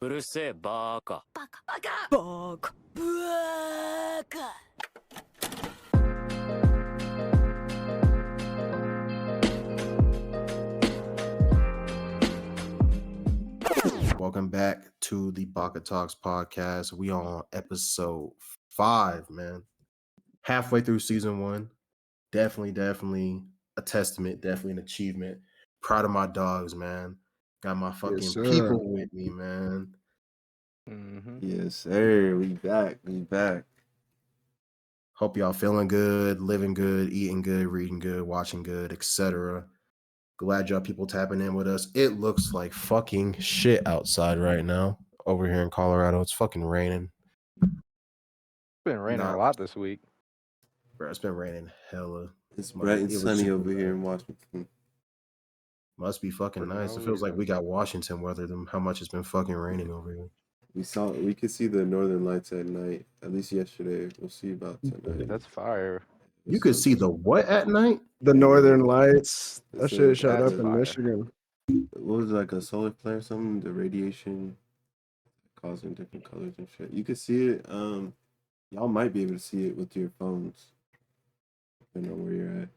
うるせえバーカ。バカバカバカバカ。Welcome back to the Baka Talks podcast. We on episode 5, man. Halfway through season 1. Definitely a testament, definitely an achievement. Proud of my dogs, man. Got my fucking people with me, man. Yes, sir. We back. Hope y'all feeling good, living good, eating good, reading good, watching good, etc. Glad y'all people tapping in with us. It looks like fucking shit outside right now. Over here in Colorado, it's fucking raining. It's been raining a lot this week. Bro, it's been raining hella. It's bright and sunny super over bad. here in Washington. Must be fucking For nice. no It feels like reason. we got Washington weather than how much it's been fucking raining over here. We could see the northern lights at night. At least yesterday. We'll see about tonight. That's fire. You could see the what at night? The Northern Lights. That It's shit a- showed that's up in fire. Michigan. What was it, like a solar flare or something? The radiation causing different colors and shit. You could see it. Y'all might be able to see it with your phones. Depending on where you're at.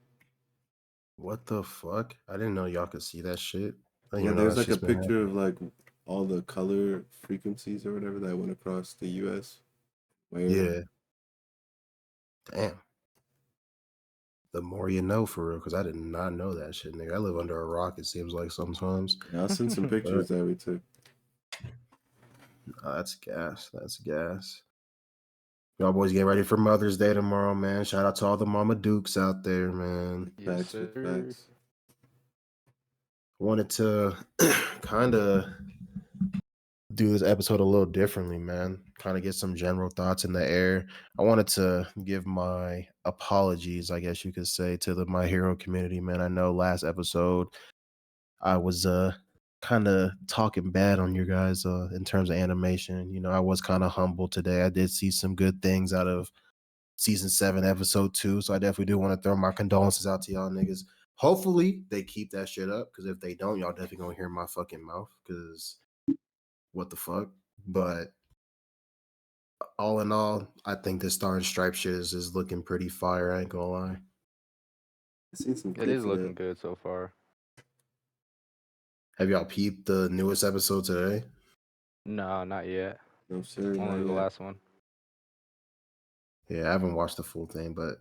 What the fuck? I didn't know y'all could see that shit. I didn't Yeah, even know there's that like a shit's been picture of like all the color frequencies or whatever that went across the US. happening. Yeah. Damn. The more you know, for real, because I did not know that shit, nigga. I live under a rock, it seems like sometimes. Yeah, I'll send some pictures that we took. That's gas. That's gas. Y'all boys get ready for Mother's Day tomorrow, man. Shout out to all the Mama Dukes out there, man. Yes, Facts. sir. Wanted to kind of do this episode a little differently, man. Kind of get some general thoughts in the air. I wanted to give my apologies, I guess you could say, to the My Hero community, man. I know last episode I was kind of talking bad on you guys in terms of animation. You know, I was kind of humble today. I did see some good things out of season 7, episode 2. So I definitely do want to throw my condolences out to y'all niggas. Hopefully they keep that shit up, because if they don't, y'all definitely gonna hear my fucking mouth, because what the fuck. But all in all, I think this Star and Stripe shit is looking pretty fire. I ain't gonna lie. I seen some It clips is of looking that. good so far. Have y'all peeped the newest episode today? No, not yet. No, sir. Only not the yet. last one. Yeah, I haven't watched the full thing, but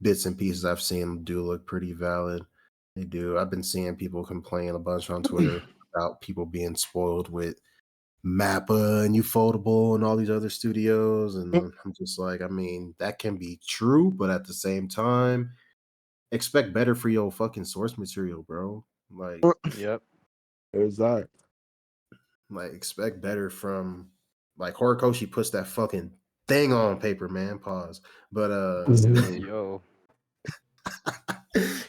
bits and pieces I've seen do look pretty valid. They do. I've been seeing people complain a bunch on Twitter about people being spoiled with Mappa and Ufotable and all these other studios. And I'm just like, I mean, that can be true, but at the same time, expect better for your fucking source material, bro. Like, Yep. There's that. expect better from, like, Horikoshi puts that fucking thing on paper, man. Pause. But Yo.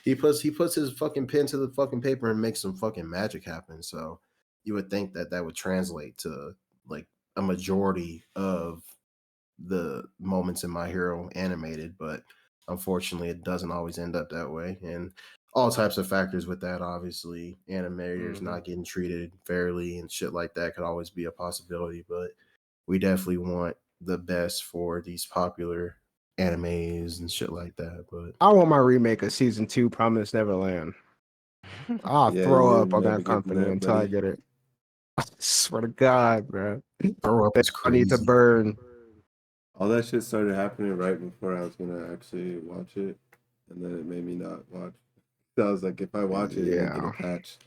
he puts his fucking pen to the fucking paper and makes some fucking magic happen. So you would think that would translate to like a majority of the moments in My Hero animated, but unfortunately it doesn't always end up that way. And all types of factors with that, obviously animators not getting treated fairly and shit like that could always be a possibility, but we definitely want the best for these popular animes and shit like that. But I want my remake of season 2, Promise Neverland. I'll Yeah, throw you're up on never that getting company that, until I buddy. get it. I swear to God, bro. throw up is I need crazy. to burn. All that shit started happening right before I was gonna actually watch it, and then it made me not watch. So I was like, if I watch it and I get a patch,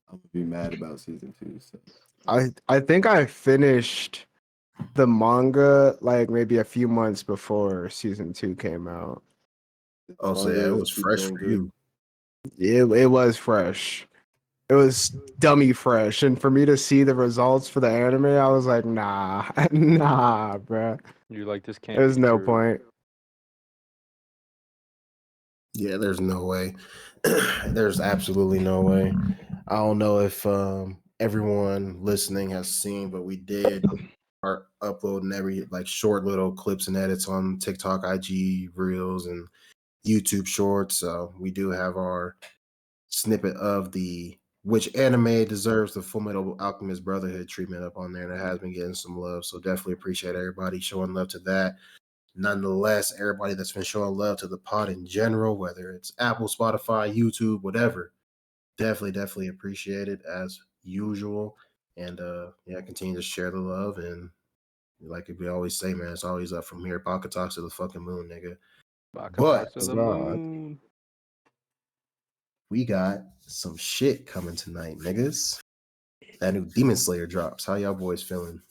I'm gonna be mad about season 2. So I think I finished the manga like maybe a few months before season 2 came out. Oh, so yeah, it was keep fresh going for good. you. It was fresh. It was dummy fresh. And for me to see the results for the anime, I was like, nah, bro. You like this can't There's be no true. point. Yeah, there's no way. There's absolutely no way. I don't know if everyone listening has seen, but we did are uploading every like short little clips and edits on TikTok, IG Reels, and YouTube Shorts. So we do have our snippet of the which anime deserves the Fullmetal Alchemist Brotherhood treatment up on there, and it has been getting some love. So definitely appreciate everybody showing love to that. Nonetheless, everybody that's been showing love to the pod in general, whether it's Apple, Spotify, YouTube, whatever, definitely appreciate it as usual. And yeah, continue to share the love. And like we always say, man, it's always up from here. Baka talks to the fucking moon, nigga. Baka But talks to the God. moon. we got some shit coming tonight, niggas. That new Demon Slayer drops. How y'all boys feeling?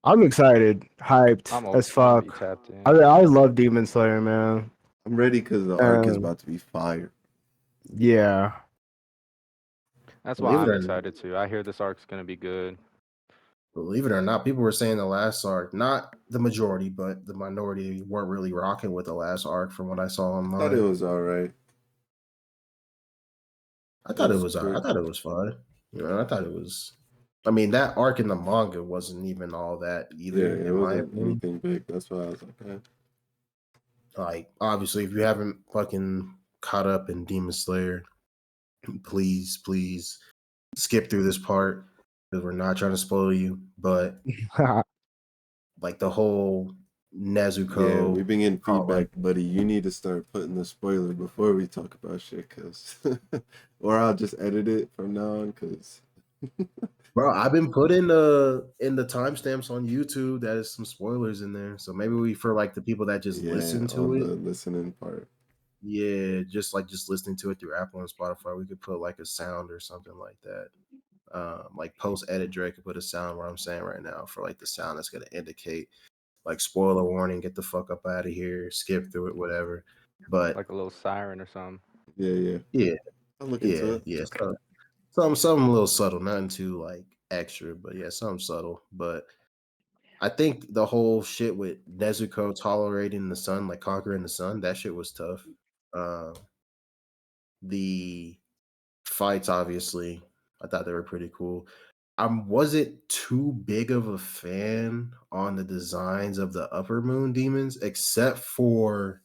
I'm excited, hyped I'm as already fuck. tapped in. I love Demon Slayer, man. I'm ready because the arc is about to be fire. Yeah. That's why Believe it I'm or excited too. I hear this arc's gonna be good. Believe it or not, people were saying the last arc, not the majority, but the minority weren't really rocking with the last arc from what I saw I online. thought it was all right. I thought it was fun. You know, I thought it was. I mean, that arc in the manga wasn't even all that either, Yeah, it in my wasn't opinion. anything big. That's why I was like, eh. Like, obviously, if you haven't fucking caught up in Demon Slayer, please skip through this part because we're not trying to spoil you. But like the whole Nezuko, Yeah, we've been getting calling- feedback, buddy. You need to start putting the spoiler before we talk about shit, cause, or I'll just edit it from now on, cause. Bro, I've been putting in the timestamps on YouTube. That is some spoilers in there. So maybe we for like the people that just listen to on it. the listening part. Yeah, just listening to it through Apple and Spotify, we could put like a sound or something like that. Like post edit Drake could put a sound where I'm saying right now for like the sound that's gonna indicate like spoiler warning, get the fuck up out of here, skip through it, whatever. But Like a little siren or something. Yeah. yeah, I'll look into it. yeah. So, something a little subtle, nothing too like extra, but yeah, something subtle. But I think the whole shit with Nezuko tolerating the sun, like conquering the sun, that shit was tough. The fights, obviously, I thought they were pretty cool. I wasn't too big of a fan on the designs of the Upper Moon demons, except for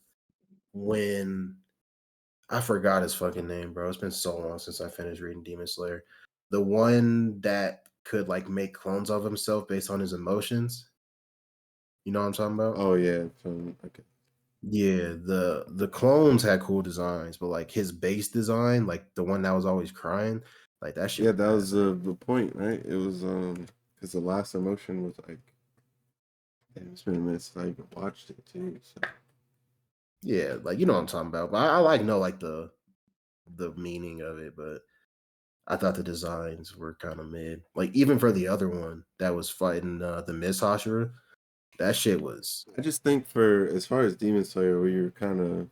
when I forgot his fucking name, bro. It's been so long since I finished reading Demon Slayer. The one that could like make clones of himself based on his emotions. You know what I'm talking about? Oh yeah. Okay. Yeah, the clones had cool designs, but like his base design, like the one that was always crying, like that shit Yeah, was that was bad. the point, right? It was because the last emotion was like, damn, it's been a minute since I even watched it too. So. Yeah, like you know what I'm talking about. But I like know like the meaning of it, but I thought the designs were kind of mid. Like even for the other one that was fighting the Miss Hashira, that shit was I just think for as far as Demon Slayer, where you're kind of,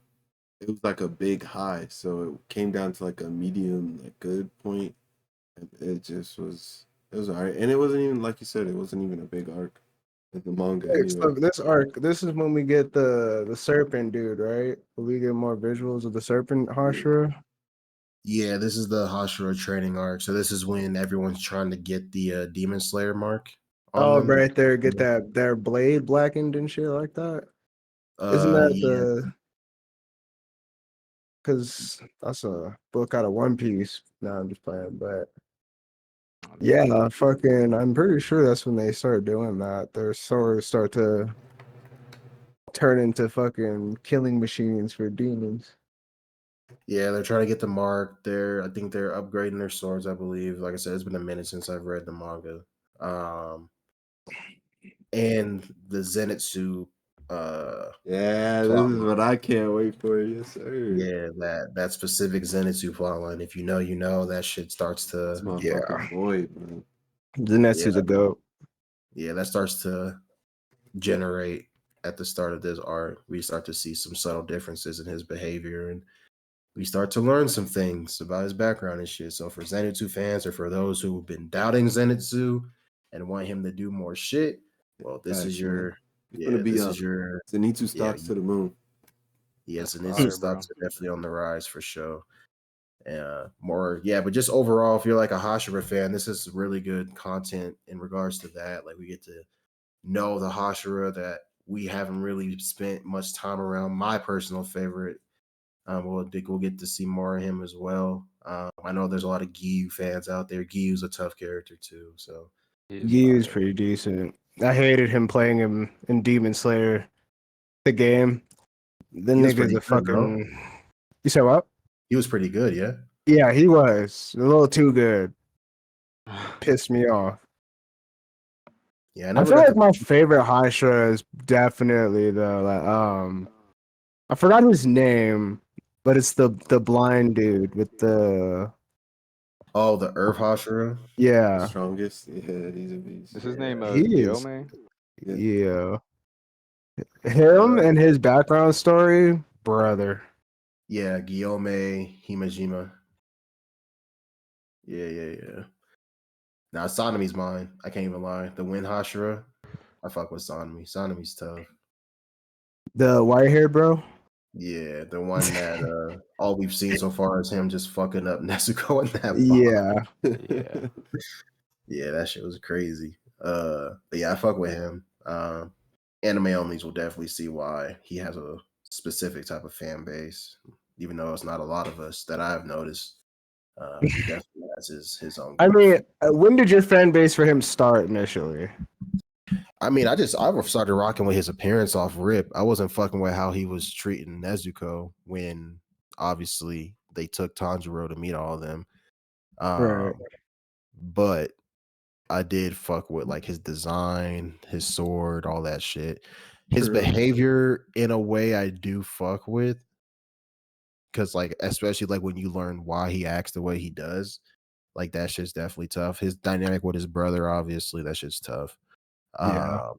it was like a big high, so it came down to like a medium, like good point. And it just was, it was alright, and it wasn't even like you said, it wasn't even a big arc in the manga Wait, anyway. so this arc, this is when we get the serpent dude, right? We get more visuals of the serpent Hashira. yeah. This is the Hashira training arc, so this is when everyone's trying to get the Demon Slayer mark on Oh, them. right there, get that their blade blackened and shit like that. Isn't that Yeah, the? Because that's a book out of One Piece. No, I'm just playing, but yeah, fucking, I'm pretty sure that's when they start doing that. Their swords start to turn into fucking killing machines for demons. yeah, they're trying to get the mark. I think they're upgrading their swords. I believe. Like I said, it's been a minute since I've read the manga. And the Zenitsu Yeah, this plot is line. what I can't wait for. Yes, sir. Yeah, that specific Zenitsu plot line. If you know, that shit starts That's to my Yeah, fucking boy, man. Zenitsu's yeah a goat. that starts to generate at the start of this arc. We start to see some subtle differences in his behavior, and we start to learn some things about his background and shit. So for Zenitsu fans, or for those who've been doubting Zenitsu and want him to do more shit, well, this is Facts, man. your He's gonna be up. Zenitsu yeah. stocks to the moon. Yes, That's and Zenitsu fire, bro. stocks are definitely on the rise for sure. But just overall, if you're like a Hashira fan, this is really good content in regards to that. Like we get to know the Hashira that we haven't really spent much time around. My personal favorite. We'll get to see more of him as well. I know there's a lot of Gyu fans out there. Gyu's a tough character too. So He's He is fire. pretty decent. I hated him playing him in Demon Slayer, the game. The he was nigga's pretty a good, bro. fucking. You said what? He was pretty good, yeah. Yeah, he was a little too good. Pissed me off. Yeah, I I never feel got like to my favorite Hashira is definitely I forgot his name, but it's the blind dude with the the Earth Hashira. The yeah. strongest. Yeah, he's a beast. Is his name He is Guillaume? yeah. Him and his background story, brother. Yeah, Guillaume Himajima. Yeah. Now Sonami's mine. I can't even lie. The Wind Hashira, I fuck with Sonami. Sonami's tough. The white hair bro. Yeah, the one that all we've seen so far is him just fucking up Nezuko in that box. Yeah. Yeah. Yeah, that shit was crazy. But yeah, I fuck with him. Anime onlys will definitely see why he has a specific type of fan base, even though it's not a lot of us that I've noticed. He definitely has his own. I group. mean, when did your fan base for him start initially? I mean, I started rocking with his appearance off rip. I wasn't fucking with how he was treating Nezuko when obviously they took Tanjiro to meet all of them. Right. But I did fuck with like his design, his sword, all that shit. His True. behavior in a way I do fuck with. Cause like especially like when you learn why he acts the way he does, like that shit's definitely tough. His dynamic with his brother, obviously, that shit's tough. Yeah.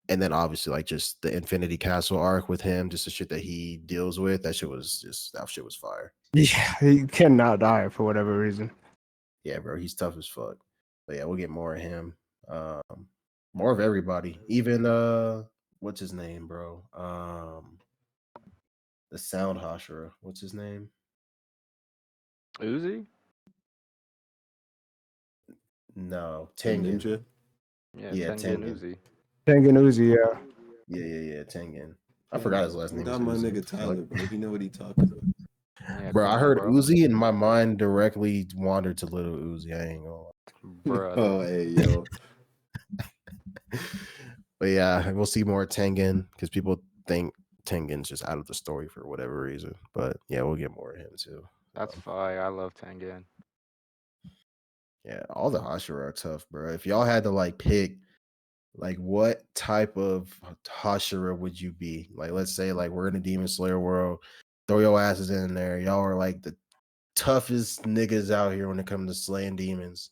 And then obviously like just the Infinity Castle arc with him, just the shit that he deals with, that shit was fire. Yeah, he cannot die for whatever reason. Yeah, bro, he's tough as fuck. But yeah, we'll get more of him. More of everybody. Even what's his name, bro? The Sound Hashira. What's his name? Uzi? No, The Tengen. ninja. Yeah, Yeah, Tengen Tengen. Uzi. Tengen Uzi, yeah. Yeah, Tengen. I forgot his last I name. got Was my Uzi. nigga What the fuck? Tyler, bro. He know what he talking about. Yeah, Bro, come I on, heard bro. Uzi and my mind directly wandered to Little Uzi. I ain't gonna lie. Bruh. Oh, hey, yo. But yeah, we'll see more Tengen because people think Tengen's just out of the story for whatever reason. But yeah, we'll get more of him too. That's fire. I love Tengen. Yeah, all the Hashira are tough, bro. If y'all had to like pick, like what type of Hashira would you be? Like, let's say like we're in a Demon Slayer world, throw your asses in there. Y'all are like the toughest niggas out here when it comes to slaying demons.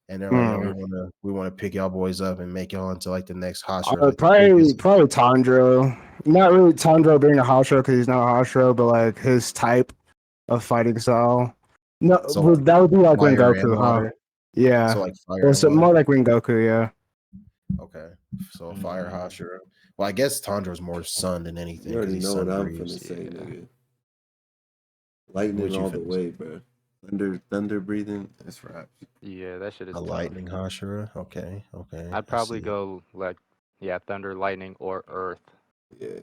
And they're like, yo, we wanna pick y'all boys up and make y'all into like the next Hashira, like the biggest. Probably Tanjiro. Not really Tanjiro being a Hashira because he's not a Hashira, but like his type of fighting style. No, So well, that would be like fire and Rengoku, huh? water. Yeah. So like fire Well, and so water. more like Rengoku, yeah. Okay. So fire Hashira. Well, I guess Tanjiro's more sun than anything You because already he's know sun what I'm breathes. finna say, Yeah. nigga. Lightning What you all the finna way, bro. Thunder breathing. That's raps. Yeah, that shit is A tough. lightning Hashira. Okay. I'd I probably see. go like, yeah, thunder, lightning, or earth. Yeah.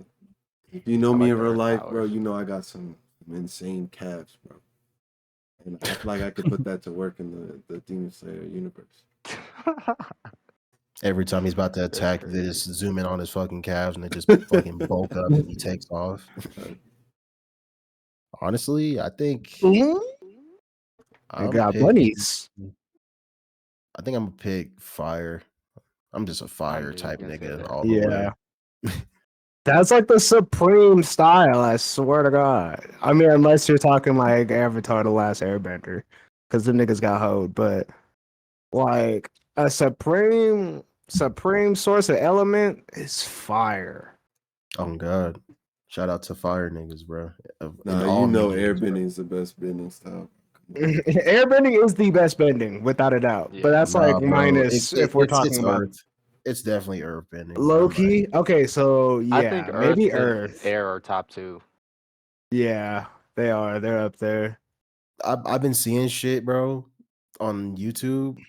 If you know I me like in the real earth life, bro, powers. you know I got some insane calves, bro. And I feel like I could put that to work in the Demon Slayer universe. Every time he's about to That's attack, they crazy. just zoom in on his fucking calves and they just fucking bulk up and he takes off. Honestly, I think They I'm got picking. bunnies. I think I'm gonna pick fire. I'm just a fire knew you type were gonna say nigga that. all the way. Yeah. That's like the supreme style, I swear to God. I mean, unless you're talking like Avatar: The Last Airbender, because the niggas got hoed, but like a supreme source of element is fire. Oh God. Shout out to fire niggas, bro. In Nah, all you know mediums, bro. airbending is the best bending style. Airbending is the best bending, without a doubt. But Yeah. that's Nah, like bro. minus if we're talking It's about Earth. It's definitely Earth bending. low key. Okay, so I think yeah, earth maybe and Earth. air are top two. Yeah, they are. They're up there. I've been seeing shit, bro, on YouTube.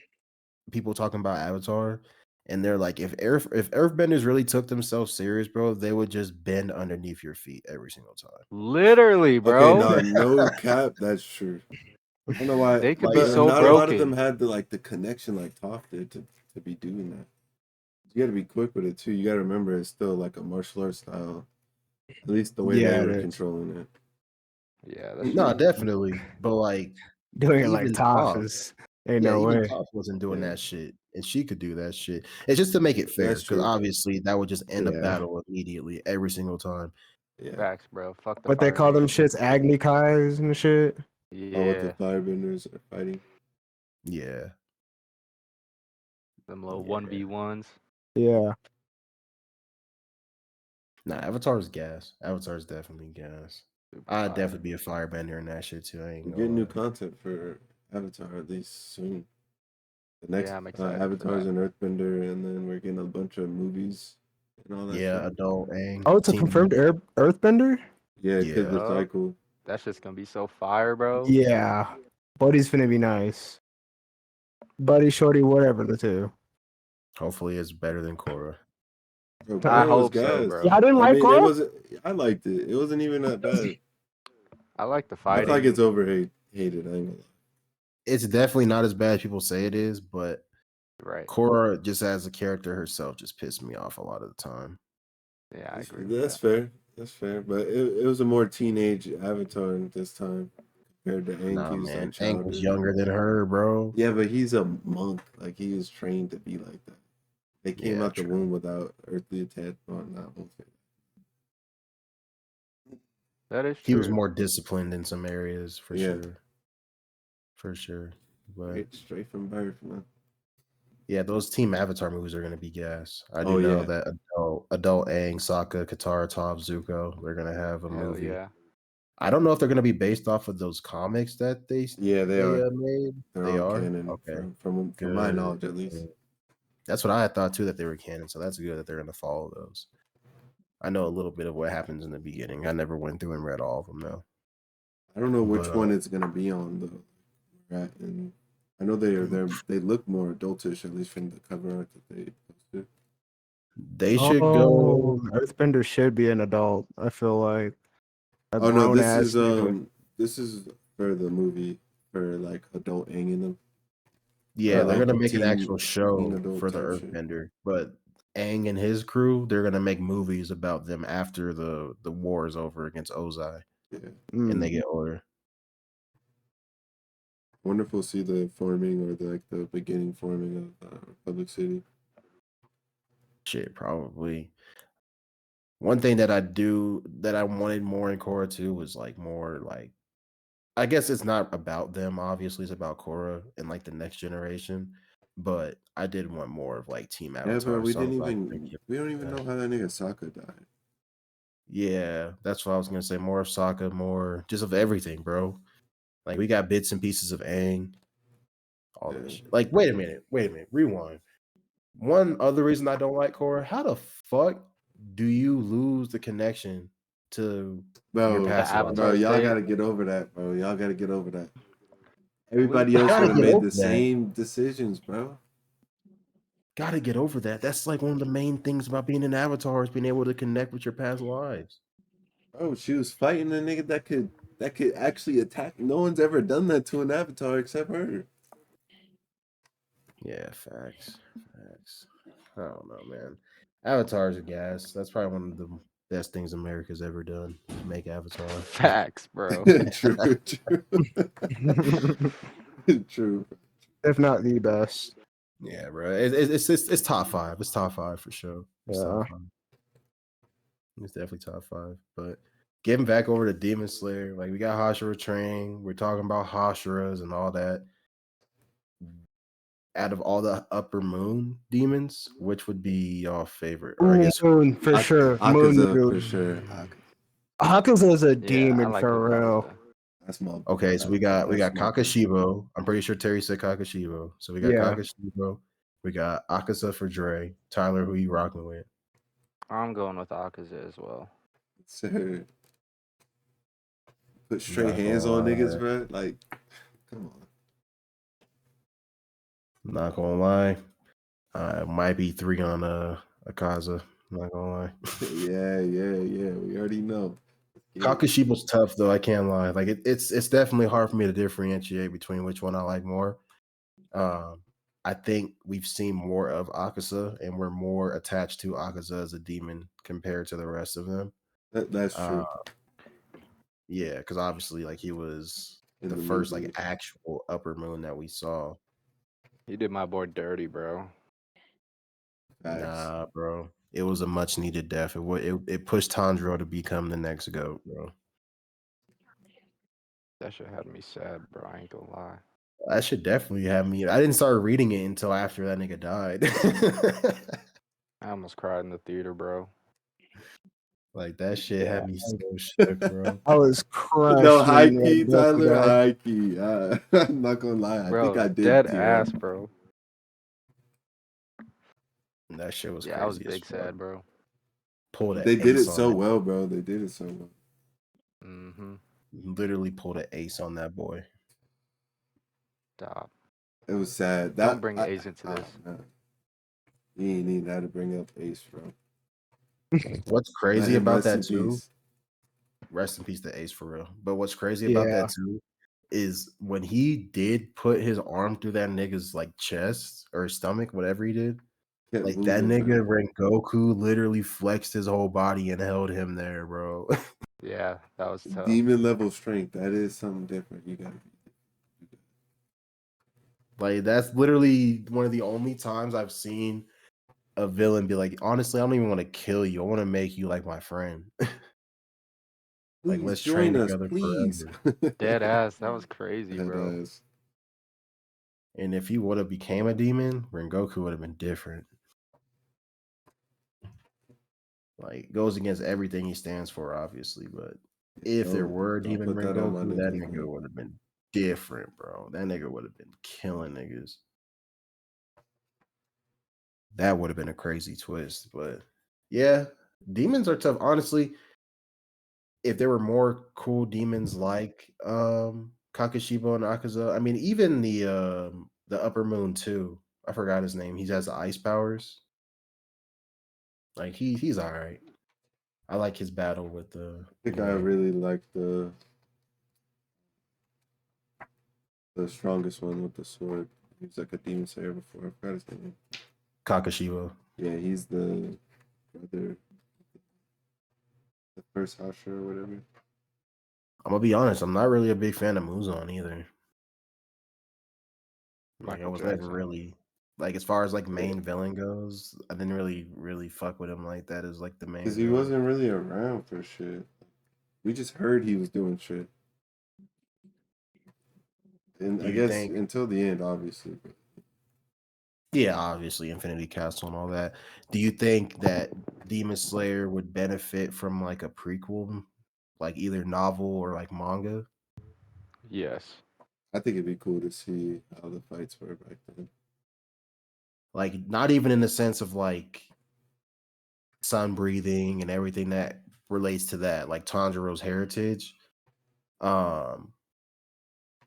People talking about Avatar, and they're like, if Earthbenders really took themselves serious, bro, they would just bend underneath your feet every single time. Literally, bro. Okay, nah, no cap, that's true. I don't know why. They could Like, be so not a lot of them broken. had the connection like Toph did to be doing that. You got to be quick with it too. You got to remember it's still like a martial arts style. At least the way they Yeah, it were is. controlling it. Yeah, that's No, true. definitely. But like Doing it like even Toph Toph, is ain't yeah, no even way. Toph wasn't doing Yeah. that shit, and she could do that shit. It's just to make it fair, That's because true. obviously that would just end a Yeah. battle immediately every single time. Yeah. Facts, bro. Fuck the What they call them firebenders. shits, Agni Kais and shit. All with the Yeah, firebenders are fighting. Yeah, them little yeah. 1v1s. Yeah. Nah, Avatar's gas. Avatar's definitely gas. Super I'd fire. definitely be a firebender in that shit too. I ain't We're gonna getting new lie. content for Avatar at least soon. The next Yeah, I'm excited for Avatar's that. an Earthbender, and then we're getting a bunch of movies and all that Yeah, shit. adult Aang. Oh, it's a Team. confirmed Earthbender? Yeah, it could Yeah. look like cool. That's just gonna be so fire, bro. Yeah. Buddy's finna be nice. Buddy, Shorty, whatever the two. Hopefully, it's better than Korra. Bro, I Korra was hope so, gas. bro. Yeah, I didn't I like mean, it Korra. wasn't. I liked it. It wasn't even that bad. I like the I feel like fighting. it's overhated. I ain't gonna lie. It's definitely not as bad as people say it is, but Right. Korra, just as a character herself, just pissed me off a lot of the time. Yeah, I agree with That's that. fair. That's fair. But it was a more teenage Avatar this time compared to Aang. Nah, He was man, like Aang was childish. younger than her, bro. Yeah, but he's a monk. Like he was trained to be like that. They came Yeah, out the true. womb without earthly attachment. Well, not okay. That is He true. was more disciplined in some areas, for Yeah. sure. For sure. But Straight from birth, man. yeah, those Team Avatar movies are gonna be gas. I do Oh, know yeah. that adult Aang, Sokka, Katara, Toph, Zuko, they're gonna have a Hell movie. yeah. I don't know if they're gonna be based off of those comics that Yeah, they are. made. They're They all are? canon Okay. from my Good. knowledge, at least. Good. That's what I had thought too, that they were canon. So that's good that they're gonna follow those. I know a little bit of what happens in the beginning. I never went through and read all of them though. I don't know which But, one it's gonna be on though. Right, and I know they look more adultish, at least from the cover art that they posted. they should go. Earthbender should be an adult. I feel like a Oh no, grown ass nigga. this is for the movie for like adult Aang in them. Yeah, they're like gonna make an teen actual show adult for the type shit. Earthbender, but Aang and his crew, they're gonna make movies about them after the war is over against Ozai, Yeah, and they get older. wonderful to see the forming or the beginning forming of Republic City. Shit, probably. One thing that I wanted more in Korra too was like more like, I guess it's not about them. Obviously, it's about Korra and like the next generation. But I did want more of like Team Yeah, Avatar. but we so I'm don't glad even they're giving know that. how that nigga Sokka died. Yeah, that's what I was gonna say. More of Sokka, more just of everything, bro. Like we got bits and pieces of Aang, all Yeah. that shit. Like, wait a minute, rewind. One other reason I don't like Korra, how the fuck do you lose the connection to your Bro, past life? Avatar y'all state. gotta get over that, bro. Y'all gotta get over that. Everybody else Gotta would have get made over the that. same decisions, bro. Gotta get over that. That's like one of the main things about being an Avatar is being able to connect with your past lives. Bro, she was fighting a nigga that could actually attack. No one's ever done that to an Avatar except her. Yeah, facts. I don't know, man. Avatars are gas. That's probably one of the best things America's ever done. Is make Avatar. Facts, bro. True. True. If not the best. Yeah, bro. It's top 5. It's top 5 for sure. It's Yeah. top 5. It's definitely top 5. But getting back over to Demon Slayer, like we got Hashira Train. We're talking about Hashiras and all that. Out of all the Upper Moon demons, which would be your favorite? Or I guess Moon for sure. Moon Akaza dude. for sure. Akaza is a Yeah, I demon like for real. Akaza. That's my okay. So we got that's my pick. Kakashibo. I'm pretty sure Terry said Kakashibo. So we got Yeah. Kakashibo. We got Akaza for Dre. Tyler, who you rocking with? I'm going with Akaza as well. Sir. Put straight Not hands gonna on niggas, lie. bro. Like, come on. Not gonna lie. It might be 3 on Akaza. Not gonna lie. Yeah. We already know. Kakushiba's tough though. I can't lie. Like it's definitely hard for me to differentiate between which one I like more. I think we've seen more of Akaza, and we're more attached to Akaza as a demon compared to the rest of them. That's true. Yeah, because obviously, like he was In the the first movie. like actual upper moon that we saw. You did my boy dirty, bro. Facts. Nah, bro. It was a much needed death. It pushed Tanjiro to become the next GOAT, bro. That shit had me sad, bro. I ain't gonna lie. That should definitely have me. I didn't start reading it until after that nigga died. I almost cried in the theater, bro. Like that shit Yeah, had me so shook, bro. I was crushed. No, when high that key, Goku Tyler, died. high key. I'm not gonna lie. I Bro, think I did dead tear ass, up. bro. And that shit was Yeah, I was crazy as big fuck. sad, bro. Pulled an They did ace it on so that. well, bro. They did it so well. Mm-hmm. Literally pulled an ace on that boy. Stop. It was sad. Don't bring Ace into this. You ain't need that to bring up Ace, bro. What's Let crazy him about rest in that too? peace. Rest in peace to Ace for real. But what's crazy about Yeah. that too is when he did put his arm through that nigga's like chest or stomach, whatever he did. Kept Like that moving, nigga bro. Rengoku literally flexed his whole body and held him there, bro. Yeah, that was tough. Demon level strength. That is something different. You gotta. Like that's literally one of the only times I've seen a villain be like, honestly, I don't even want to kill you. I want to make you like my friend. Like Please let's train join us, together please. forever. Dead ass. That was crazy, That bro. is. And if he would have became a demon, Rengoku would have been different. Like goes against everything he stands for, obviously. But if there were a Don't demon put that on my Rengoku, that niggas, nigga man. would have been different, bro. That nigga would have been killing niggas. That would have been a crazy twist. But yeah, demons are tough. Honestly, if there were more cool demons like Kakashibo and Akaza, I mean, even the Upper Moon too. I forgot his name. He has the ice powers. Like he's all right. I like his battle with the. I think I really like the strongest one with the sword. He was like a demon slayer before. I forgot his name. Kakashibo. Yeah, he's the brother, the first Hashira or whatever. I'm gonna be honest. I'm not really a big fan of Muzan either. Like I Michael was never Jackson. really like as far as like main villain goes. I didn't really fuck with him like that as like the main. Because he villain. wasn't really around for shit. We just heard he was doing shit. And Do I you guess think? until the end, obviously. But Yeah, obviously Infinity Castle and all that. Do you think that Demon Slayer would benefit from like a prequel, like either novel or like manga? Yes. I think it'd be cool to see how the fights were back then. Like not even in the sense of like sun breathing and everything that relates to that, like Tanjiro's heritage.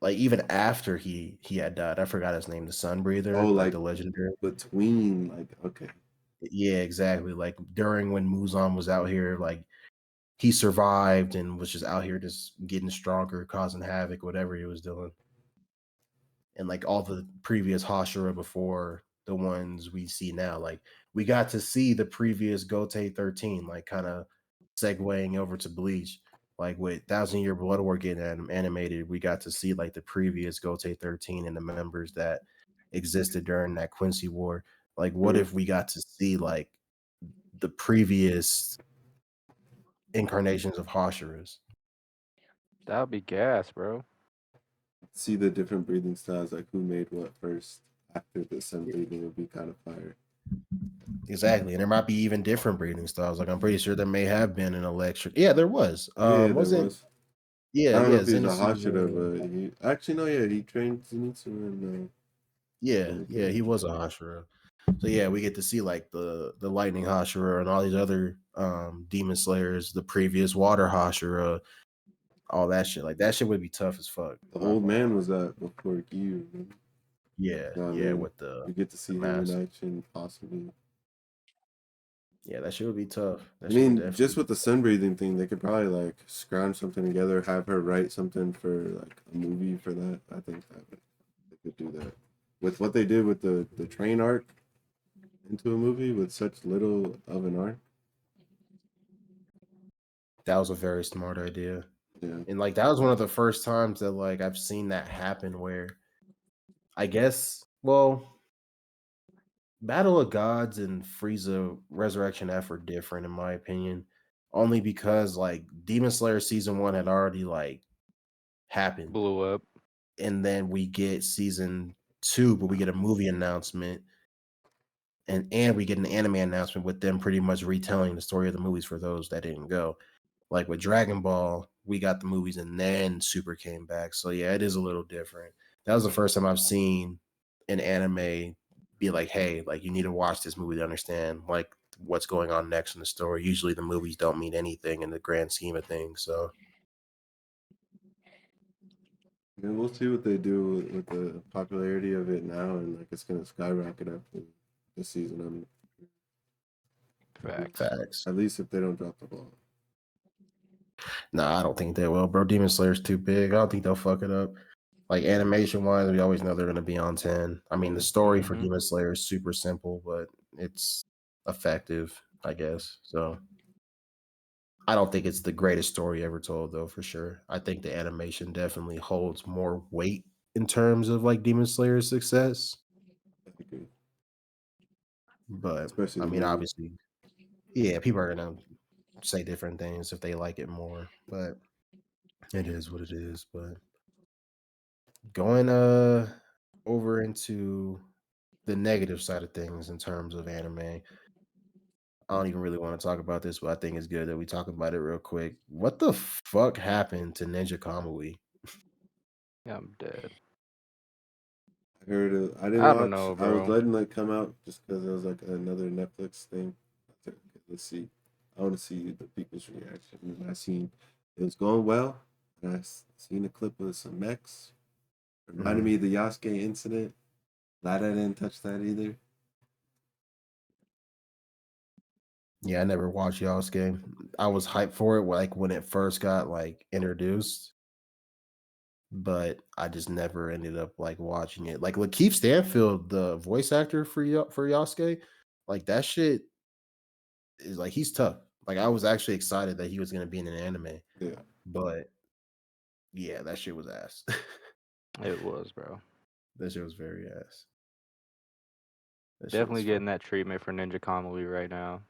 Like even after he had died, I forgot his name, the sun breather, Oh, like like the legendary. between, like, okay. Yeah, exactly. Like during when Muzan was out here, like he survived and was just out here just getting stronger, causing havoc, whatever he was doing. And like all the previous Hashira before the ones we see now, like we got to see the previous Gote 13, like kind of segueing over to Bleach, like with Thousand Year Blood War getting animated, we got to see like the previous Gote 13 and the members that existed during that Quincy War. Like, what if we got to see like the previous incarnations of Hashiras? That would be gas, bro. See the different breathing styles, like who made what first after the sun breathing would be kind of fire. Exactly, and there might be even different breathing styles. Like I'm pretty sure there may have been an electric. Yeah, there was. Yeah, there Wasn't? was. Yeah, I don't know yeah. if he's a Zenitsu. Hashira, but he actually no, yeah, he trained Zenitsu and Yeah, he was a Hashira. So yeah, we get to see like the lightning Hashira and all these other demon slayers, the previous water Hashira, all that shit. Like that shit would be tough as fuck. the old man was that before Gyu. Yeah, You know what I yeah, mean? with the You get to see him mask. in action, possibly. Yeah, that shit would be tough. I That shit would mean, definitely just with the sun breathing thing, they could probably like scrounge something together, have her write something for like a movie for that. I think they could do that with what they did with the train arc into a movie with such little of an arc. that was a very smart idea. Yeah, And like that was one of the first times that like I've seen that happen where I guess Battle of Gods and Frieza Resurrection F are different in my opinion. Only because like Demon Slayer season 1 had already like happened. Blew up. And then we get season 2, but we get a movie announcement and we get an anime announcement with them pretty much retelling the story of the movies for those that didn't go. Like with Dragon Ball, we got the movies and then Super came back. So yeah, it is a little different. That was the first time I've seen an anime be like, hey, like you need to watch this movie to understand like what's going on next in the story. Usually the movies don't mean anything in the grand scheme of things. So yeah, we'll see what they do with the popularity of it now, and like it's gonna skyrocket after this season. Facts. facts. At least if they don't drop the ball. Nah, I don't think they will, bro. Demon Slayer's too big. I don't think they'll fuck it up. Like animation wise, we always know they're gonna be on 10. I mean, the story for Mhm. Demon Slayer is super simple, but it's effective, I guess. So I don't think it's the greatest story ever told, though, for sure. I think the animation definitely holds more weight in terms of like Demon Slayer's success. I agree. But Especially I the mean, movie. obviously, yeah, people are gonna say different things if they like it more. But it is what it is. But going over into the negative side of things in terms of anime. I don't even really want to talk about this, but I think it's good that we talk about it real quick. What the fuck happened to Ninja Kamui? Yeah, I'm dead. I heard it. I didn't I don't watch. know, I was bro. letting it come out just because it was like another Netflix thing. I said, "Okay, let's see. I want to see the people's reaction." And I seen it was going well. And seen a clip of some mechs. Reminded me of the Yasuke incident. Glad I didn't touch that either. Yeah, I never watched y'all's game. I was hyped for it like when it first got like introduced, but I just never ended up like watching it. Like Lakeith Stanfield, the voice actor for Yasuke, like that shit is like he's tough. Like I was actually excited that he was gonna be in an anime, Yeah. but yeah, that shit was ass. It was, bro. That shit was very ass. That shit Definitely was getting that treatment for Ninja Kamui right now.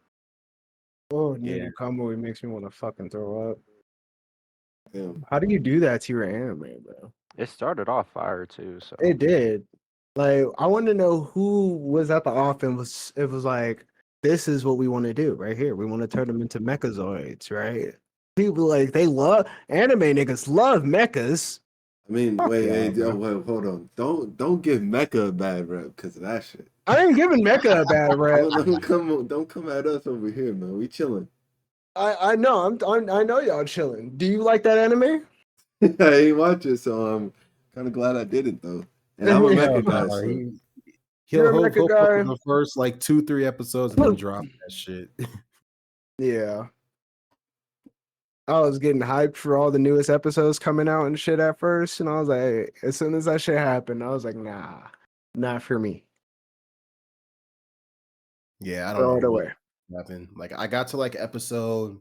Oh, Yeah. Ninja Kamui makes me want to fucking throw up. Damn. How do you do that to your anime, bro? It started off fire too, so It did. Like, I want to know who was at the off and was like, this is what we want to do right here. We want to turn them into mechazoids, right? People like they love anime niggas love mechas. I mean, Fuck wait, yeah, hey, bro. wait, hold on. Don't give Mecha a bad rep because of that shit. I ain't giving mecha a bad rap. Don't come at us over here, man. We chilling. I know I know y'all chilling. Do you like that anime? I ain't watching, so I'm kind of glad I didn't though. And I'm a Hell Mecha guy, no, so You're a he'll mecha fuck with guy. the first like 2-3 episodes and then drop that shit. Yeah. I was getting hyped for all the newest episodes coming out and shit at first, and I was like, hey, as soon as that shit happened, I was like, nah, not for me. Yeah, I don't Throw know it what away. happened. Like I got to like episode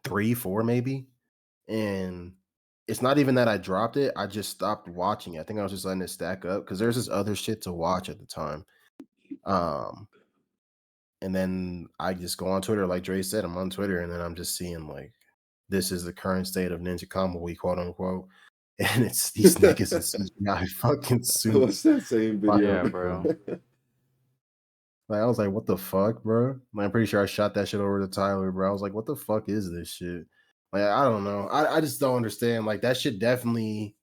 3, 4 maybe, and it's not even that I dropped it. I just stopped watching it. I think I was just letting it stack up because there's this other shit to watch at the time. And then I just go on Twitter, like Dre said, I'm on Twitter, and then I'm just seeing like this is the current state of Ninja Kamui, quote unquote. And it's these niggas in CGI fucking what's suits. that same video? yeah, bro. Like I was like, what the fuck, bro? Like, I'm pretty sure I shot that shit over to Tyler, bro. I was like, what the fuck is this shit? Like, I don't know. I just don't understand. Like that shit definitely,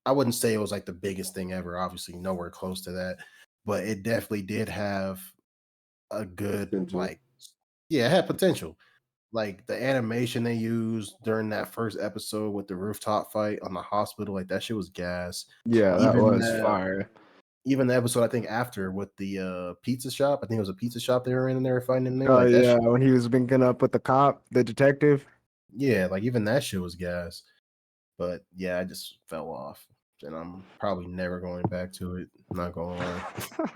I wouldn't say it was like the biggest thing ever, obviously, nowhere close to that. But it definitely did have a good Potential. like yeah, it had potential. Like the animation they used during that first episode with the rooftop fight on the hospital, like that shit was gas. Yeah, that Even was Yeah. fire. even the episode I think after with the pizza shop. I think it was a pizza shop they were in and they were fighting in there. Oh Like that yeah, shit, when he was linking up with the cop, the detective. yeah, like even that shit was gas. But yeah, I just fell off. And I'm probably never going back to it. Not gonna lie.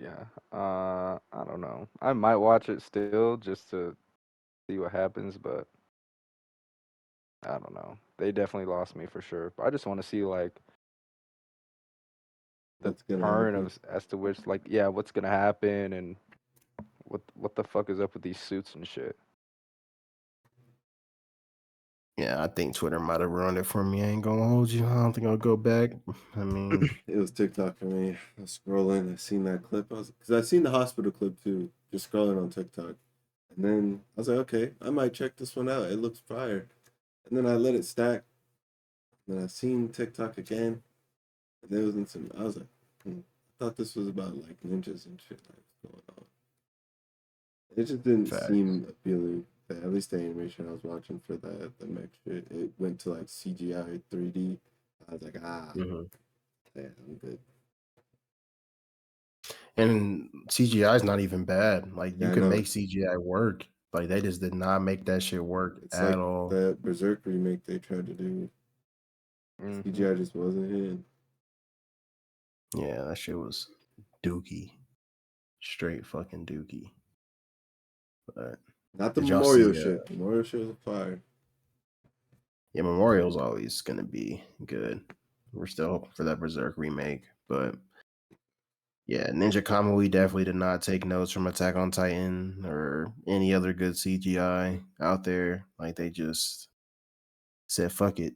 Yeah. I don't know. I might watch it still just to see what happens, but I don't know. They definitely lost me for sure. But I just want to see like the What's gonna turn happen? of as to which like what's gonna happen and what the fuck is up with these suits and shit. Yeah, I think Twitter might have ruined it for me. I ain't gonna hold you. I don't think I'll go back. I mean, It was TikTok for me. I was scrolling. I seen that clip. Because I seen the hospital clip too. Just scrolling on TikTok, and then I was like, okay, I might check this one out. It looks fire. And then I let it stack. And then I seen TikTok again, and there was some. I was like, I thought this was about like ninjas and shit like going on. It just didn't facts. seem appealing. At least the animation I was watching for the mech shit, it went to like CGI 3D. I was like, Mhm. yeah, I'm good. And CGI is not even bad. Like Yeah, you I can know. make CGI work. Like they just did not make that shit work It's at like all. that Berserk remake they tried to do. CGI just wasn't hitting. Yeah, that shit was dookie. Straight fucking dookie. But Not the did y'all Memorial see shit. Memorial shit was fire. yeah, Memorial's always gonna be good. We're still hoping for that Berserk remake, but yeah, Ninja Kamui definitely did not take notes from Attack on Titan or any other good CGI out there. Like they just said, "Fuck it."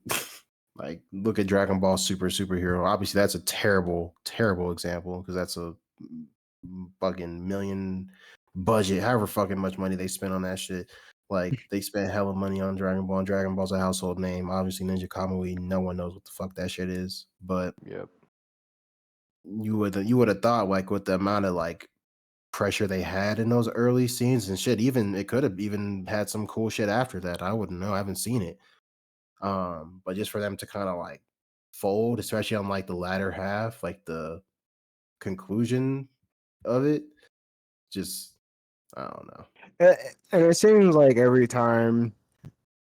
Like look at Dragon Ball Superhero. Obviously, that's a terrible, terrible example because that's a fucking million budget, however fucking much money they spent on that shit. Like they spent hella money on Dragon Ball. And Dragon Ball's a household name. Obviously, Ninja Kamui, no one knows what the fuck that shit is. But Yep. you would have thought like with the amount of like pressure they had in those early scenes and shit, even it could have even had some cool shit after that. I wouldn't know. I haven't seen it. But just for them to kind of like fold, especially on like the latter half, like the conclusion of it, just I don't know. And it seems like every time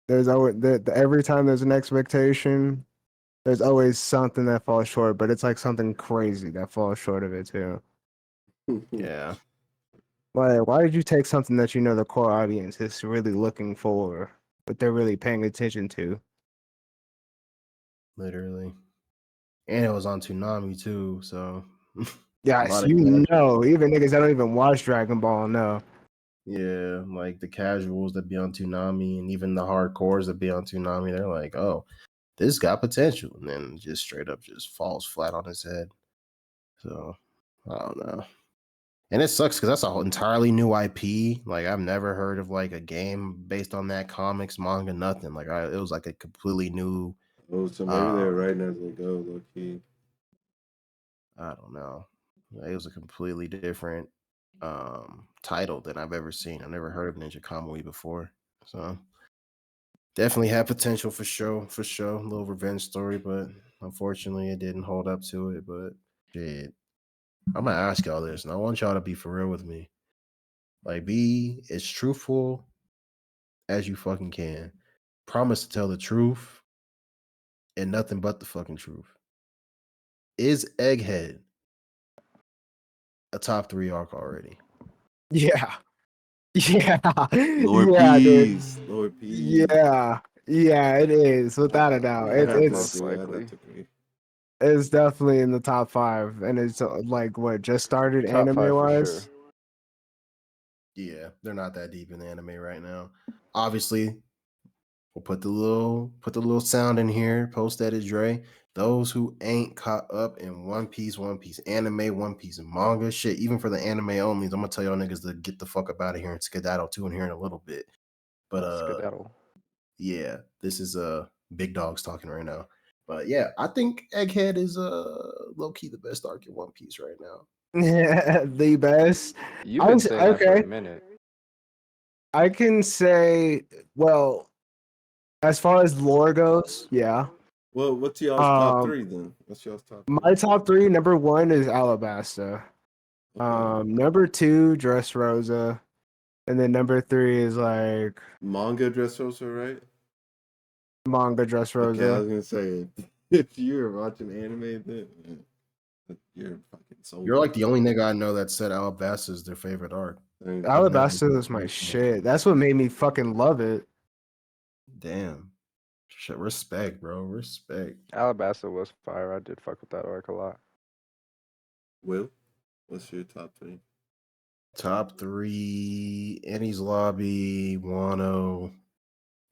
there's always every time there's an expectation, there's always something that falls short, but it's like something crazy that falls short of it too. Yeah, Like, why did you take something that you know the core audience is really looking for, but they're really paying attention to? literally. And it was on Toonami too, so a Yes, lot of you casual. know, even niggas that don't even watch Dragon Ball know. Yeah, like the casuals that be on Toonami and even the hardcores that be on Toonami, they're like, oh, this got potential. And then just straight up just falls flat on his head. So I don't know. And it sucks because that's an entirely new IP. Like I've never heard of like a game based on that, comics, manga, nothing. Like it was like a completely new Oh, so maybe they're writing as they go, low key. I don't know. It was a completely different title than I've ever seen. I've never heard of Ninja Kamui before. So definitely had potential for sure, for sure. A little revenge story, but unfortunately it didn't hold up to it. But shit. I'm gonna ask y'all this, and I want y'all to be for real with me. Like, be as truthful as you fucking can. Promise to tell the truth and nothing but the fucking truth. Is Egghead a top 3 arc already? Yeah. Yeah. Lord Yeah, dude. Peas. Lord Peas. Yeah. Yeah, it is, without a doubt. Yeah, I'd have It's Most to agree. I'd likely. have to agree. it's definitely in the top 5, and it's like what just started Top 5 for sure. anime-wise. Yeah, they're not that deep in the anime right now. Obviously, we'll put the little sound in here, post that at Dre. Those who ain't caught up in One Piece anime, One Piece manga, shit, even for the anime only, I'm gonna tell y'all niggas to get the fuck up out of here and skedaddle too in here in a little bit. But Skedaddle. yeah, this is big dogs talking right now. But yeah, I think Egghead is low key the best arc in One Piece right now. Yeah, the best. You've been saying that for a Okay. minute. I can say, well, as far as lore goes, yeah. Well, what's y'all's top Um, three then? What's y'all's top three? My top three, number one is Alabasta. Okay. Number two, Dressrosa. And then number three is like Manga Dressrosa, right? manga Okay, I Dressrosa. was gonna say if you're watching anime, then you're a fucking soul. You're like the only nigga I know that said Alabasta is their favorite arc. Alabasta is my shit. That's what made me fucking love it. Damn. Shit, respect, bro. Respect. Alabasta was fire. I did fuck with that arc a lot. Will, what's your top three? Top three: Annie's Lobby, Wano,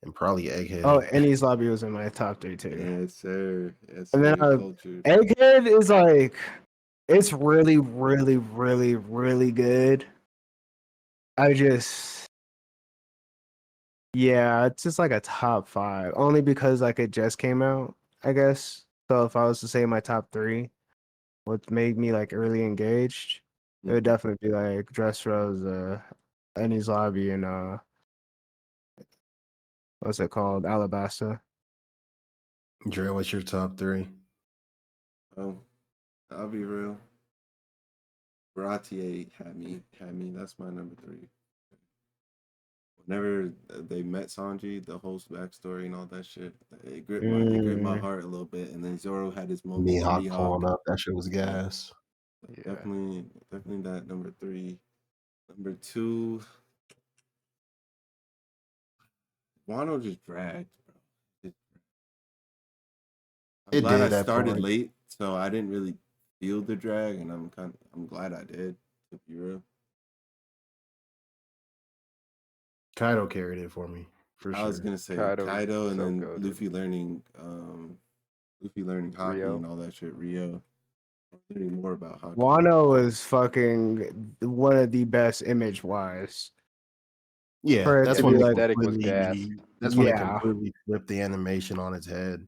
and probably Egghead. Oh, Ennie's Lobby was in my top three too. Yes, sir. Yes, And then sir. Culture. Egghead is like, it's really, really, really, really good. Yeah, it's just like a top five, only because like it just came out, I guess. So if I was to say my top three, what made me like really engaged, it would definitely be like Dressrosa, Ennie's Lobby, and what's it called, Alabasta. Dre, what's your top three? Oh, I'll be real. Baratier had me. That's my number three. Whenever they met Sanji, the whole backstory and all that shit, it gripped my heart a little bit. And then Zoro had his moment with Mihawk Mihawk. pulling up. That shit was gas. Yeah. Definitely that number three. Number two, Wano just dragged, bro. I'm glad I started late, so I didn't really feel the drag, and I'm glad I did, to be real. Kaido carried it for me, for sure. I was gonna say Kaido Kaido, and so then good. Luffy learning hockey Rio. and all that shit. Rio learning more about hockey. Wano is fucking one of the best image wise. Yeah, that's when be they like, aesthetic was completely. gas. That's when they Yeah. completely flipped the animation on its head.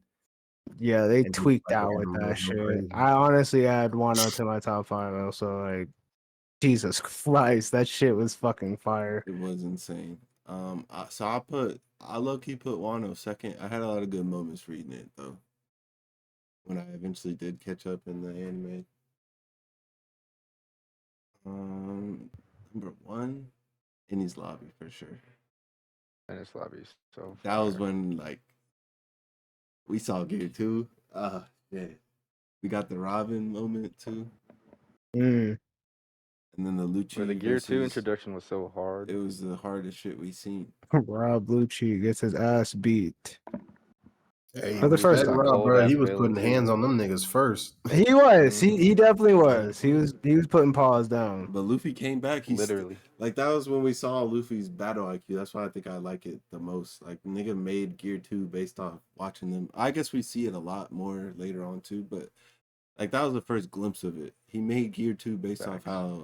Yeah, they And tweaked like, out with animals that go shit. crazy. I honestly add Wano to my top five. Also, like, Jesus Christ, that shit was fucking fire. It was insane. I low key put Wano second. I had a lot of good moments reading it though. When I eventually did catch up in the anime. Number one, Innie's Lobby for sure. Ennie's Lobby so That was fire. when like we saw Gear 2. Yeah. We got the Robin moment too. Mm. And then the Lucci Where the Gear 2 introduction was so hard. It was the hardest shit we seen. Rob Lucci gets his ass beat. Hey, For the first respect time. Rob, bro. He Cold-ass was putting ability. hands on them niggas first. He was. He definitely was. He was putting paws down. But Luffy came back. Literally. Like that was when we saw Luffy's battle IQ. That's why I think I like it the most. Like nigga made Gear 2 based off watching them. I guess we see it a lot more later on too, but like that was the first glimpse of it. He made Gear 2 based off how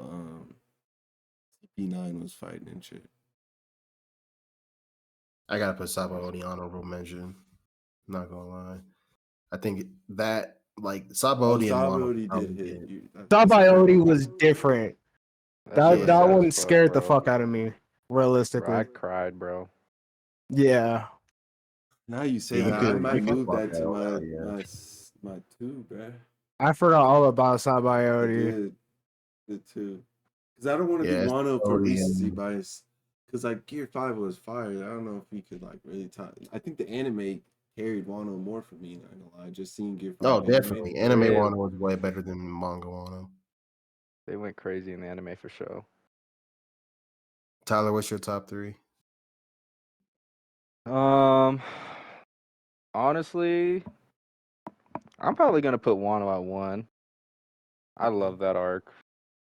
CP9 was fighting and shit. I gotta put Sabaody honorable mention. Not gonna lie. I think that like Sabaody and Wano did hit you. Sabaody was different. That shit was That sad one as fuck, scared the bro. fuck out of me, realistically. Bro, I cried, bro. Yeah. Now you say Yeah, that, I might you could move fuck that to out, yeah. my two, bro. I forgot all about I Sabaody. did too. Because I don't want to be Yeah, Wano for Sabaody recency and- bias. Because like Gear 5 was fire. I don't know if we could like really talk. I think the anime carried Wano more for me. Not gonna lie, just seeing Gear 5. No, definitely. Anime Yeah. Wano was way better than manga Wano. They went crazy in the anime for sure. Tyler, what's your top three? Honestly, I'm probably gonna put Wano at 1. I love that arc.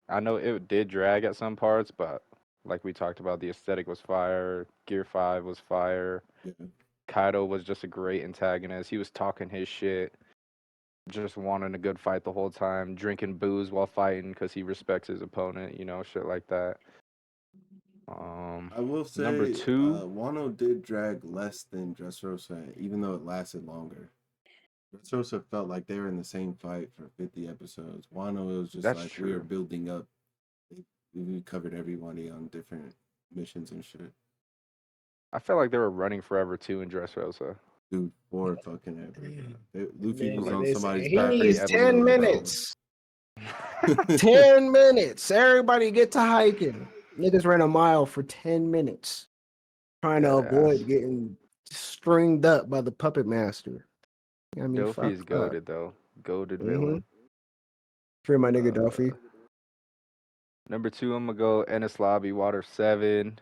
I know it did drag at some parts, but like we talked about, the aesthetic was fire. Gear 5 was fire. Yeah. Kaido was just a great antagonist. He was talking his shit, just wanting a good fight the whole time, drinking booze while fighting because he respects his opponent, shit like that. I will say, number 2, Wano did drag less than Dressrosa, even though it lasted longer. Dressrosa felt like they were in the same fight for 50 episodes. Wano, it was just That's like true. we were building up. We covered everybody on different missions and shit. I felt like they were running forever too in Dressrosa. Dude, for fucking ever. Luffy was Nigga, on they somebody's say back he for needs 10 4 bro. minutes. 10 minutes. Everybody get to hiking. Niggas ran a mile for 10 minutes. Trying to Dead ass. avoid getting stringed up by the puppet master. I mean, Dofi is fuck up. goated though. Goated Mm-hmm. villain. Free my nigga Duffy. Number 2, I'm gonna go Ennis Lobby Water 7.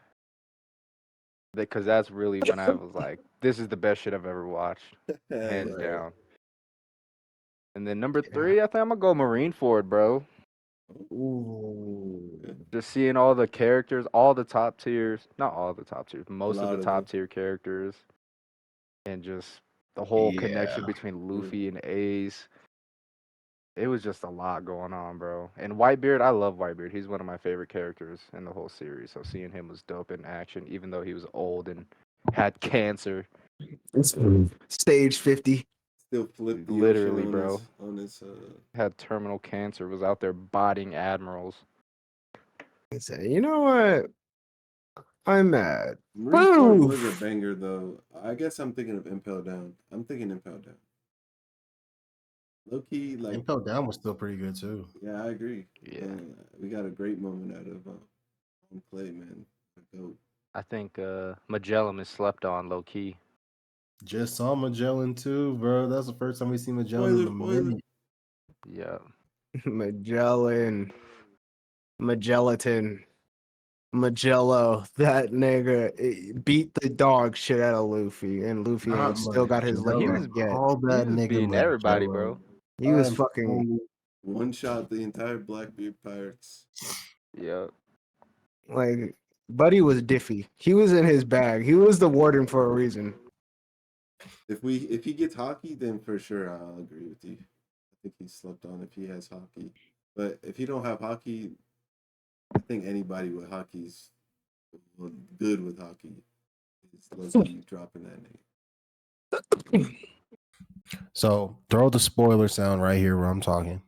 Because that's really when I was like, this is the best shit I've ever watched, hands Right. down. And then number Yeah. 3, I think I'm gonna go Marineford, bro. Ooh. Just seeing all the characters, all the top tiers, not all the top tiers, most of lot the of top them. tier characters, and just the whole connection between Luffy and Ace. It was just a lot going on, bro. And Whitebeard, I love Whitebeard. He's one of my favorite characters in the whole series. So seeing him was dope in action, even though he was old and had cancer. Stage 50. Still flipped the Literally, ocean bro. on his Had terminal cancer, was out there botting admirals. I say, you know what? I'm mad. Marineford Boo! was a banger though. I guess I'm thinking of Impel Down. I'm thinking Impel Down. Low key, like Impel Down was still pretty good too. yeah, I agree. Yeah. We got a great moment out of on Clay, man. Dope. I think Magellan is slept on low key. Just saw Magellan too, bro. That's the first time we see Magellan in a minute. Yeah. Magellan. Magellatin. Magello. That nigga beat the dog shit out of Luffy. And Luffy Not ain't still got his He Magellan. was leg yet. Call he that was nigga beating everybody, Magellan. bro. He was I'm fucking so- One shot the entire Blackbeard pirates. Yeah. like Buddy was diffy. He was in his bag. He was the warden for a reason. If he gets hockey, then for sure I'll agree with you. I think he's slept on if he has hockey. But if he don't have hockey, I think anybody with hockey's good with hockey is low-key dropping that name. So throw the spoiler sound right here where I'm talking.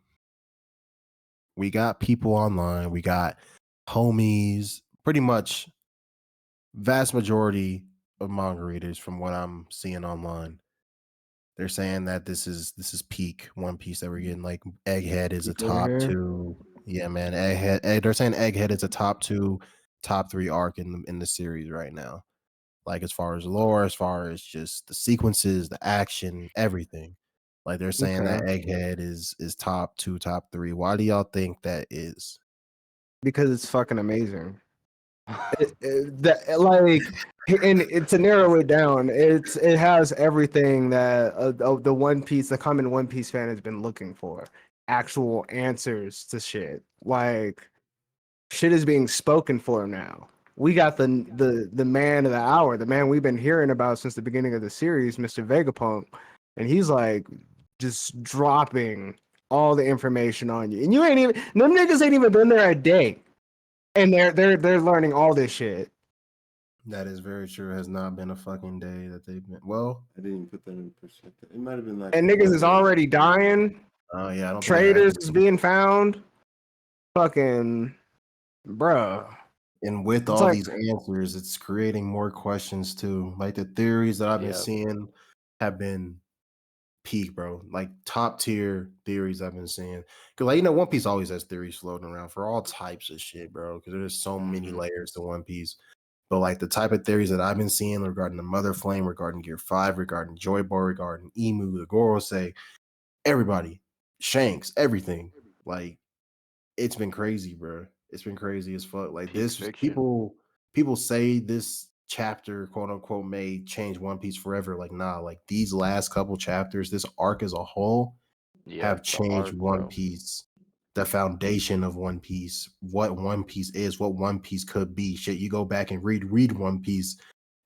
We got people online. We got homies. Pretty much vast majority of manga readers from what I'm seeing online. They're saying that this is peak One Piece that we're getting. Like Egghead is a Peak over top here. 2. Yeah, man. Egghead. They're saying Egghead is a top 2, top 3 arc in the series right now. Like as far as lore, as far as just the sequences, the action, everything. Like they're saying that Egghead is top 2, top 3. Why do y'all think that is? Because it's fucking amazing. To narrow it down, it has everything that the One Piece, the common One Piece fan has been looking for. Actual answers to shit. Like shit is being spoken for now. We got the man of the hour, the man we've been hearing about since the beginning of the series, Mr. Vegapunk, and he's like just dropping all the information on you, and you ain't even them niggas ain't even been there a day, and they're learning all this shit. That is very true. It has not been a fucking day that they've been. Well, I didn't even put that in perspective. It might have been like And niggas is already dying. oh yeah, I don't think Traders is being found. Fucking bruh. and with It's all like- these answers, it's creating more questions too. Like the theories that I've been Yep. seeing have been peak, bro. Like top tier theories I've been seeing. Cause like One Piece always has theories floating around for all types of shit, bro. Cause there's so many layers to One Piece. But like the type of theories that I've been seeing regarding the Mother Flame, regarding Gear 5, regarding Joy Boy, regarding Emu, the Gorosei, everybody, Shanks, everything. Like it's been crazy, bro. It's been crazy as fuck. Like Peak this, fiction. people say this chapter, quote unquote, may change One Piece forever. Like, nah, like these last couple chapters, this arc as a whole, Yeah, have the changed arc, One bro. Piece, the foundation of One Piece, what One Piece is, what One Piece could be. Shit, you go back and read One Piece,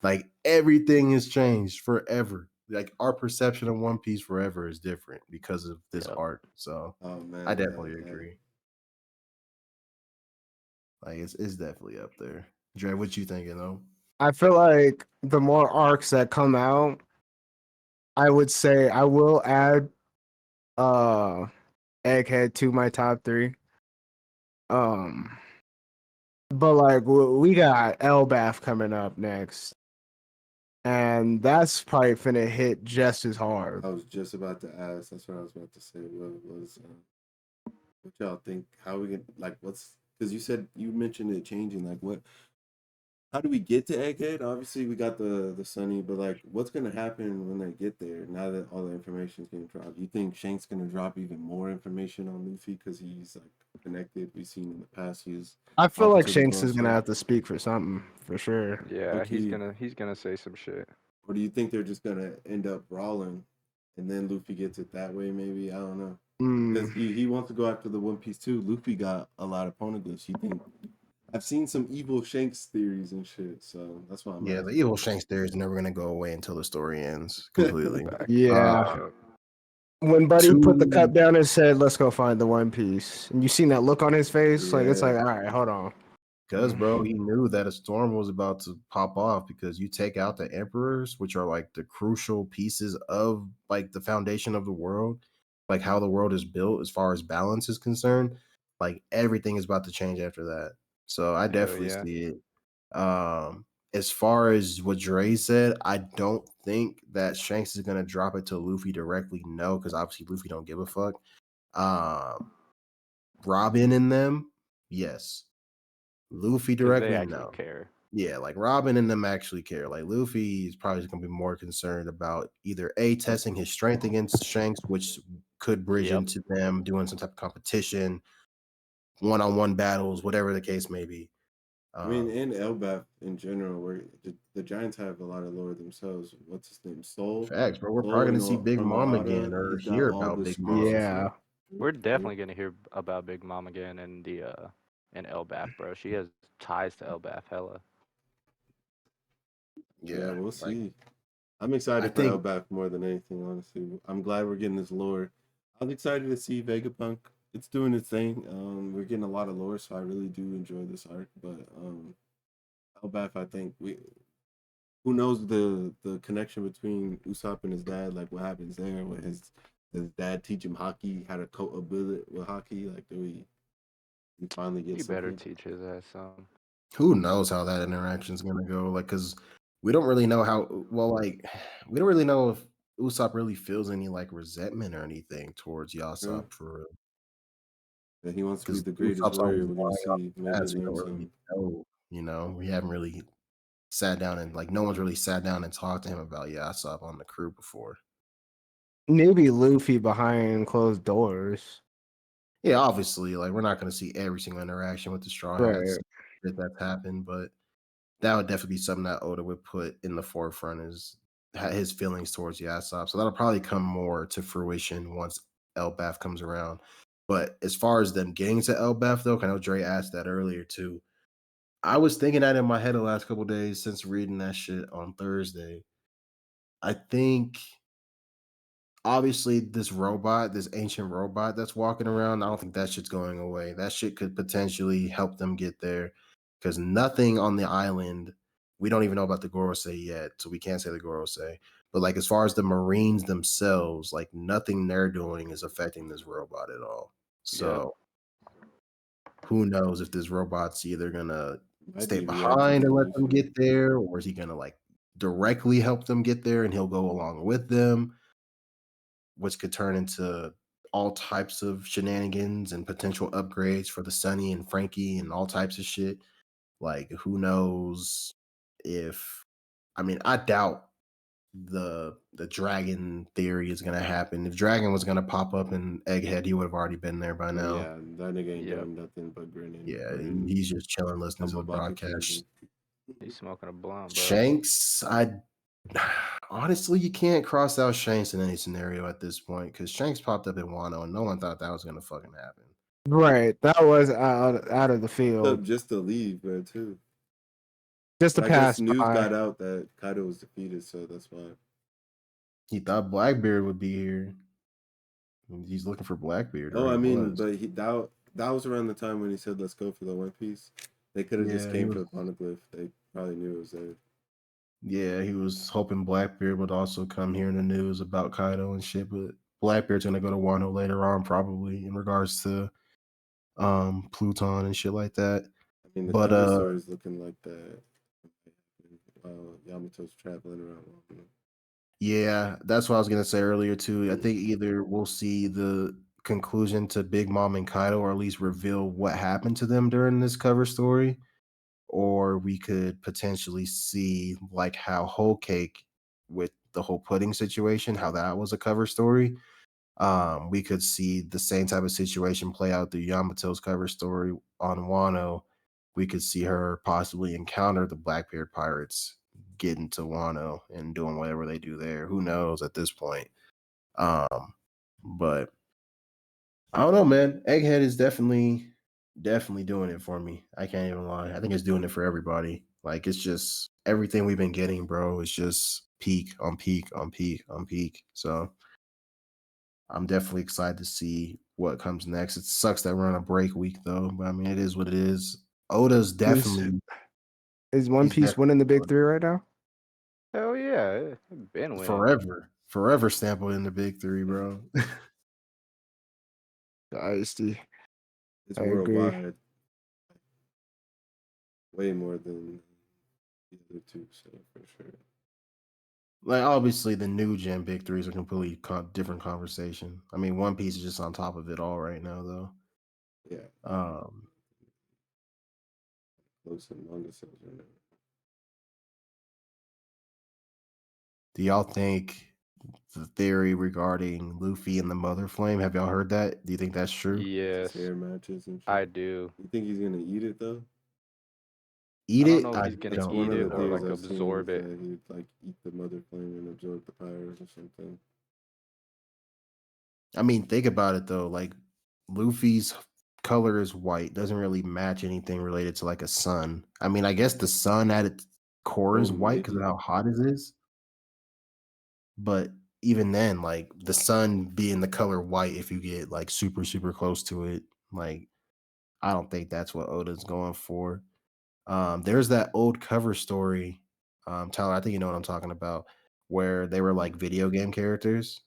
like everything has changed forever. Like our perception of One Piece forever is different because of this Yep. arc. So Oh man, I definitely agree. Like it's definitely up there. Dre, what you thinking though? I feel like the more arcs that come out, I would say I will add Egghead to my top 3. But like we got Elbaf coming up next. and that's probably finna hit just as hard. I was just about to ask. That's what I was about to say. What y'all think? How we can like? What's because you mentioned it changing. Like what? How do we get to Egghead? Obviously, we got the Sunny, but like, what's gonna happen when they get there? Now that all the information is getting dropped, you think Shank's gonna drop even more information on Luffy because he's like connected? We've seen in the past he's I feel talking like to the Shanks is gonna Goroso. have to speak for something for sure. Yeah, he's Okay. gonna say some shit. Or do you think they're just gonna end up brawling, and then Luffy gets it that way? Maybe I don't know. Because he wants to go after the One Piece too. Luffy got a lot of poneglyphs. You think? I've seen some evil Shanks theories and shit, so that's why I'm Yeah, the asking. evil Shanks theory is never gonna go away until the story ends completely. Facts. Yeah. Yep. When Buddy put the cup Two, down and said, "Let's go find the One Piece," and you seen that look on his face, like it's Yeah. like, all right, hold on. because bro, he knew that a storm was about to pop off because you take out the emperors, which are like the crucial pieces of like the foundation of the world, like how the world is built as far as balance is concerned. Like everything is about to change after that. So I Hell definitely yeah. see it. As far as what Dre said, I don't think that Shanks is gonna drop it to Luffy directly. No, because obviously Luffy don't give a fuck. Robin and them, yes. Luffy Because they directly, actually no. care. Yeah, like Robin and them actually care. Like Luffy is probably just gonna be more concerned about either A, testing his strength against Shanks, which could bridge Yep. into them doing some type of competition, one-on-one battles, whatever the case may be. I mean, and Elbaf in general, where the Giants have a lot of lore themselves. What's his name? Soul. Facts, bro. We're Soul probably and gonna see Big from Mom Ohara. again or He's got hear all about the Big scripts and Mom. Yeah, stuff. We're definitely gonna hear about Big Mom again in the in Elbaf, bro. She has ties to Elbaf, hella. Yeah, Yeah, we'll like see. I'm I excited for think Elbaf more than anything, honestly. I'm glad we're getting this lore. I was excited to see Vegapunk. It's doing its thing. We're getting a lot of lore, so I really do enjoy this arc. But Elbaf, I think who knows the connection between Usopp and his dad, like what happens there, what his dad teach him hockey, how to coat a bullet with hockey, like do we finally get You better something? teach his ass some. who knows how that interaction is gonna go? Like, cause we don't really know how. Well, like we don't really know if Usopp really feels any like resentment or anything towards True. Yasop for real. That he wants to be Because the greatest Usopp's warrior. always We're gonna lying off see the maybe past. We learn don't really some. know. You know, we haven't really sat down and like no one's really sat down and talked to him about Yasop on the crew before. maybe Luffy behind closed doors. Yeah, obviously, like we're not going to see every single interaction with the Straw Hats Right. that's happened, but that would definitely be something that Oda would put in the forefront is his feelings towards Yasop. So that'll probably come more to fruition once Elbaf comes around. But as far as them getting to Elbaf, though, I know Dre asked that earlier too. I was thinking that in my head the last couple days since reading that shit on Thursday. I think obviously this ancient robot that's walking around, I don't think that shit's going away. That shit could potentially help them get there because nothing on the island, we don't even know about the Gorosei yet, so we can't say the Gorosei. But like as far as the Marines themselves, like nothing they're doing is affecting this robot at all. Yep. So who knows if this robot's either gonna Might stay be reacting behind to and let them Luffy. get there, or is he gonna like directly help them get there and he'll go along with them, which could turn into all types of shenanigans and potential upgrades for the Sunny and Frankie and all types of shit. Like, who knows if I mean, I doubt the dragon theory is gonna happen. If dragon was gonna pop up in Egghead, he would have already been there by Oh now. yeah, that nigga ain't Yep. doing nothing but grinning Yeah, or in he's just chilling, listening to the Tumblebop broadcast. confusion. He's smoking a blunt, bro. Shanks, I honestly you can't cross out Shanks in any scenario at this point because Shanks popped up in Wano and no one thought that was gonna fucking happen. Right. That was out of the field. Up just to leave, bro, too. Just to I guess pass news by. got out that Kaido was defeated, so that's why. He thought Blackbeard would be here. He's looking for Blackbeard, No, or I he mean, was. but that was around the time when he said, "Let's go for the One Piece." They could have just Yeah, he came for was. the Poneglyph. They probably knew it was there. Yeah, he was hoping Blackbeard would also come here in the news about Kaido and shit. But Blackbeard's gonna go to Wano later on, probably in regards to Pluton and shit like that. I mean, the But cover story is looking like that. while Yamato's traveling around. Yeah, that's what I was gonna say earlier too. I think either we'll see the conclusion to Big Mom and Kaido, or at least reveal what happened to them during this cover story, or we could potentially see like how Whole Cake with the whole pudding situation, how that was a cover story. We could see the same type of situation play out through Yamato's cover story on Wano. We could see her possibly encounter the Blackbeard pirates, get into Wano and doing whatever they do there. Who knows at this point? But I don't know, man. Egghead is definitely doing it for me. I can't even lie. I think it's doing it for everybody. Like it's just everything we've been getting, bro. It's just peak on peak on peak on peak. So I'm definitely excited to see what comes next. It sucks that we're on a break week though, but I mean it is what it is. Oda's definitely Is One he's Piece winning the big definitely three right now? Hell yeah, it been winning. forever stamped in the big three, bro. Dynasty. It's I agree. worldwide, way more than the other two, so for sure. Like obviously the new gen big three is a completely different conversation. I mean, One Piece is just on top of it all right now, though. Yeah, close and manga sales right now. Do y'all think the theory regarding Luffy and the Mother Flame? Have y'all heard that? Do you think that's true? Just Yes, hair matches and shit. I do. You think he's gonna eat it though? Eat I don't it? know if he's gonna That's don't one eat of it the or know. theories like I've seen, is absorb it. that he'd like eat the mother flame and absorb the powers or something. I mean, think about it though. Like Luffy's color is white, doesn't really match anything related to like a sun. I mean, I guess the sun at its core Oh, is white because of maybe. how hot it is. But even then, like the sun being the color white, if you get like super, super close to it, like I don't think that's what Oda's going for. There's that old cover story, Tyler, I think you know what I'm talking about, where they were like video game characters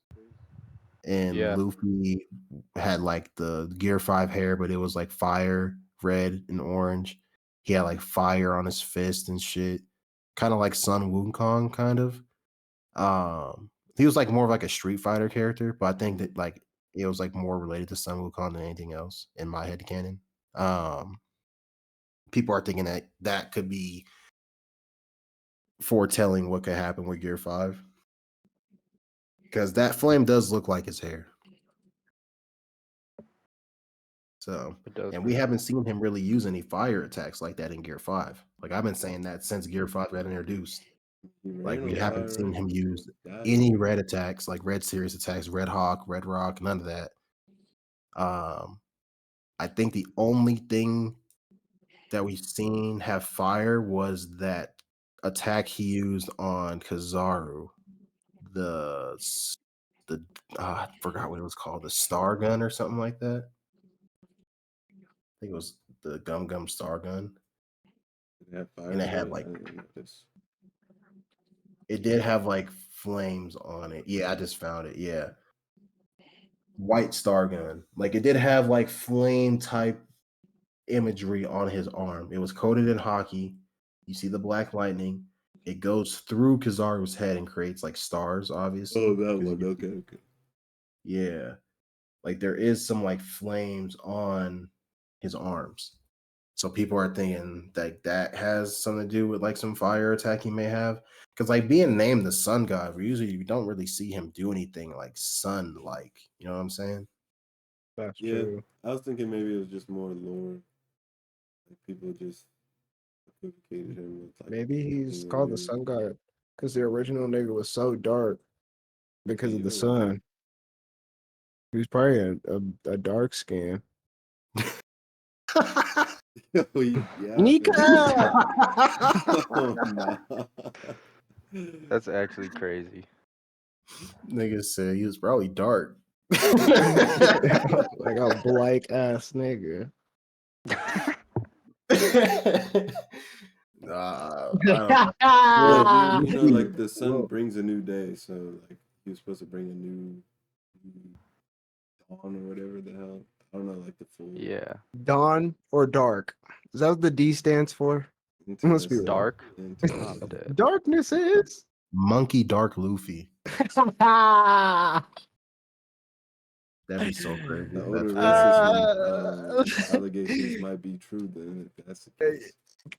and Yeah, Luffy had like the Gear 5 hair, but it was like fire, red and orange. He had like fire on his fist and shit. Kind of like Sun Wukong, kind of. He was like more of like a Street Fighter character, but I think that like it was like more related to Sun Wukong than anything else in my head canon. People are thinking that that could be foretelling what could happen with Gear 5. Because that flame does look like his hair. So, it does and for we sure. haven't seen him really use any fire attacks like that in Gear 5. Like I've been saying that since Gear 5 got introduced. He Like ran we on Yeah, haven't fire, seen him use died. any red attacks, like red series attacks, Red Hawk, Red Rock, none of that. I think the only thing that we've seen have fire was that attack he used on Kizaru. The the I forgot what it was called, the Star Gun or something like that. I think it was the Gum Gum Star Gun, Did it have fire and it on had it? like I didn't notice. it did have like flames on it. Yeah, I just found it. Yeah, white Star Gun. Like it did have like flame type imagery on his arm. It was coated in hockey. You see the black lightning. It goes through Kizaru's head and creates like stars, Oh, obviously. that 'Cause you one. can Okay, see- okay. yeah. Like there is some like flames on his arms. So people are thinking that that has something to do with like some fire attack he may have. Because like being named the sun god, usually you don't really see him do anything like sun like. You know what I'm saying? That's Yeah, true. I was thinking maybe it was just more lore. Like people just equivocated him with like Maybe he's being a called the new. sun god because the original nigga was so dark because of the Either way. sun. He was probably a dark skin. Oh, yeah, I feel like Nika! oh no. that's actually crazy. Nigga said he was probably dark. Like a black ass nigga. Nah, I don't know. Well, Well, dude, you know, Luffy, like the sun Well, brings a new day, so like he was supposed to bring a new dawn or whatever the hell. I don't know, like the full. Yeah, dawn or dark? Is that what the D stands for? Must be Dark. Interesting. I'm dead. Darkness is. Monkey Dark Luffy. That'd be so crazy. The if older that's racism allegations might be true then, if that's the case.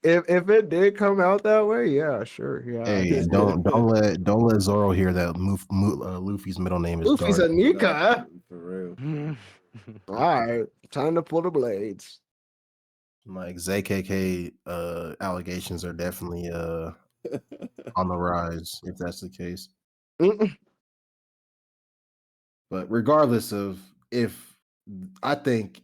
If it did come out that way, yeah, sure, yeah. I Hey, can see it. don't let Zoro hear that Luffy's middle name is Luffy's Dark. a Nika. Nah, for real. All right, time to pull the blades. Like ZKK allegations are definitely on the rise if that's the case. Mm-mm. But regardless of if I think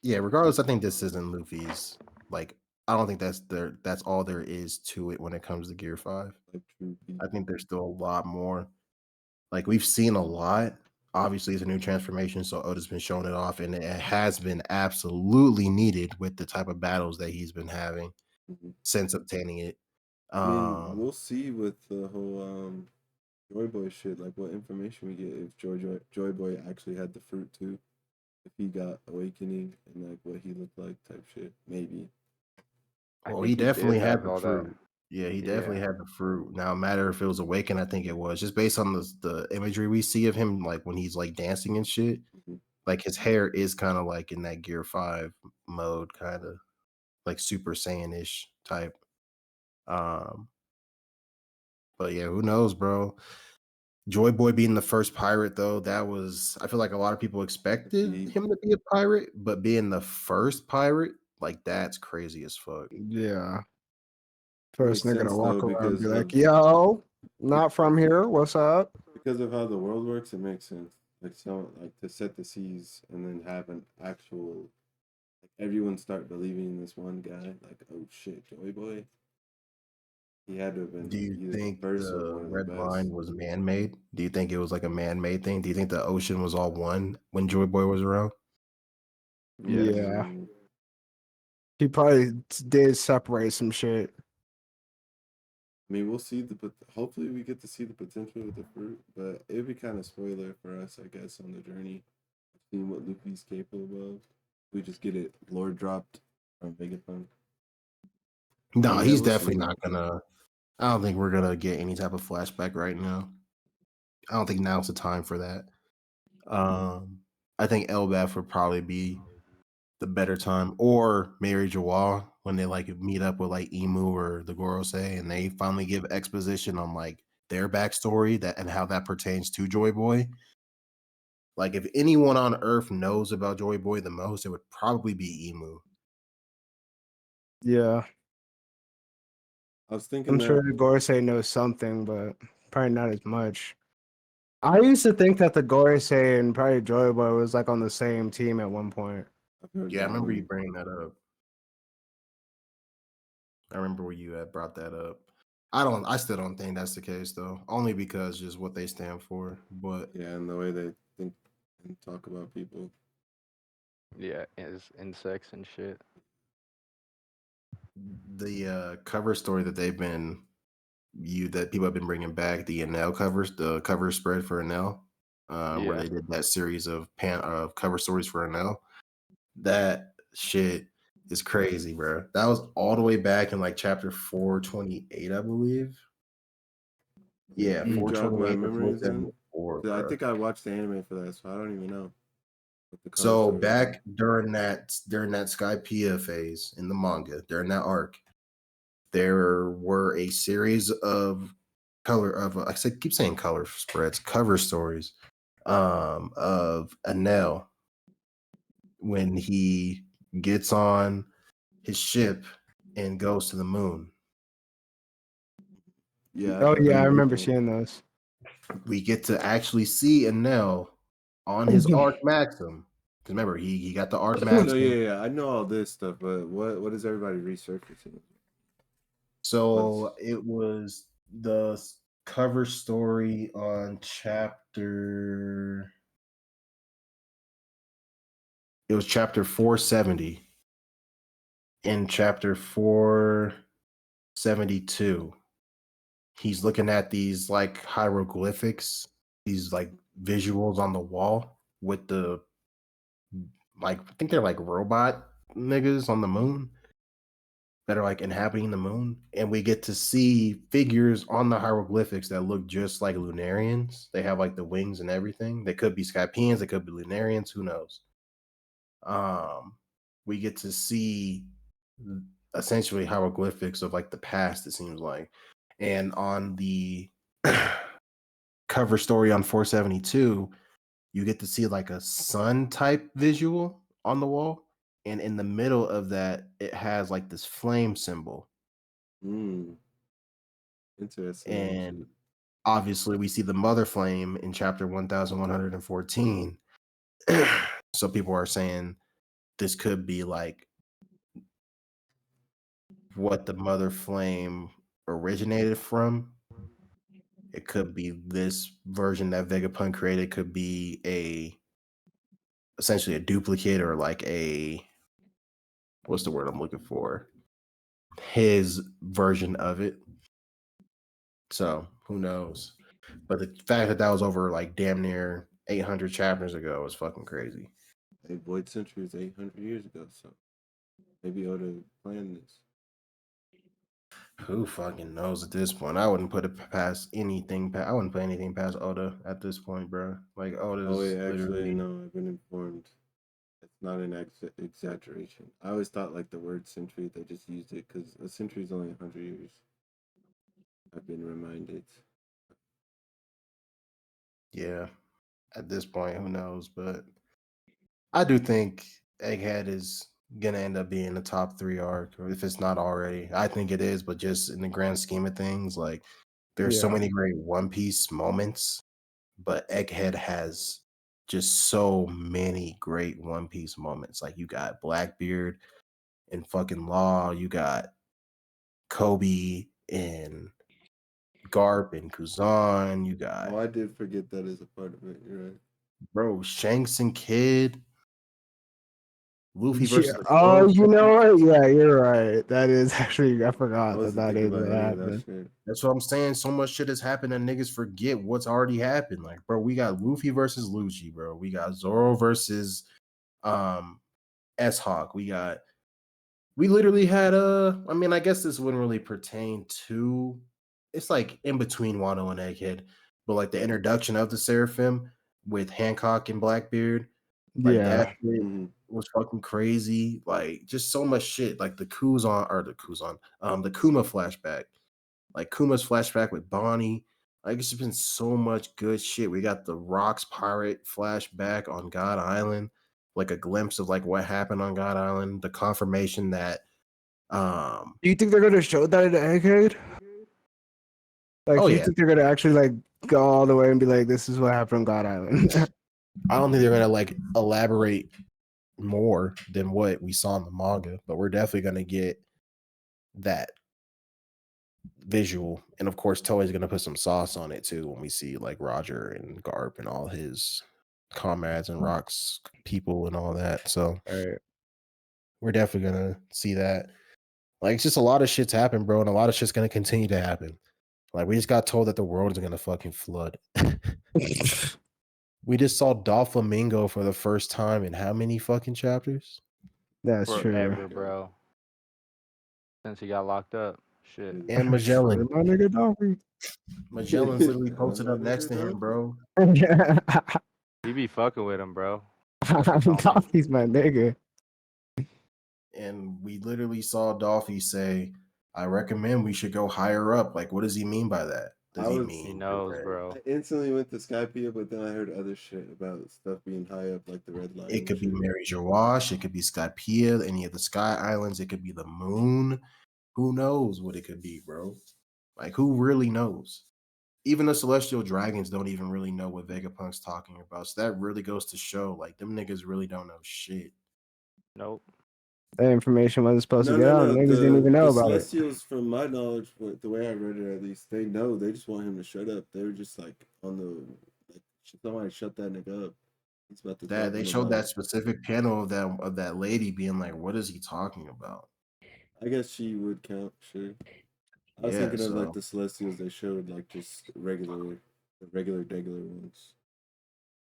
regardless, I think this isn't Luffy's like I don't think that's all there is to it when it comes to Gear 5. Like true I think there's still a lot more. Like we've seen a lot. Obviously, it's a new transformation, so Oda's been showing it off, and it has been absolutely needed with the type of battles that he's been having since obtaining it. I mean, we'll see with the whole Joy Boy shit, like what information we get if Joy Boy actually had the fruit too. If he got awakening and like what he looked like type shit. Maybe. Well, think he did definitely had have the all that. fruit. Yeah, he definitely Yeah. had the fruit. Now, matter if it was awakened, I think it was just based on the imagery we see of him, like when he's like dancing and shit. Like his hair is kind of like in that Gear 5 mode, kind of like Super Saiyan-ish type. But yeah, who knows, bro? Joy Boy being the first pirate, though, that was I feel like a lot of people expected him to be a pirate, but being the first pirate, like that's crazy as fuck. Yeah. Makes First nigga to sense walk though around and because be like, of yo, not from here. What's up? because of how the world works. It makes sense. Like so, like to set the seas and then have an actual like everyone start believing in this one guy. Like oh shit, Joy Boy. He had to have been Do you either the think first or the one of the red best. line was man-made? Do you think it was like a man-made thing? Do you think the ocean was all one when Joy Boy was around? Yeah. He probably did separate some shit. I mean, we'll see but hopefully we get to see the potential of the fruit, but it'd be kind of spoiler for us, I guess, on the journey, seeing what Luffy's capable of. We just get it lore dropped from Vegapunk. No, Yeah, he's we'll definitely see. not gonna. I don't think we're gonna get any type of flashback right now. I don't think now's the time for that. I think Elbaf would probably be the better time, or Mary Jawal when they like meet up with like Emu or the Gorosei, and they finally give exposition on like their backstory that and how that pertains to Joy Boy. Like if anyone on Earth knows about Joy Boy the most, it would probably be Emu. Yeah. I was thinking I'm that sure Gorosei knows something, but probably not as much. I used to think that the Gorosei and probably Joy Boy was like on the same team at one point. I've heard Yeah, I that remember too. you bringing that up. I remember where you had brought that up. I still don't think that's the case though. Only because just what they stand for. But Yeah, and the way they think and talk about people. Yeah, is insects and shit. the cover story that that people have been bringing back, the Enel covers, the cover spread for Enel, where Yeah. they did that series of cover stories for Enel. That shit is crazy, bro. That was all the way back in like chapter 428, I believe. Yeah, You jog my 428 to memories in. 474, I bro. think I watched the anime for that, so I don't even know what the cover So story back during that Skypiea phase in the manga, during that arc, there were a series of keep saying color spreads, cover stories of Enel when he gets on his ship and goes to the moon. Yeah, Oh I've yeah, I heard remember people. seeing those. We get to actually see Enel on his Arc Maxim. Because remember, he got the Arc No, Maxim. yeah, I know all this stuff, but what is everybody resurfacing? So it was the cover story on chapter. It was chapter 470. In chapter 472, he's looking at these like hieroglyphics, these like visuals on the wall with the like I think they're like robot niggas on the moon. that are like inhabiting the moon, and we get to see figures on the hieroglyphics that look just like Lunarians. They have like the wings and everything. They could be Skypeans, they could be Lunarians, who knows? We get to see essentially hieroglyphics of like the past, it seems like. And on the cover story on 472, you get to see like a sun type visual on the wall. And in the middle of that, it has like this flame symbol. Interesting. And obviously, we see the mother flame in chapter 1114. So people are saying this could be like what the mother flame originated from. It could be this version that Vegapunk created, could be essentially a duplicate, or like what's the word I'm looking for? His version of it. So who knows? But the fact that was over like damn near 800 chapters ago is fucking crazy. Hey, Void Century is 800 years ago, so maybe Oda planned this. Who fucking knows at this point? I wouldn't put it past anything. I wouldn't put anything past Oda at this point, bro. Like Oda's Oh, wait, actually, literally. no, I've been informed. It's not an exaggeration. I always thought like the word century, they just used it because a century is only 100 years. I've been reminded. Yeah, at this point, who knows? But I do think Egghead is gonna end up being the top 3 arc, or if it's not already. I think it is, but just in the grand scheme of things, like there's so Yeah. many great One Piece moments, but Egghead has just so many great One Piece moments. Like you got Blackbeard and fucking Law, you got Kobe and Garp and Kuzan, you got Oh, I did forget that as a part of it. You're right. bro Shanks and Kid, Luffy Yeah. versus the Oh, Clone you know Troopers. what? Yeah, you're right. That is actually, I I forgot that wasn't that thinking is about what any of that happened. shit. That's what I'm saying. So much shit has happened that niggas forget what's already happened. Like, bro, we got Luffy versus Lucci, bro. We got Zoro versus S Hawk. We literally had I mean, I guess this wouldn't really pertain to, it's like in between Wano and Egghead, but like the introduction of the Seraphim with Hancock and Blackbeard, like that Yeah. shit Mm-hmm. was fucking crazy. Like just so much shit. Like the the Kuma flashback. Like Kuma's flashback with Bonnie. Like it's just been so much good shit. We got the Rocks pirate flashback on God Island, like a glimpse of like what happened on God Island, the confirmation that Do you think they're gonna show that in Egghead? Like, oh do you yeah. think they're gonna actually like go all the way and be like, "This is what happened on God Island"? I don't think they're gonna like elaborate more than what we saw in the manga, but we're definitely gonna get that visual. And of course, Toei's gonna put some sauce on it too when we see like Roger and Garp and all his comrades and Rocks people and all that. So Right. we're definitely gonna see that. Like it's just a lot of shit's happened, bro, and a lot of shit's gonna continue to happen. Like we just got told that the world is gonna fucking flood. We just saw Doflamingo for the first time in how many fucking chapters? That's true. Forever, bro. Since he got locked up. Shit. And Magellan. My nigga Dolphy. Magellan's literally posted up next to him, bro. He be fucking with him, bro. Told me. Dolphy's my nigga. And we literally saw Dolphy say, I recommend we should go higher up. Like, what does he mean by that? Does he mean He knows, bro. I instantly went to Skypiea, but then I heard other shit about stuff being high up, like the Red Line. it could be shit. Mary Jawash, it could be Skypiea, any of the Sky Islands, it could be the moon. Who knows what it could be, bro? Like, who really knows? Even the Celestial Dragons don't even really know what Vegapunk's talking about. So that really goes to show, like, them niggas really don't know shit. Nope. That information wasn't supposed No, to get out. no. Niggas didn't even know The about it. Celestials, from my knowledge, the way I read it at least, they know. They just want him to shut up. They were just like on the like, somebody shut that nigga up. He's about to That talk they in showed about. that specific panel of that lady being like, what is he talking about? I guess she would count, sure. I was Yeah, thinking of like so the Celestials they showed, like just regular, the regular ones.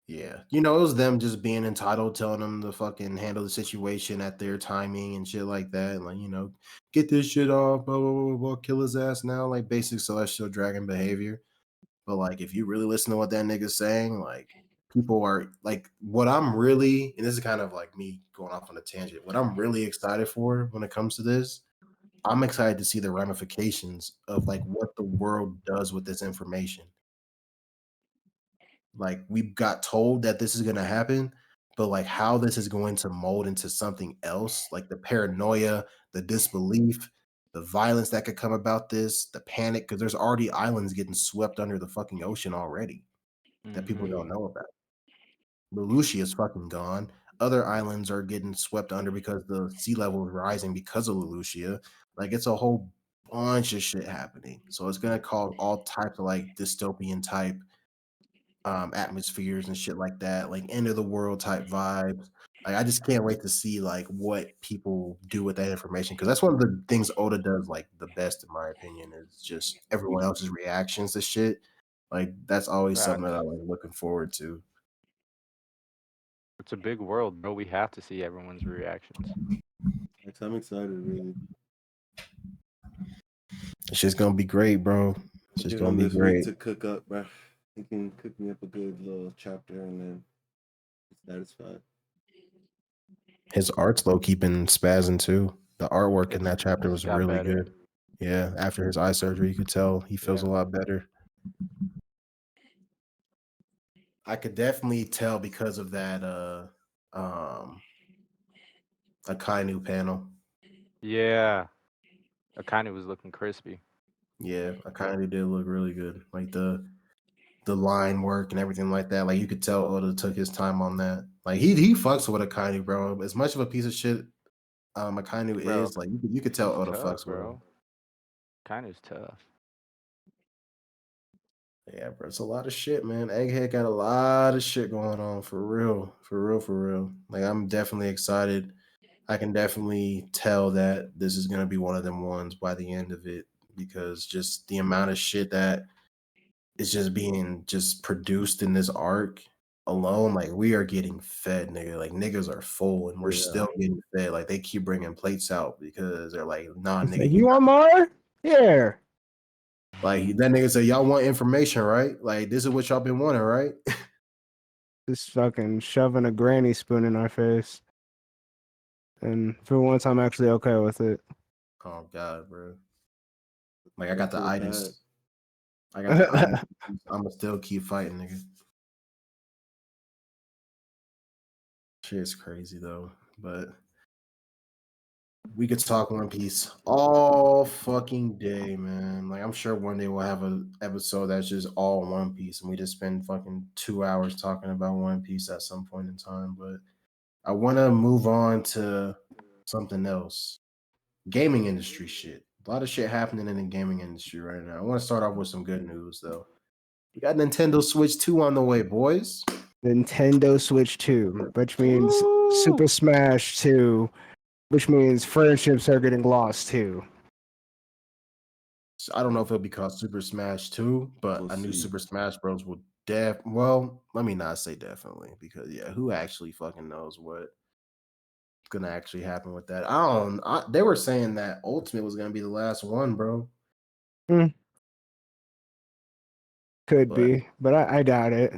Yeah, you know, it was them just being entitled, telling them to fucking handle the situation at their timing and shit like that. Like, you know, get this shit off, blah, blah, blah, blah, kill his ass now. Like, basic celestial dragon behavior. But, like, if you really listen to what that nigga's saying, like, people are, like, what I'm really, and this is kind of like me going off on a tangent, what I'm really excited for when it comes to this, I'm excited to see the ramifications of, like, what the world does with this information. Like we got told that this is going to happen, but like how this is going to mold into something else, like the paranoia, the disbelief, the violence that could come about this, the panic, because there's already islands getting swept under the fucking ocean already that people don't know about. Lelouch is fucking gone. Other islands are getting swept under because the sea level is rising because of Lelouch. Like it's a whole bunch of shit happening. So it's gonna cause all types of like dystopian type atmospheres and shit like that, like end of the world type vibes. Like I just can't wait to see like what people do with that information because that's one of the things Oda does like the best in my opinion is just everyone else's reactions to shit. Like that's always something that I like looking forward to. It's a big world, bro. We have to see everyone's reactions. I'm excited, really. It's just gonna be great, bro. It's just Get gonna him be this week great. to cook up, bro. He can cook me up a good little chapter and then be satisfied. His art's low keeping spazzing too. The artwork in that chapter was got really better. good. Yeah, after his eye surgery, you could tell he feels a lot better. I could definitely tell because of that Akainu panel. Yeah. Akainu was looking crispy. Yeah, Akainu did look really good. Like the line work and everything like that. Like you could tell Oda took his time on that. Like he fucks with Akainu, bro. As much of a piece of shit Akainu Bro, is, like you could tell Oda tough, fucks with him. Akainu's tough. Yeah, bro. It's a lot of shit, man. Egghead got a lot of shit going on for real. For real, for real. Like I'm definitely excited. I can definitely tell that this is gonna be one of them ones by the end of it because just the amount of shit that is just being just produced in this arc alone, like we are getting fed, nigga. Like niggas are full and we're still getting fed. Like they keep bringing plates out because they're like, nah, nigga, You want more? Here. like that nigga said, y'all want information, right? Like this is what y'all been wanting, right? Just fucking shoving a granny spoon in our face. And for once, I'm actually okay with it. Oh god, bro. Like I got the feel itis. I got the itis. I'ma still keep fighting, nigga. Shit's crazy though, but we could talk One Piece all fucking day, man. Like I'm sure one day we'll have an episode that's just all One Piece, and we just spend fucking 2 hours talking about One Piece at some point in time. But I want to move on to something else. Gaming industry shit. A lot of shit happening in the gaming industry right now. I want to start off with some good news though. We got Nintendo Switch 2 on the way, boys. Nintendo Switch 2, which means Woo! Super Smash 2, which means friendships are getting lost too. So I don't know if it'll be called Super Smash 2, but We'll I knew see. Super Smash Bros. Will well, let me not say definitely because yeah, who actually fucking knows what's gonna actually happen with that? They were saying that Ultimate was gonna be the last one, bro. Could But be, but I doubt it.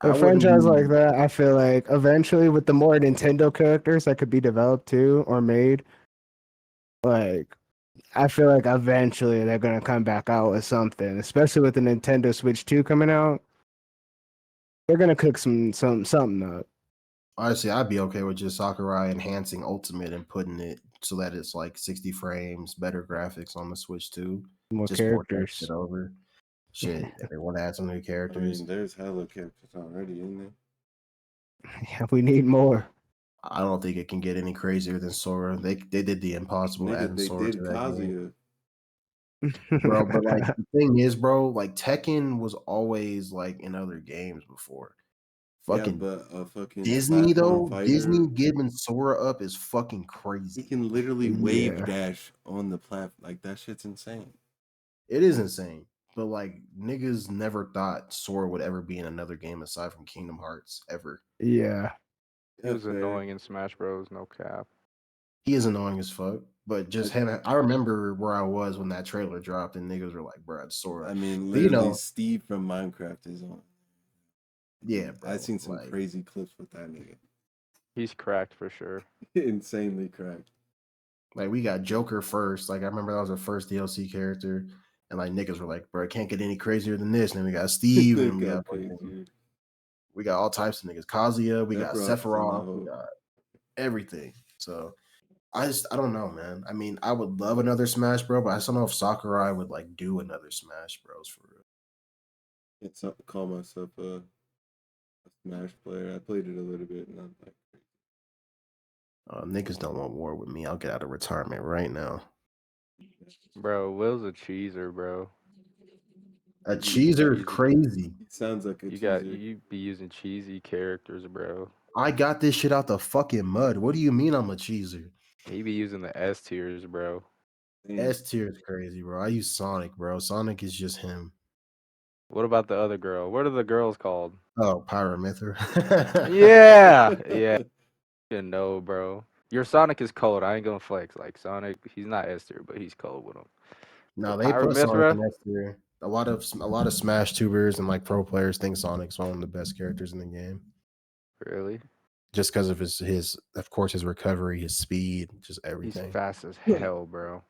I A wouldn't franchise like be that, I feel like eventually with the more Nintendo characters that could be developed too or made, like I feel like eventually they're gonna come back out with something, especially with the Nintendo Switch 2 coming out. They're gonna cook something up. honestly, I'd be okay with just Sakurai enhancing Ultimate and putting it so that it's like 60 frames, better graphics on the Switch too. More Just port that characters. shit over. Shit, if they want to add some new I characters. mean, there's hella characters already in there. Yeah, we need more. I don't think it can get any crazier than Sora. They did the impossible Nigga, adding they Sora to did that game, Kazuya. bro. But like the thing is, bro, like Tekken was always like in other games before. Yeah, Fucking but a fucking Disney platform though, Disney fighter, giving Sora up is fucking he crazy. can literally wave Yeah. dash on the platform. Like that shit's insane. It is insane. but like niggas never thought Sora would ever be in another game aside from Kingdom Hearts ever. Yeah. He Yeah, was fair. annoying in Smash Bros. No cap. He is annoying as fuck. But just him, I remember where I was when that trailer dropped, and niggas were like, "Bro, it's Sora." I mean, But, you literally, know, Steve from Minecraft is on. yeah, bro. I've seen some like, crazy clips with that nigga. He's cracked for sure. Insanely cracked. Like we got Joker first. Like I remember that was the first DLC character, and like niggas were like, "Bro, it can't get any crazier than this." And then we got Steve, and we got crazy. we got all types of niggas. Kazuya, we got Sephiroth's in Sephiroth, the we hole. got everything. So I don't know, man. I mean, I would love another Smash Bro, but I just don't know if Sakurai would like do another Smash Bros for real. It's not call myself a Smash player. I played it a little bit, and I'm like, Niggas don't want war with me. I'll get out of retirement right now. Bro, Will's a cheeser, bro. A You cheeser is cheesy. crazy. He sounds like a You be using cheesy characters, bro. I got this shit out the fucking mud. What do you mean I'm a cheeser? He be using the S tiers, bro. S tier is crazy, bro. I use Sonic, bro. Sonic is just him. What about the other girl? What are the girls called? Oh, Pyromither. Yeah. You know, bro. Your Sonic is cold. I ain't gonna flex. Like Sonic, he's not S tier, but he's cold with him. No, But they put Sonic Pyramithra, in S tier. A lot of Smash tubers and like pro players think Sonic's one of the best characters in the game. really? Just because of his of course his recovery, his speed, just He's everything. fast as hell, bro.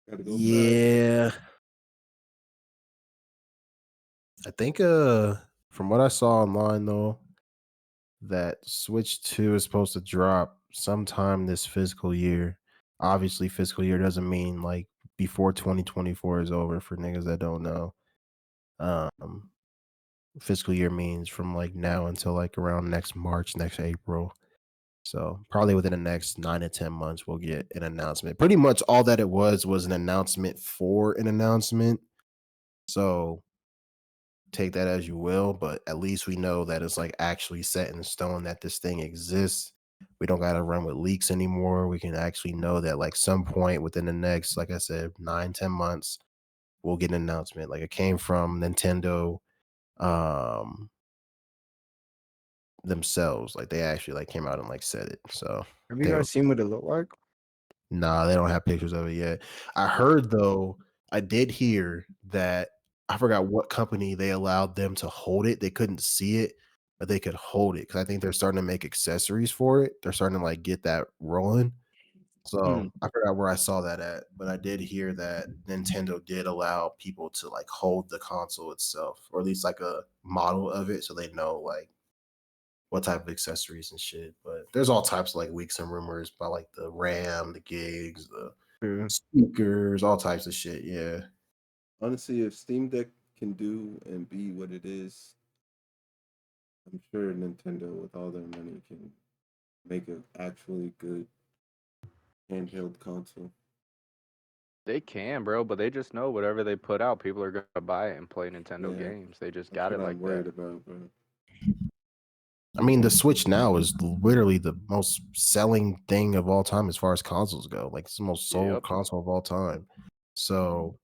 Gotta go Yeah. I think from what I saw online though, that Switch 2 is supposed to drop sometime this fiscal year. Obviously, fiscal year doesn't mean like before 2024 is over for niggas that don't know. Fiscal year means from like now until like around next March, next April. So probably within the next 9 to 10 months, we'll get an announcement. Pretty much all that it was an announcement for an announcement. So take that as you will, but at least we know that it's like actually set in stone that this thing exists. We don't got to run with leaks anymore. We can actually know that like some point within the next, like I said, 9-10 months, we'll get an announcement. Like it came from Nintendo themselves. Like they actually like came out and like said it. So Have you guys seen what it looked like? nah, they don't have pictures of it yet. I heard though, I did hear that I forgot what company they allowed them to hold it. They couldn't see it, but they could hold it because I think they're starting to make accessories for it. They're starting to like get that rolling. So I forgot where I saw that at, but I did hear that Nintendo did allow people to like hold the console itself, or at least like a model of it, so they know like what type of accessories and shit. But there's all types of like leaks and rumors about like the RAM, the gigs, the speakers, all types of shit. Yeah. Honestly, if Steam Deck can do and be what it is, I'm sure Nintendo, with all their money, can make an actually good handheld console. They can, bro, but they just know whatever they put out, people are gonna buy it and play Nintendo Yeah, games. They just That's got what it I'm like worried that. about, bro. I mean, the Switch now is literally the most selling thing of all time as far as consoles go. Like it's the most sold Yep. console of all time. So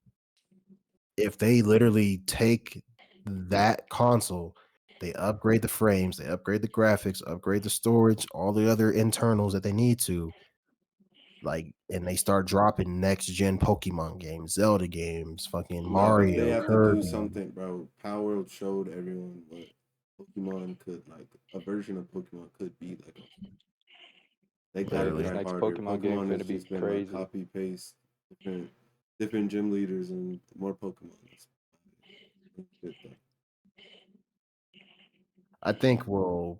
if they literally take that console, they upgrade the frames, they upgrade the graphics, upgrade the storage, all the other internals that they need to, like, and they start dropping next gen Pokemon games, Zelda games, fucking Yeah, but they Mario, have to do Kirby. something, bro. Power World showed everyone what Pokemon could, like, a version of Pokemon could be like. They gotta Literally. try Next harder. Pokemon game Pokemon has finna be just been like crazy. copy paste different gym leaders and more Pokemon. Good though. I think we'll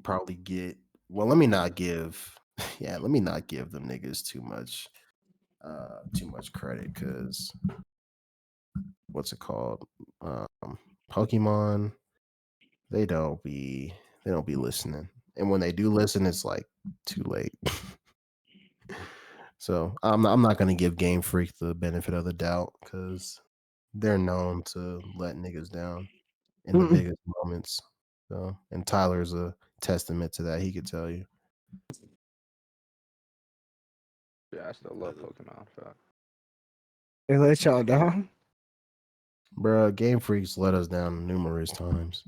probably get, well, let me not give let me not give them niggas too much credit, because what's it called? Pokemon, they don't be listening. And when they do listen, it's like too late. So I'm not gonna give Game Freak the benefit of the doubt because they're known to let niggas down in the biggest moments. So, and Tyler's a testament to that. He could tell you. Yeah, I still love Pokemon. Fuck. They let y'all down? Bruh, Game Freaks let us down numerous times.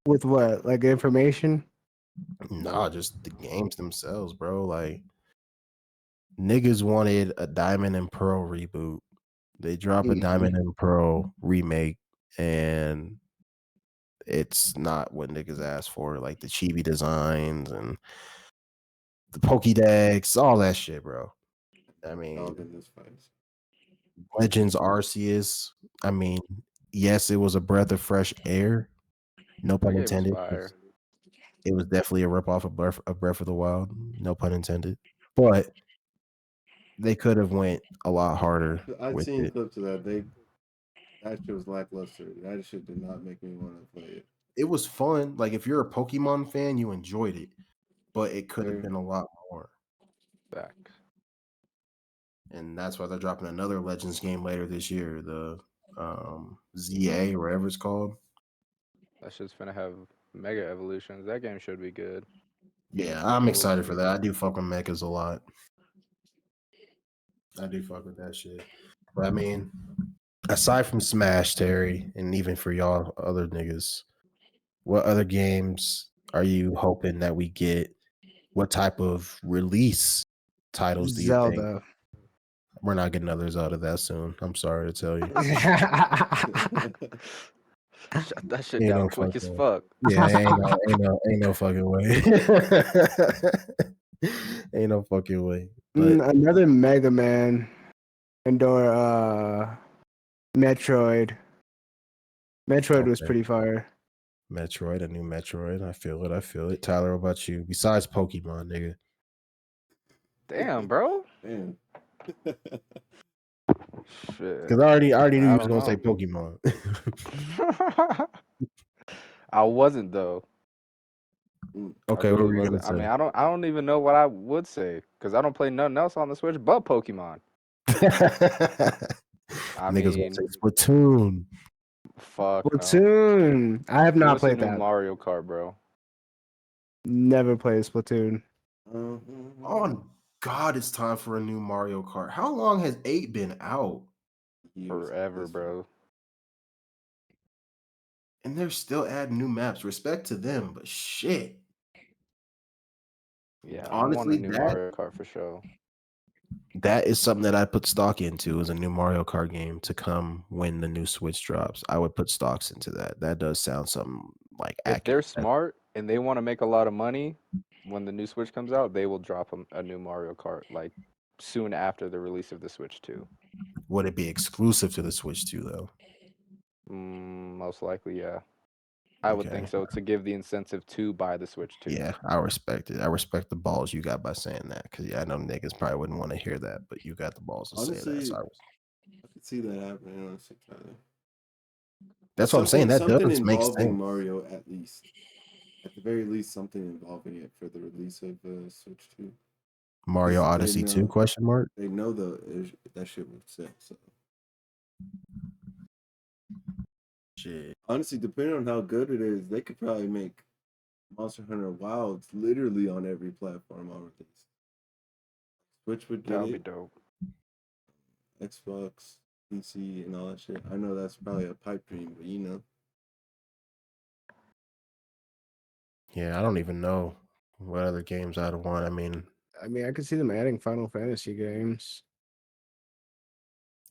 With what? Like information? Nah, just the games themselves, bro. Like niggas wanted a Diamond and Pearl reboot. They drop a Diamond and Pearl remake, and it's not what niggas asked for. Like the chibi designs and the Pokédex, all that shit, bro. I mean, Dog in this fight. Legends Arceus. I mean, yes, it was a breath of fresh air. No pun That game was intended. fire. It was definitely a ripoff of Breath of the Wild. No pun intended. But they could have went a lot harder I'd with seen it. clips of that. That shit was lackluster. That shit did not make me want to play it. It was fun. Like if you're a Pokemon fan, you enjoyed it, but it could have been a lot more. Facts. And that's why they're dropping another Legends game later this year, the ZA, whatever it's called. That shit's finna have mega evolutions. That game should be good. Yeah, I'm We'll excited for see. that. I do fuck with mechas a lot. I do fuck with that shit. But I mean, aside from Smash, Terry, and even for y'all other niggas, what other games are you hoping that we get? What type of release titles do you think? Zelda. We're not getting others out of that soon. I'm sorry to tell you. Shut that shit Ain't down no quick as fucking- fuck. Yeah, ain't no fucking way. Ain't no fucking way. But Another Mega Man and/or Metroid. Metroid was Okay. pretty fire. Metroid, a new Metroid. I feel it. I feel it. Tyler, what about you? Besides Pokemon, nigga. Damn, bro. Damn. Shit. Because I already knew you I was don't gonna say know. Pokemon. I wasn't though. Okay, I what really were you gonna wasn't. I mean, say? I don't even know what I would say because I don't play nothing else on the Switch but Pokemon. I Niggas mean, gonna say Splatoon. fuck no. Splatoon. I have Give not us a played new that. Mario Kart, bro. Never played Splatoon. Oh God, it's time for a new Mario Kart. How long has 8 been out? Years at Forever, this bro. And they're still adding new maps. Respect to them, but shit. Yeah, I want a Honestly, new that Mario Kart for sure. that is something that I put stock into, is a new Mario Kart game to come when the new Switch drops. I would put stocks into that. That does sound something like If they're accurate. smart and they want to make a lot of money when the new Switch comes out, they will drop a new Mario Kart like soon after the release of the Switch 2. Would it be exclusive to the Switch 2 though? Most likely, yeah. I would think Okay. so to give the incentive to buy the Switch 2. Yeah, I respect it. I respect the balls you got by saying that, because yeah, I know niggas probably wouldn't want to hear that, but you got the balls to say that. Honestly, So I could see that happening. Honestly, Tyler. that's what I'm saying. That Something does make involving sense. Mario, at least. At the very least, something involving it for the release of Switch 2. Mario 'Cause Odyssey 2 know- question mark? They know that shit would sell. So Shit. honestly, depending on how good it is, they could probably make Monster Hunter Wilds literally on every platform on release. Switch would get That would be it, dope. Xbox, PC, and all that shit. I know that's probably a pipe dream, but you know. Yeah, I don't even know what other games I'd want. I mean, I could see them adding Final Fantasy games.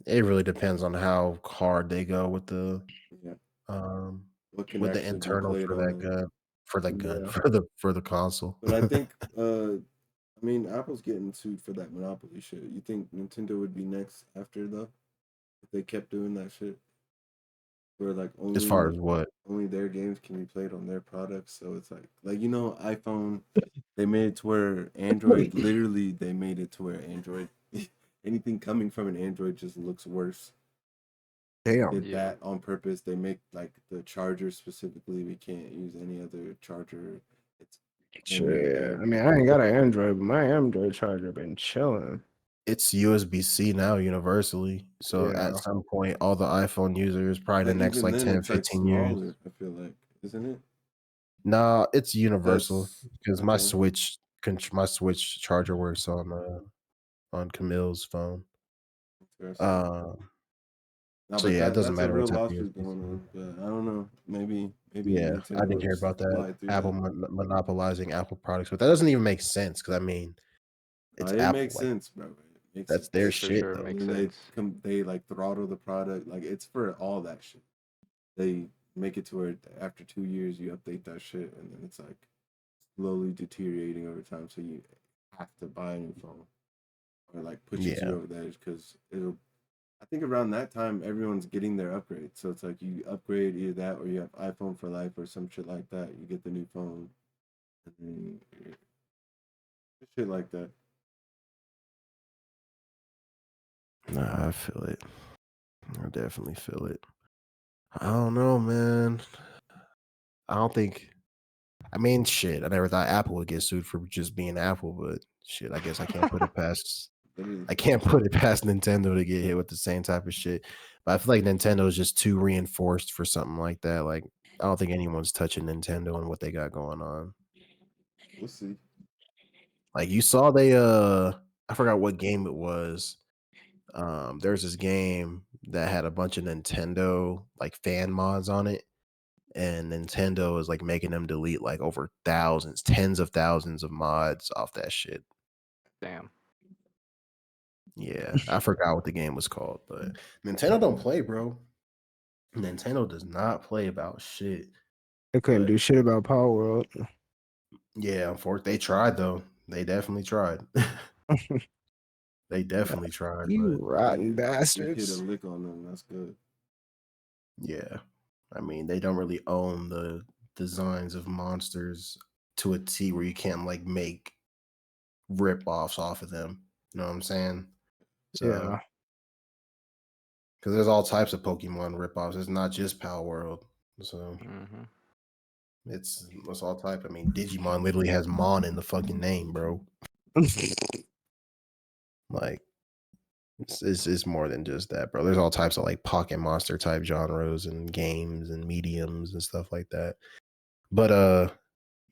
it really depends on how hard they go with the Yeah. What can with the actually be internals played for on that it. gun. For the gun. Yeah. For the console. But I think I mean Apple's getting sued for that monopoly shit. You think Nintendo would be next after though? If they kept doing that shit? Where like As far as what? only their games can be played on their products. So it's like you know, iPhone, they made it to where Android literally they made it to where Android anything coming from an Android just looks worse. Damn. Did Yeah. that on purpose. They make like the charger specifically. We can't use any other charger. It's Shit. I mean, I ain't got an Android, but my Android charger been chilling. It's USB-C now universally. So Yeah. at some point, all the iPhone users, probably But the next even like then, 10, it's like 15 years. smaller. I feel like, isn't it? Nah, it's universal because my okay. Switch charger works on Camille's phone. Interesting. No, So but yeah, it doesn't that's a matter what real type of lawsuit USB. going on. But I don't know. Maybe Yeah, I Nintendo didn't will hear just about that. slide through Apple that. monopolizing Apple products, but that doesn't even make sense because I mean, it's It Apple. makes Like sense, bro. It makes that's sense. their For shit sure, it though. makes And then sense. they like throttle the product. Like it's for all that shit. They make it to where after 2 years you update that shit, and then it's like slowly deteriorating over time. So you have to buy a new phone, or like pushes Yeah, you over the edge because it'll. I think around that time everyone's getting their upgrade. So it's like you upgrade either that or you have iPhone for life or some shit like that. You get the new phone, and then shit like that. nah, I feel it. I definitely feel it. I don't know, man. I don't think. I mean, shit. I never thought Apple would get sued for just being Apple, but shit. I guess I can't put it past. Literally. I can't put it past Nintendo to get hit with the same type of shit. But I feel like Nintendo is just too reinforced for something like that. Like, I don't think anyone's touching Nintendo and what they got going on. We'll see. Like, you saw they I forgot what game it was. There's this game that had a bunch of Nintendo like fan mods on it, and Nintendo is like making them delete like over thousands, tens of thousands of mods off that shit. Damn. Yeah, I forgot what the game was called, but Nintendo don't play, bro. Nintendo does not play about shit. They couldn't But do shit about Power World. yeah, unfortunately, they tried though. They definitely tried. They definitely tried, You but rotten You hit a bastards. lick on them. That's good. yeah, I mean, they don't really own the designs of monsters to a T where you can't like make rip-offs off of them. You know what I'm saying? So, Yeah. because there's all types of Pokemon rip-offs. It's not just Power World. So Hmm. it's all type. I mean, Digimon literally has Mon in the fucking name, bro. Like, it's more than just that, bro. There's all types of like pocket monster type genres and games and mediums and stuff like that. But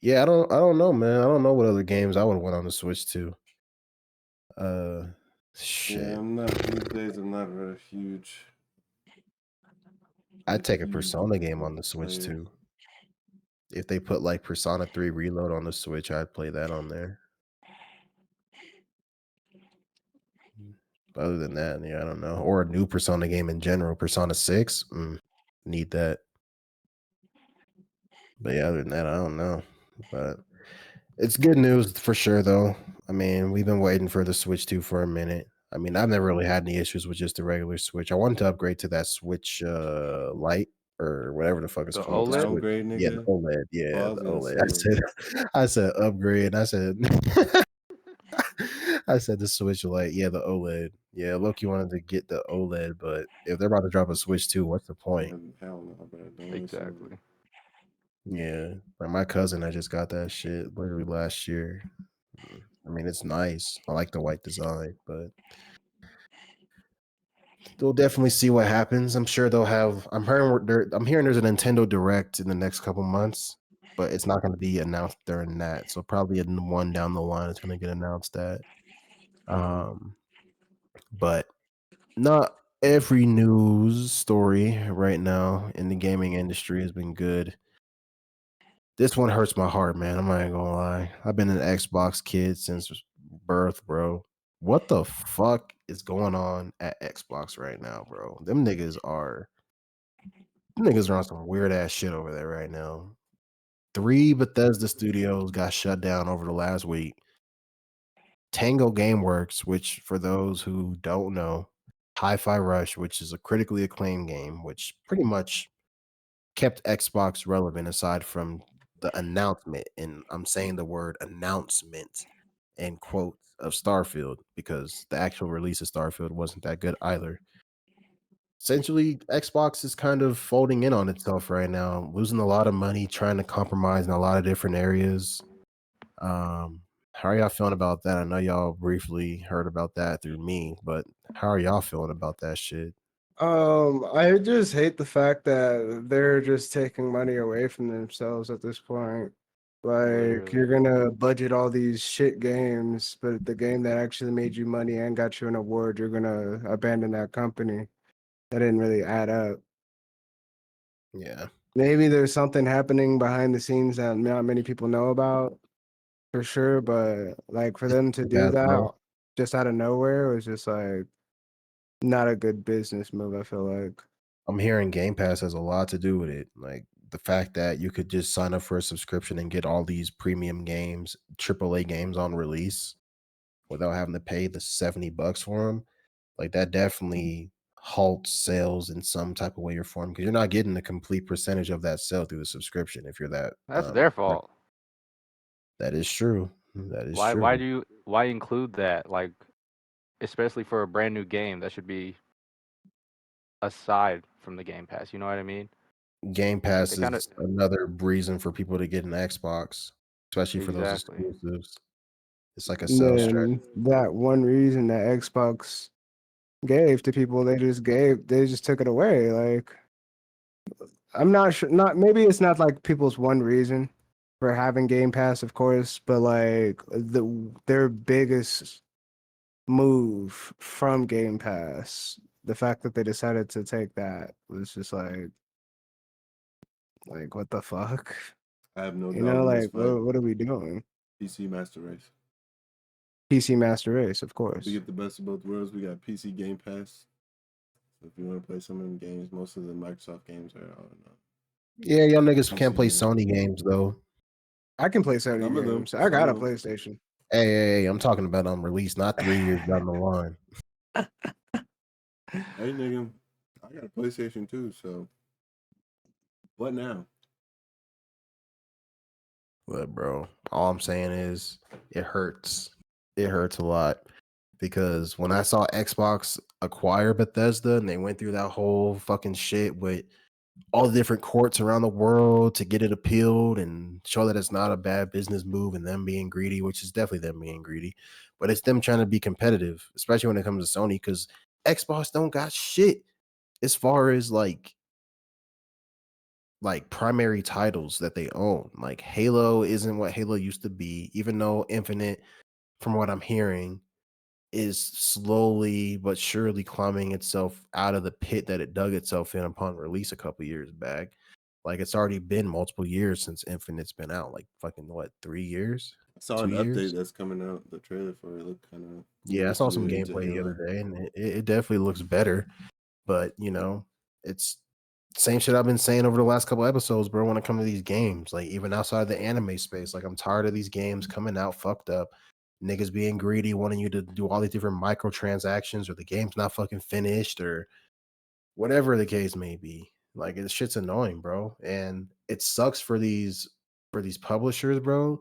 yeah, I don't know, man. I don't know what other games I would have went on the Switch to. Yeah, Shit. I'm not these days. I'm not a huge, I'd take a huge Persona game on the Switch player. too. If they put like Persona 3 Reload on the Switch, I'd play that on there. But other than that, yeah, I don't know. Or a new Persona game in general. Persona 6. Need that. But yeah, other than that, I don't know. But it's good news for sure, though. I mean, we've been waiting for the Switch 2 for a minute. I mean, I've never really had any issues with just the regular Switch. I wanted to upgrade to that Switch Lite or whatever the fuck it's The called. The OLED? Switch. Downgrade, Yeah, the nigga. OLED. Oh, Yeah, I was the gonna OLED. I said upgrade. I said I said the Switch Lite. Yeah, the OLED. Yeah, Loki wanted to get the OLED, but if they're about to drop a Switch 2, what's the point? hell no, bro. Don't listen. Exactly. Yeah, like my cousin, I just got that shit literally last year. I mean, it's nice. I like the white design, but they'll definitely see what happens. I'm sure they'll have. I'm hearing there's a Nintendo Direct in the next couple months, but it's not going to be announced during that. So probably one down the line is going to get announced at. But not every news story right now in the gaming industry has been good. This one hurts my heart, man. I'm not even gonna lie. I've been an Xbox kid since birth, bro. What the fuck is going on at Xbox right now, bro? Them niggas are on some weird ass shit over there right now. 3 Bethesda studios got shut down over the last week. Tango Gameworks, which for those who don't know, Hi-Fi Rush, which is a critically acclaimed game, which pretty much kept Xbox relevant aside from the announcement, and I'm saying the word announcement in quotes of Starfield because the actual release of Starfield wasn't that good either. Essentially, Xbox is kind of folding in on itself right now, losing a lot of money, trying to compromise in a lot of different areas. How are y'all feeling about that? I know y'all briefly heard about that through me, but how are y'all feeling about that shit? I just hate the fact that they're just taking money away from themselves at this point. Like you're Literally. gonna budget all these shit games, but the game that actually made you money and got you an award, you're gonna abandon that company. That didn't really add up. Yeah. Maybe there's something happening behind the scenes that not many people know about, for sure. But like for them to do Pass, that bro. just out of nowhere was just like not a good business move, I feel like. I'm hearing Game Pass has a lot to do with it. Like the fact that you could just sign up for a subscription and get all these premium games, AAA games on release without having to pay the $70 for them. Like that definitely halts sales in some type of way or form because you're not getting the complete percentage of that sale through the subscription if you're that That's their right. fault. That is true. That is Why true. why include that? Like, especially for a brand new game, that should be aside from the Game Pass. You know what I mean? Game Like Pass they kind of is another reason for people to get an Xbox, especially for those exactly. exclusives. It's like a And sales strategy. then that one reason that Xbox gave to people, they just took it away. Like I'm not sure, not maybe it's not like people's one reason for having Game Pass, of course, but like their biggest move from Game Pass, the fact that they decided to take that was just like what the fuck? I have no You dog know, in this like fight. what are we doing? PC Master Race. PC Master Race, of We course. get the best of both worlds. We got PC Game Pass. So if you want to play some of them games, most of the Microsoft games are on. Yeah, y'all niggas can't PC play games. Sony games though. I can play Sony Some of them. games. I got a PlayStation. Hey, I'm talking about on release, not 3 years down the line. Hey, nigga, I got a PlayStation too. So what now? But bro, all I'm saying is it hurts. It hurts a lot because when I saw Xbox acquire Bethesda and they went through that whole fucking shit with all the different courts around the world to get it appealed and show that it's not a bad business move and them being greedy, which is definitely them being greedy, but it's them trying to be competitive, especially when it comes to Sony because Xbox don't got shit as far as like primary titles that they own. Like Halo isn't what Halo used to be, even though Infinite, from what I'm hearing, is slowly but surely climbing itself out of the pit that it dug itself in upon release a couple years back. Like it's already been multiple years since Infinite's been out. Like fucking what, 3 years? I saw 2 an years? update that's coming out. The trailer for it looked kind of Yeah, I looks saw some related to gameplay the Halo. other day, and it definitely looks better. But it's same shit I've been saying over the last couple episodes, bro. When it comes to these games, like even outside the anime space, like I'm tired of these games coming out fucked up, niggas being greedy, wanting you to do all these different microtransactions, or the game's not fucking finished, or whatever the case may be. Like this shit's annoying, bro, and it sucks for these publishers, bro,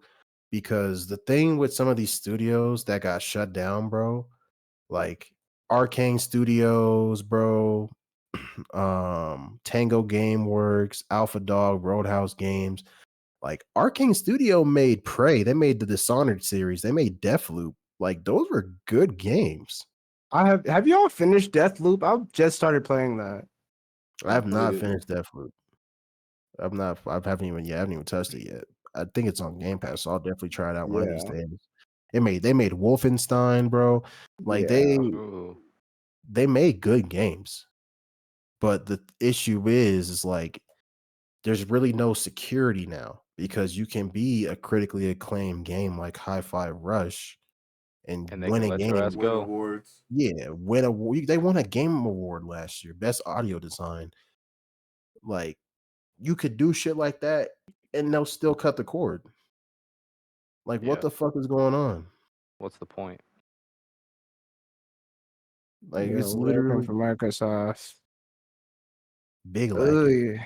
because the thing with some of these studios that got shut down, bro, like Arcane Studios, bro, Tango Gameworks, Alpha Dog, Roadhouse Games. Like Arcane Studio made Prey, they made the Dishonored series, they made Deathloop. Like those were good games. Have y'all finished Deathloop? I've just started playing that. I I have played not it. finished Deathloop. I haven't even touched it yet. I think it's on Game Pass, so I'll definitely try it out one of these Yeah. days. They made Wolfenstein, bro. Like Yeah. Ooh. they made good games. But the issue is like there's really no security now because you can be a critically acclaimed game like Hi-Fi Rush and And they win can a let your game. ass Win go. awards. Yeah, win a they won a game award last year, best audio design. Like you could do shit like that and they'll still cut the cord. Like what Yeah. the fuck is going on? What's the point? Like Yeah, it's working literally for Microsoft. big lacking. Ugh.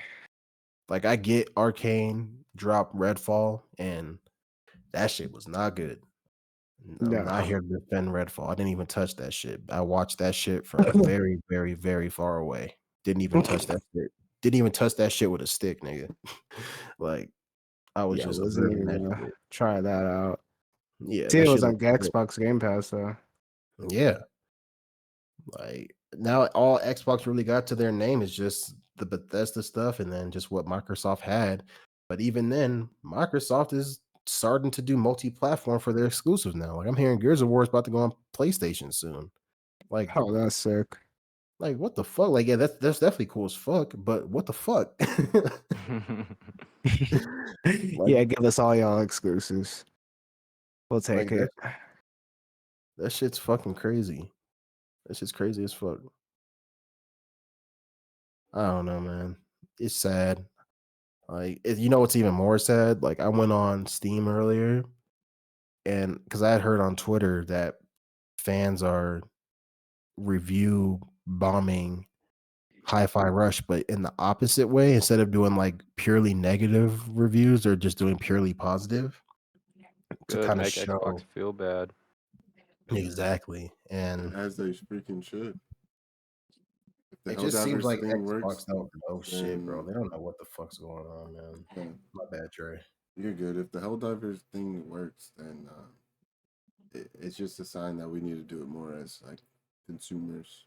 Like I get Arcane dropped Redfall and that shit was not good. I'm No. not here to defend Redfall. I didn't even touch that shit. I watched that shit from very, very, very far away. Didn't even touch that shit. Didn't even touch that shit with a stick, nigga. Like I was Yeah, just wasn't observing even that gonna shit. try that out. Yeah, See, that it was shit on looked good. Xbox Game Pass though. Yeah. Like now all Xbox really got to their name is just the Bethesda stuff and then just what Microsoft had. But even then, Microsoft is starting to do multi-platform for their exclusives now. Like I'm hearing Gears of War is about to go on PlayStation soon. Like, Oh, that's sick. like what the fuck? Like, yeah, that's definitely cool as fuck. But what the fuck? Like, Yeah, give us all y'all exclusives. We'll take like it. that shit's fucking crazy. That shit's crazy as fuck. I don't know, man. It's sad. Like, you know what's even more sad? Like, I went on Steam earlier, and because I had heard on Twitter that fans are review bombing Hi-Fi Rush, but in the opposite way. Instead of doing like purely negative reviews, they're just doing purely positive to Good, kind of make Xbox show feel bad. exactly. And As they freaking should. If the it just seems Helldivers like thing Xbox works, don't know shit, bro. then They don't know what the fuck's going on, man. yeah, My bad, Trey. you're good. If the Helldivers thing works, then it's just a sign that we need to do it more as like consumers.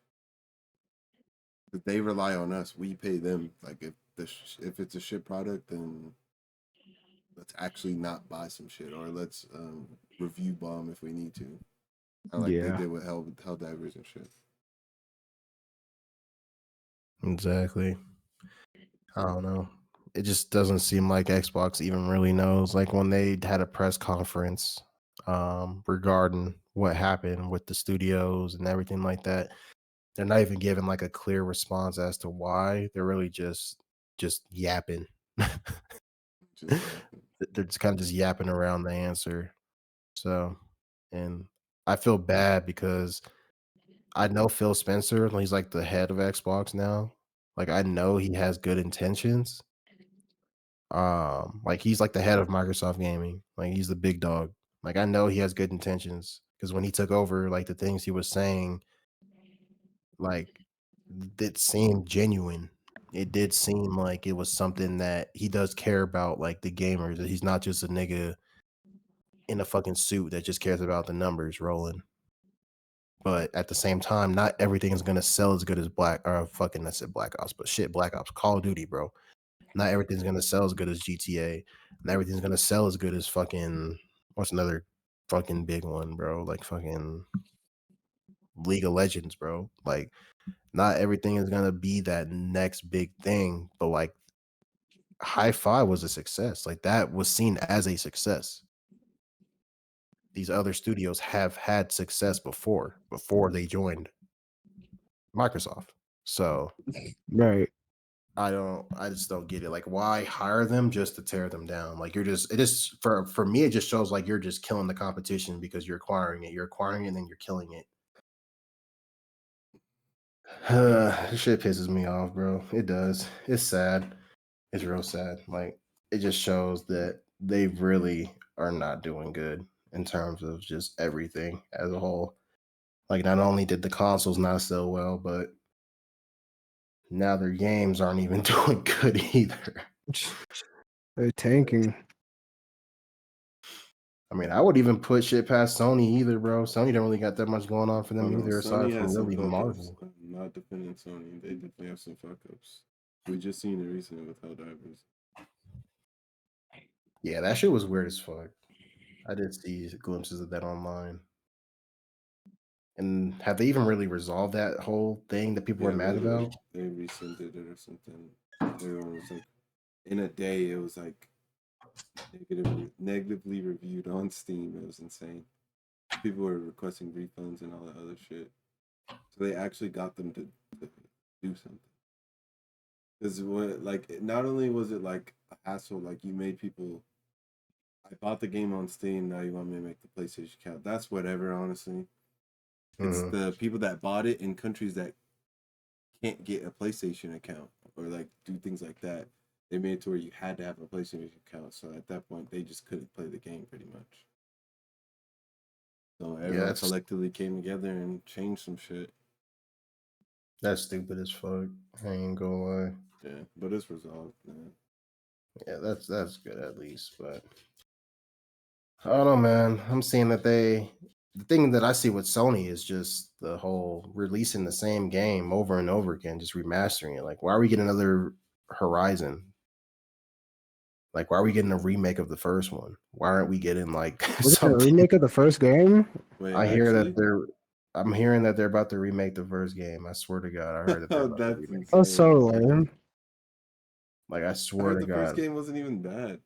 But they rely on us. We pay them. Like if it's a shit product, then let's actually not buy some shit, or let's review bomb if we need to. Kind of like they Yeah. did with Helldivers and shit. Exactly. I don't know. It just doesn't seem like Xbox even really knows. Like when they had a press conference regarding what happened with the studios and everything like that, they're not even giving like a clear response as to why. They're really just yapping. Just yapping. They're just kind of just yapping around the answer. So, and I feel bad because I know Phil Spencer, he's like the head of Xbox now. Like I know he has good intentions. Like he's like the head of Microsoft Gaming. Like he's the big dog. Like I know he has good intentions because when he took over, like the things he was saying, like it seemed genuine. It did seem like it was something that he does care about, like the gamers. That he's not just a nigga in a fucking suit that just cares about the numbers rolling. But at the same time, not everything is gonna sell as good as Black or fucking I said Black Ops, but shit, Black Ops, Call of Duty, bro. Not everything's gonna sell as good as GTA. Not everything's gonna sell as good as fucking what's another fucking big one, bro? Like fucking League of Legends, bro. Like not everything is gonna be that next big thing, but like Hi-Fi was a success. Like that was seen as a success. These other studios have had success before they joined Microsoft. So Right. I just don't get it. Like, why hire them just to tear them down? Like, it is for me, it just shows like you're just killing the competition because you're acquiring it. You're acquiring it and then you're killing it. This shit pisses me off, bro. It does. It's sad. It's real sad. Like, it just shows that they really are not doing good in terms of just everything as a whole. Like, not only did the consoles not sell well, but now their games aren't even doing good either. They're tanking. I mean, I would even put shit past Sony either, bro. Sony don't really got that much going on for Oh them no, either, Sony aside from has some really fuck ups. Marvel. I'm not defending Sony. They definitely have some fuck ups. We just seen it recently with Helldivers. Yeah, that shit was weird as fuck. I did see glimpses of that online. And have they even really resolved that whole thing that people were mad about? They rescinded it or something. Everyone was like, in a day, it was like negatively reviewed on Steam. It was insane. People were requesting refunds and all that other shit. So they actually got them to do something. Because like, not only was it like a hassle, like you made people. I bought the game on Steam. Now you want me to make the PlayStation account? That's whatever, honestly. It's the people that bought it in countries that can't get a PlayStation account or like do things like that. They made it to where you had to have a PlayStation account. So at that point, they just couldn't play the game pretty much. So everyone collectively came together and changed some shit. That's stupid as fuck. I ain't gonna lie. Yeah, but it's resolved, man. Yeah, that's good at least. But I don't know, man. I'm seeing that the thing that I see with Sony is just the whole releasing the same game over and over again, just remastering it. Like, why are we getting another Horizon? Like, why are we getting a remake of the first one? Why aren't we getting like Was it a something? remake of the first game? Wait, I hear actually? that I'm hearing that they're about to remake the first game. I swear to God, I heard that they're about to That's remake. insane. That's so lame. Like, I I swear heard to the first God, game wasn't even bad.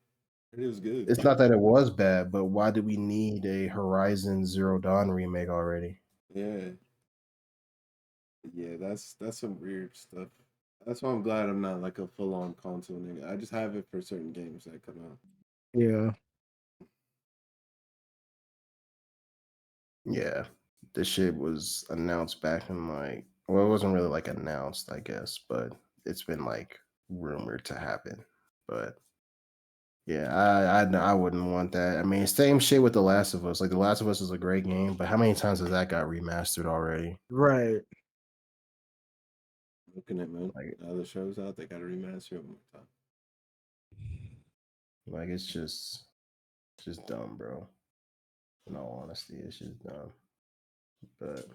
I heard it was good. it's not that it was bad, but why do we need a Horizon Zero Dawn remake already? Yeah. Yeah, that's some weird stuff. That's why I'm glad I'm not like a full on console nigga. I just have it for certain games that come out. Yeah. Yeah, this shit was announced back in like, well, it wasn't really like announced, I guess, but it's been like rumored to happen. But yeah, I wouldn't want that. I mean, same shit with The Last of Us. Like, The Last of Us is a great game, but how many times has that got remastered already? Right. Looking at man. Like, Now the show's out, they gotta remaster it one more time. like it's just dumb, bro. In all honesty, it's just dumb. But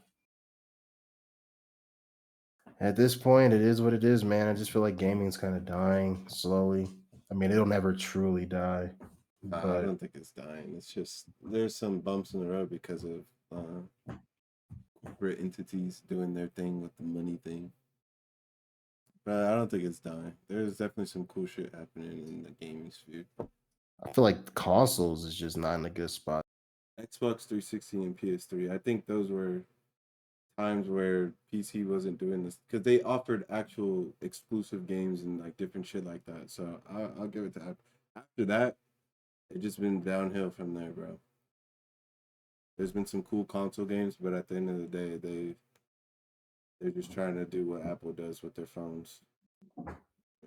at this point, it is what it is, man. I just feel like gaming's kind of dying slowly. I mean, it'll never truly die, I but don't think it's dying. It's just there's some bumps in the road because of corporate entities doing their thing with the money thing. But I don't think it's dying. There's definitely some cool shit happening in the gaming sphere. I feel like consoles is just not in a good spot. Xbox 360 and PS3. I think those were times where PC wasn't doing this because they offered actual exclusive games and like different shit like that. So I'll give it to after that. It's just been downhill from there, bro. There's been some cool console games, but at the end of the day, they're just trying to do what Apple does with their phones.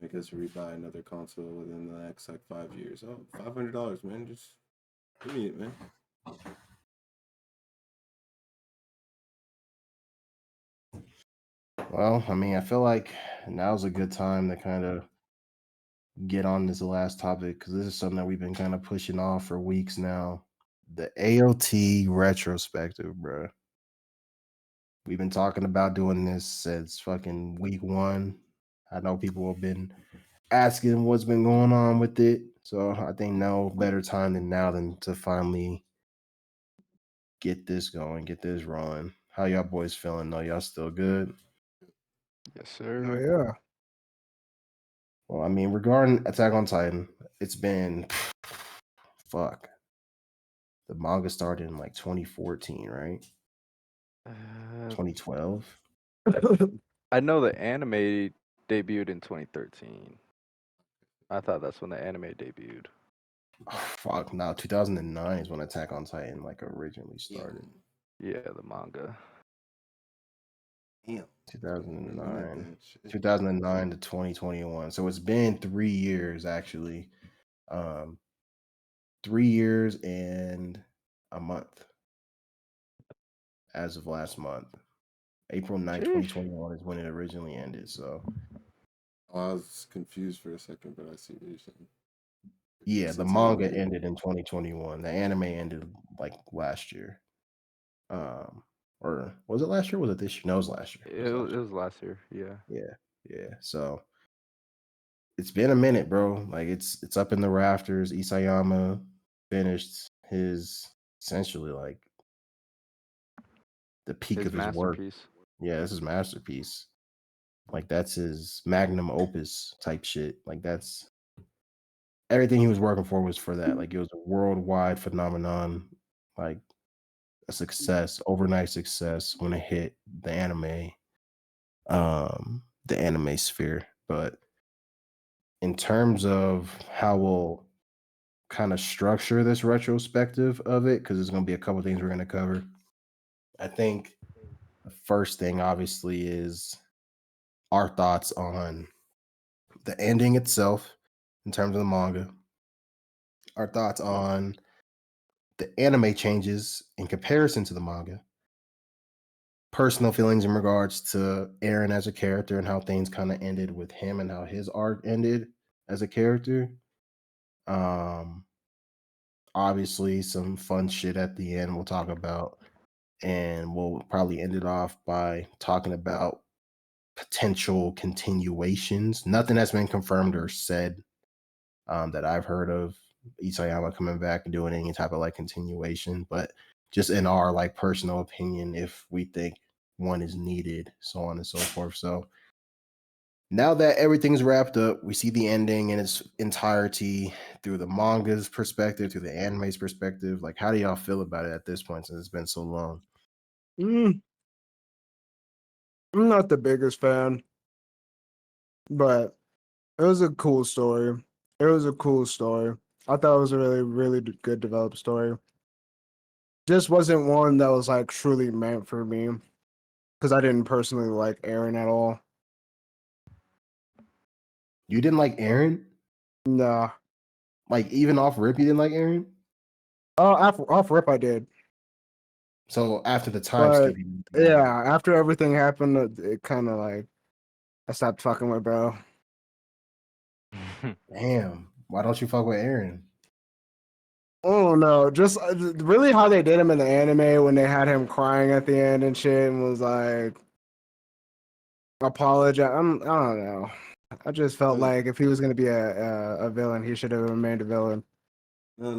Make us rebuy another console within the next like 5 years. Oh, $500, man. Just give me it, man. Well, I mean, I feel like now's a good time to kind of get on this last topic because this is something that we've been kind of pushing off for weeks now. The AOT retrospective, bro. We've been talking about doing this since fucking week one. I know people have been asking what's been going on with it. So I think no better time than now than to finally get this going, get this rolling. How y'all boys feeling though? Y'all still good? Yes, Oh sir. yeah. Well, I mean, regarding Attack on Titan, it's been fuck. The manga started in like 2014, right? Uh, 2012. I know the anime debuted in 2013. I thought that's when the anime debuted. Oh, fuck, no, 2009 is when Attack on Titan like originally started. Yeah, the manga. Damn. 2009. 2009 to 2021. So it's been 3 years actually. 3 years and a month as of last month. April 9th, Sheesh. 2021 is when it originally ended. So I was confused for a second, but I see what you're saying. yeah, the Since manga anime. ended in 2021. The anime ended like last year. Or was it last year? Or was it this year? No, it was last year. It was last year. Yeah. Yeah. So it's been a minute, bro. Like it's up in the rafters. Isayama finished his essentially like the peak His of his work. masterpiece. Yeah, this is masterpiece. Like that's his magnum opus type shit. Like that's everything he was working for was for that. Like it was a worldwide phenomenon, like a success, overnight success when it hit the anime sphere. But in terms of how we'll kind of structure this retrospective of it, because there's gonna be a couple things we're gonna cover. I think the first thing obviously is our thoughts on the ending itself in terms of the manga, our thoughts on the anime changes in comparison to the manga, personal feelings in regards to Aaron as a character and how things kind of ended with him and how his arc ended as a character. Um, Obviously, some fun shit at the end we'll talk about, and we'll probably end it off by talking about potential continuations. Nothing that's been confirmed or said that I've heard of Isayama coming back and doing any type of like continuation, but just in our like personal opinion, if we think one is needed, so on and so forth. So now that everything's wrapped up, we see the ending in its entirety through the manga's perspective, through the anime's perspective. Like, how do y'all feel about it at this point since it's been so long? I'm not the biggest fan, but it was a cool story. It was a cool story. I thought it was a really, really good developed story. Just wasn't one that was like truly meant for me because I didn't personally like Aaron at all. You didn't like Aaron? Nah. Like, even off rip, you didn't like Aaron? Oh, off rip, I did. So after the time But skip, you yeah, after everything happened, it kind of like I stopped fucking with bro. damn. Why don't you fuck with Aaron? Oh no, just really how they did him in the anime when they had him crying at the end and shit and was like apologize. I don't know. I just felt like if he was gonna be a villain, he should have remained a villain. No.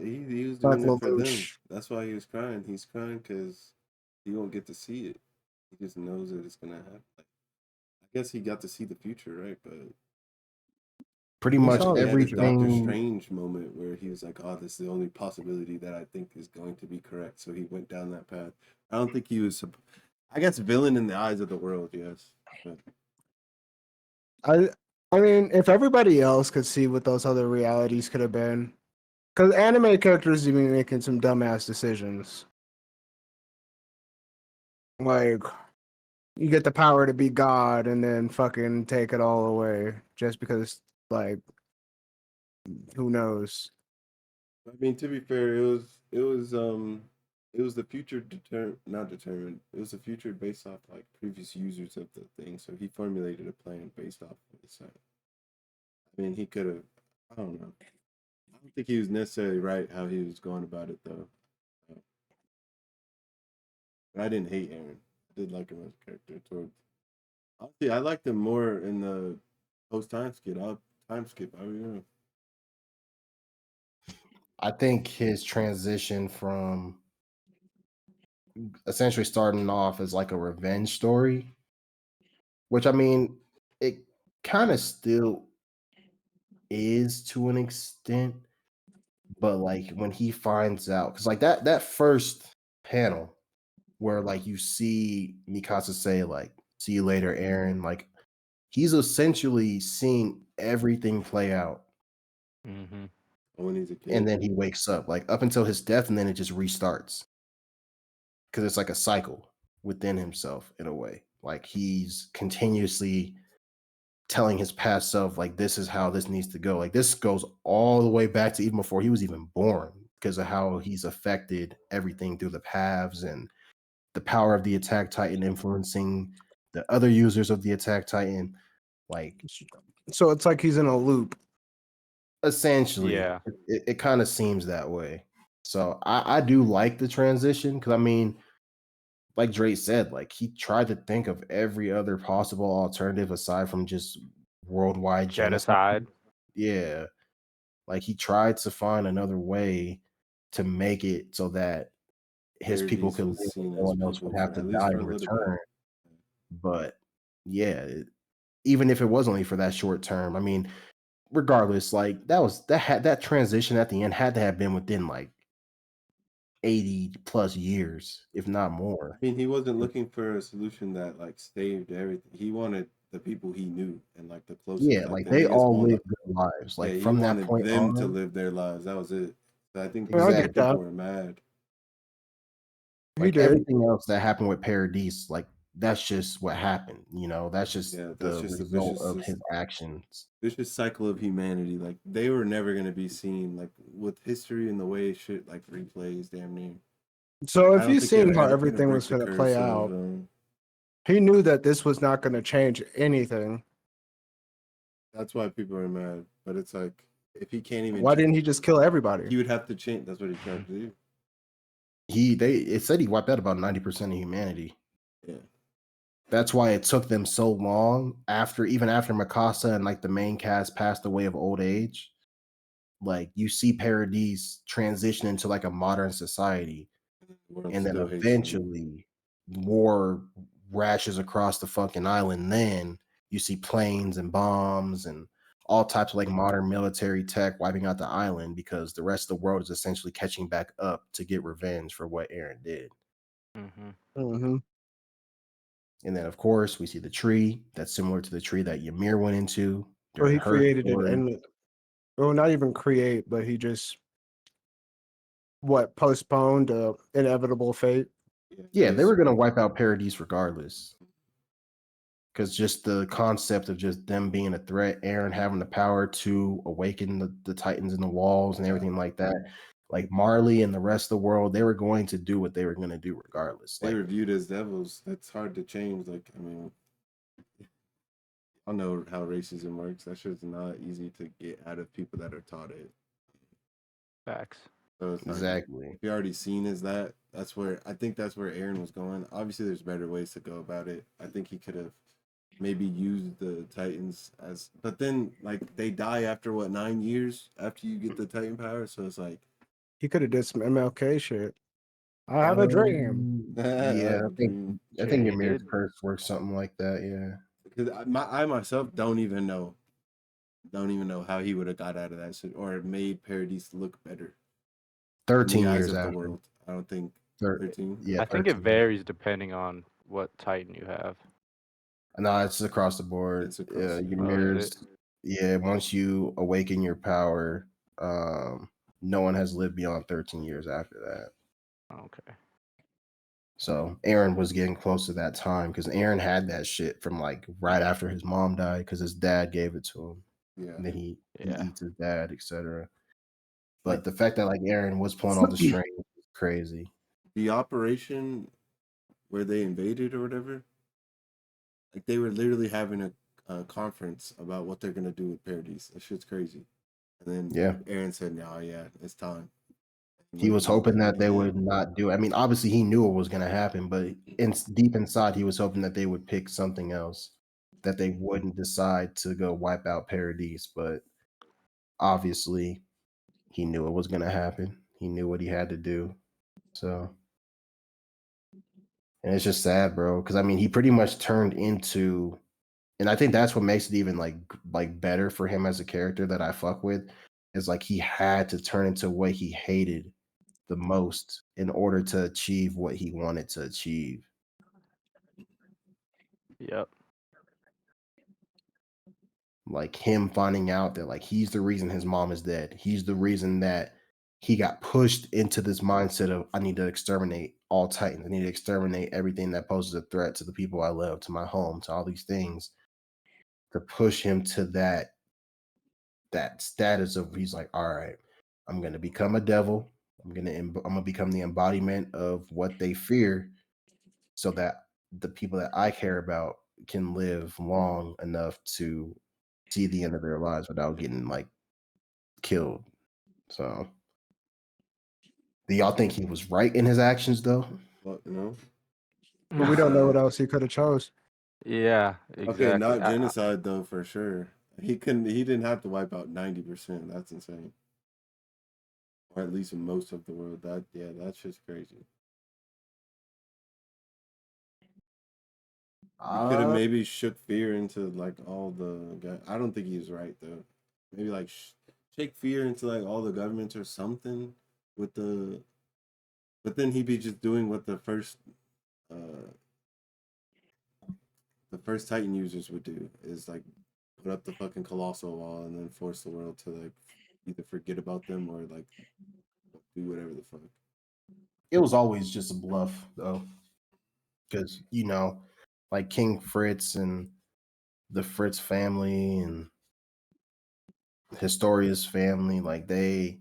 He was Like doing it for them. That's why he was crying. He's crying because he won't get to see it. He just knows that it's gonna happen. Like, I guess he got to see the future, right? But Pretty He much saw it. he had his Doctor everything. Strange moment where he was like, "Oh, this is the only possibility that I think is going to be correct." So he went down that path. I don't think he was. I guess villain in the eyes of the world, yes. But I mean, if everybody else could see what those other realities could have been, because anime characters be making some dumbass decisions. Like, you get the power to be God and then fucking take it all away just because, like, who knows? I mean, to be fair, it was the future not determined. It was the future based off like previous users of the thing. So he formulated a plan based off of it. So I mean, he could have. I don't know. I don't think he was necessarily right how he was going about it though. But I didn't hate Aaron. I did like him as a character. Towards honestly, I liked him more in the post time skip. Time skip. I mean, I think his transition from essentially starting off as like a revenge story, which I mean, it kind of still is to an extent, but like when he finds out, because like that first panel where like you see Mikasa say like "See you later, Aaron," like he's essentially seeing everything play out, Mm-hmm. when he's a kid. and then he wakes up like up until his death, and then it just restarts because it's like a cycle within himself in a way. Like he's continuously telling his past self, like, this is how this needs to go. Like this goes all the way back to even before he was even born because of how he's affected everything through the paths and the power of the Attack Titan influencing the other users of the Attack Titan. Like So it's like he's in a loop. essentially, Yeah. it kind of seems that way. So I do like the transition because I mean, like Drake said, like he tried to think of every other possible alternative aside from just worldwide genocide. Genocide. Yeah. Like he tried to find another way to make it so that his people Parodies could was live and seen no as one else people would have for to at least die for in a little bit. return. But yeah, even if it was only for that short term, I mean, regardless, like that transition at the end had to have been within like 80 plus years, if not I more. mean, he wasn't looking for a solution that like saved everything. He wanted the people he knew and like the closest, Yeah, like like the they niggas all on the. live good lives. Yeah, Like he from that wanted point them to on, live their lives. That was it. So I think I that's why get exactly. that. people were mad. He Like did. everything else that happened with Paradise, like that's just what happened. You know, that's just Yeah, that's the just a result of his actions. vicious cycle of humanity. Like they were never gonna be seen. Like with history and the way shit like replays, damn near. So I if don't he's think they seen ever how had to kind of everything break was the going to play curse of. out, he knew that this was not going to change anything. That's why people are mad. But it's like if he can't even, Why didn't he just kill everybody? he would have to change. That's what he tried to do. It said he wiped out about 90% of humanity. Yeah. That's why it took them so long even after Mikasa and like the main cast passed away of old age. like you see Paradise transition into like a modern society, The world and then still hates them. eventually war rashes across the fucking island. Then you see planes and bombs and all types of like modern military tech wiping out the island because the rest of the world is essentially catching back up to get revenge for what Eren did. Mm-hmm. Mm-hmm. And then, of course, we see the tree that's similar to the tree that Ymir went into Well, during he her created it, story. and well, not even create, but he just postponed inevitable fate. Yeah, they Just- were going to wipe out Paradise regardless. Because just the concept of just them being a threat, Eren having the power to awaken the Titans in the walls and everything like that. Like Marley and the rest of the world, they were going to do what they were going to do regardless. they Like, were viewed as devils. That's hard to change. Like, I mean, I know how racism works. That shit's not easy to get out of people that are taught it. Facts. So it's like, exactly. if you're already seen as that, that's where I think that's where Aaron was going. Obviously, there's better ways to go about it. I think he could have maybe used the Titans as, but then like they die after what 9 years after you get the Titan power. So it's like, He could have did some MLK shit. I have a dream. Yeah, I think Yeah, he Ymir's did. curse works something like that. Yeah. because I myself don't even know how he would have got out of that shit or made Paradise look better in 13 the eyes years of the after. world. I don't think Thir- 13. Yeah, I think it 13. varies depending on what Titan you have. No, it's across the board. It's across the board. Ymir's, yeah, once you awaken your power, no one has lived beyond 13 years after that. Okay. So Aaron was getting close to that time because Aaron had that shit from like right after his mom died because his dad gave it to him. Yeah. And then he Yeah. eats his dad, etc. But Like- the fact that like Aaron was pulling all the strings was crazy. The operation where they invaded or whatever, like they were literally having a conference about what they're gonna do with Paradise. That shit's crazy. And then Yeah. Aaron said, "No, yeah, it's time." He was hoping that they would not do it. I mean, obviously he knew it was going to happen, but deep inside, he was hoping that they would pick something else, that they wouldn't decide to go wipe out Paradise. But obviously, he knew it was going to happen. He knew what he had to do. So, and it's just sad, bro, because I mean, he pretty much turned into, and I think that's what makes it even like better for him as a character that I fuck with, is like he had to turn into what he hated the most in order to achieve what he wanted to achieve. Yep. Like him finding out that like he's the reason his mom is dead. He's the reason that he got pushed into this mindset of I need to exterminate all Titans. I need to exterminate everything that poses a threat to the people I love, to my home, to all these things, to push him to that status of he's like, all right, I'm gonna become a devil. I'm gonna become the embodiment of what they fear, so that the people that I care about can live long enough to see the end of their lives without getting like killed. So, do y'all think he was right in his actions though? Well, no. But we don't know what else he could have chose. Yeah, exactly. Okay, not genocide though for sure. He couldn't. He didn't have to wipe out 90%. That's insane. Or at least most of the world. That's just crazy. He could have maybe shook fear into like all the guys. I don't think he was right though. Maybe like shake fear into like all the governments or something with the. But then he'd be just doing what the first Titan users would do is like put up the fucking colossal wall and then force the world to like either forget about them or like do whatever the fuck. It was always just a bluff though, because like King Fritz and the Fritz family and Historia's family, like they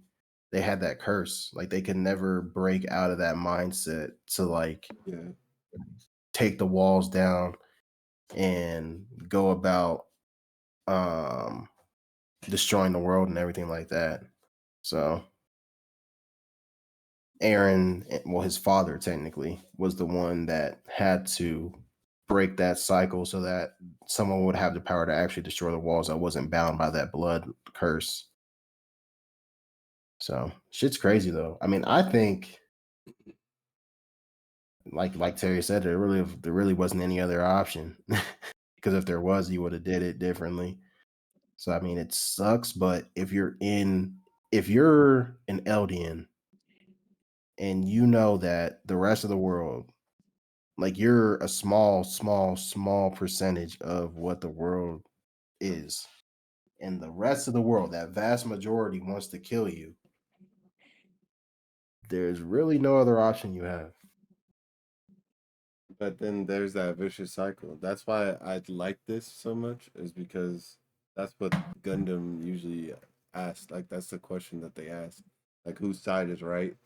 had that curse. Like they could never break out of that mindset to like take the walls down and go about destroying the world and everything like that. So Aaron, well, his father technically was the one that had to break that cycle so that someone would have the power to actually destroy the walls that wasn't bound by that blood curse. So shit's crazy though. I mean, I think like Terry said, there really wasn't any other option. Because if there was, you would have did it differently. So I mean, it sucks, but if you're an Eldian and you know that the rest of the world, like you're a small percentage of what the world is, and the rest of the world, that vast majority wants to kill you, there's really no other option you have. But then there's that vicious cycle. That's why I like this so much, is because that's what Gundam usually asks. Like that's the question that they ask. Like whose side is right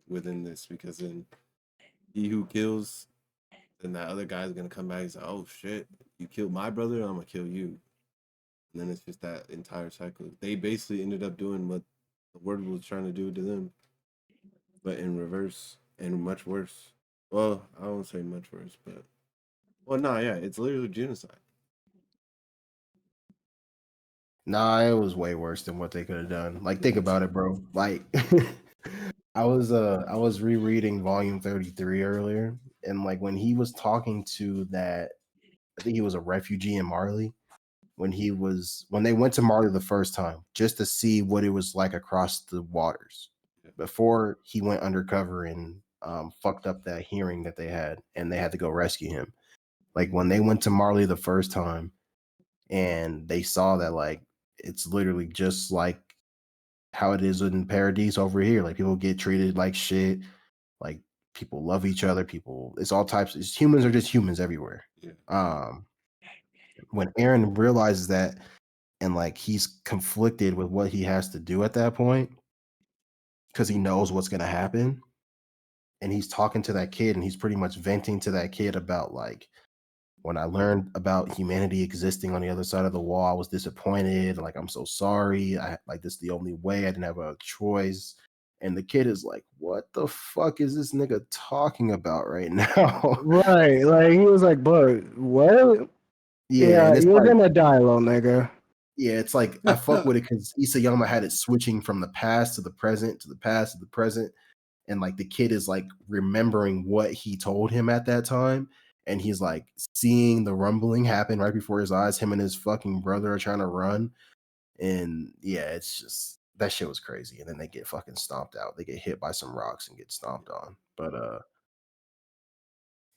within this? Because then he who kills, then that other guy's gonna come back and say, "Oh shit, you killed my brother, I'm gonna kill you." And then it's just that entire cycle. They basically ended up doing what the world was trying to do to them, but in reverse and much worse. Well, I won't say much worse, but yeah, it's literally genocide. Nah, it was way worse than what they could have done. Like, think about it, bro. Like, I was rereading volume 33 earlier, and like when he was talking to that, I think he was a refugee in Marley. When they went to Marley the first time, just to see what it was like across the waters, before he went undercover and fucked up that hearing that they had, and they had to go rescue him. Like when they went to Marley the first time, and they saw that like it's literally just like how it is in Paradise over here. Like people get treated like shit. Like people love each other. It's all types. Humans are just humans everywhere. Yeah. When Aaron realizes that, and like he's conflicted with what he has to do at that point, because he knows what's gonna happen, and he's talking to that kid, and he's pretty much venting to that kid about like, when I learned about humanity existing on the other side of the wall, I was disappointed. Like, I'm so sorry. I like this is the only way. I didn't have a choice. And the kid is like, what the fuck is this nigga talking about right now? Right. Like he was like, but what? Yeah, Yeah, and it's you're like, gonna die, little nigga. yeah, it's like I fuck with it because Isayama had it switching from the past to the present to the past to the present. And like the kid is like remembering what he told him at that time, and he's like seeing the rumbling happen right before his eyes. Him and his fucking brother are trying to run, and yeah, it's just that shit was crazy. And then they get fucking stomped out. They get hit by some rocks and get stomped on. But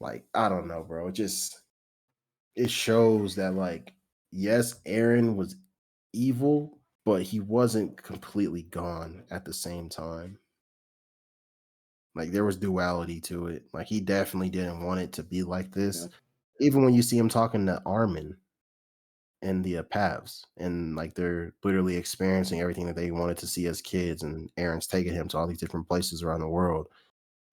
like I don't know, bro. It shows that like yes, Aaron was evil, but he wasn't completely gone at the same time. Like there was duality to it. Like he definitely didn't want it to be like this. Yeah. Even when you see him talking to Armin and the Pavs, and like they're literally experiencing everything that they wanted to see as kids, and Aaron's taking him to all these different places around the world.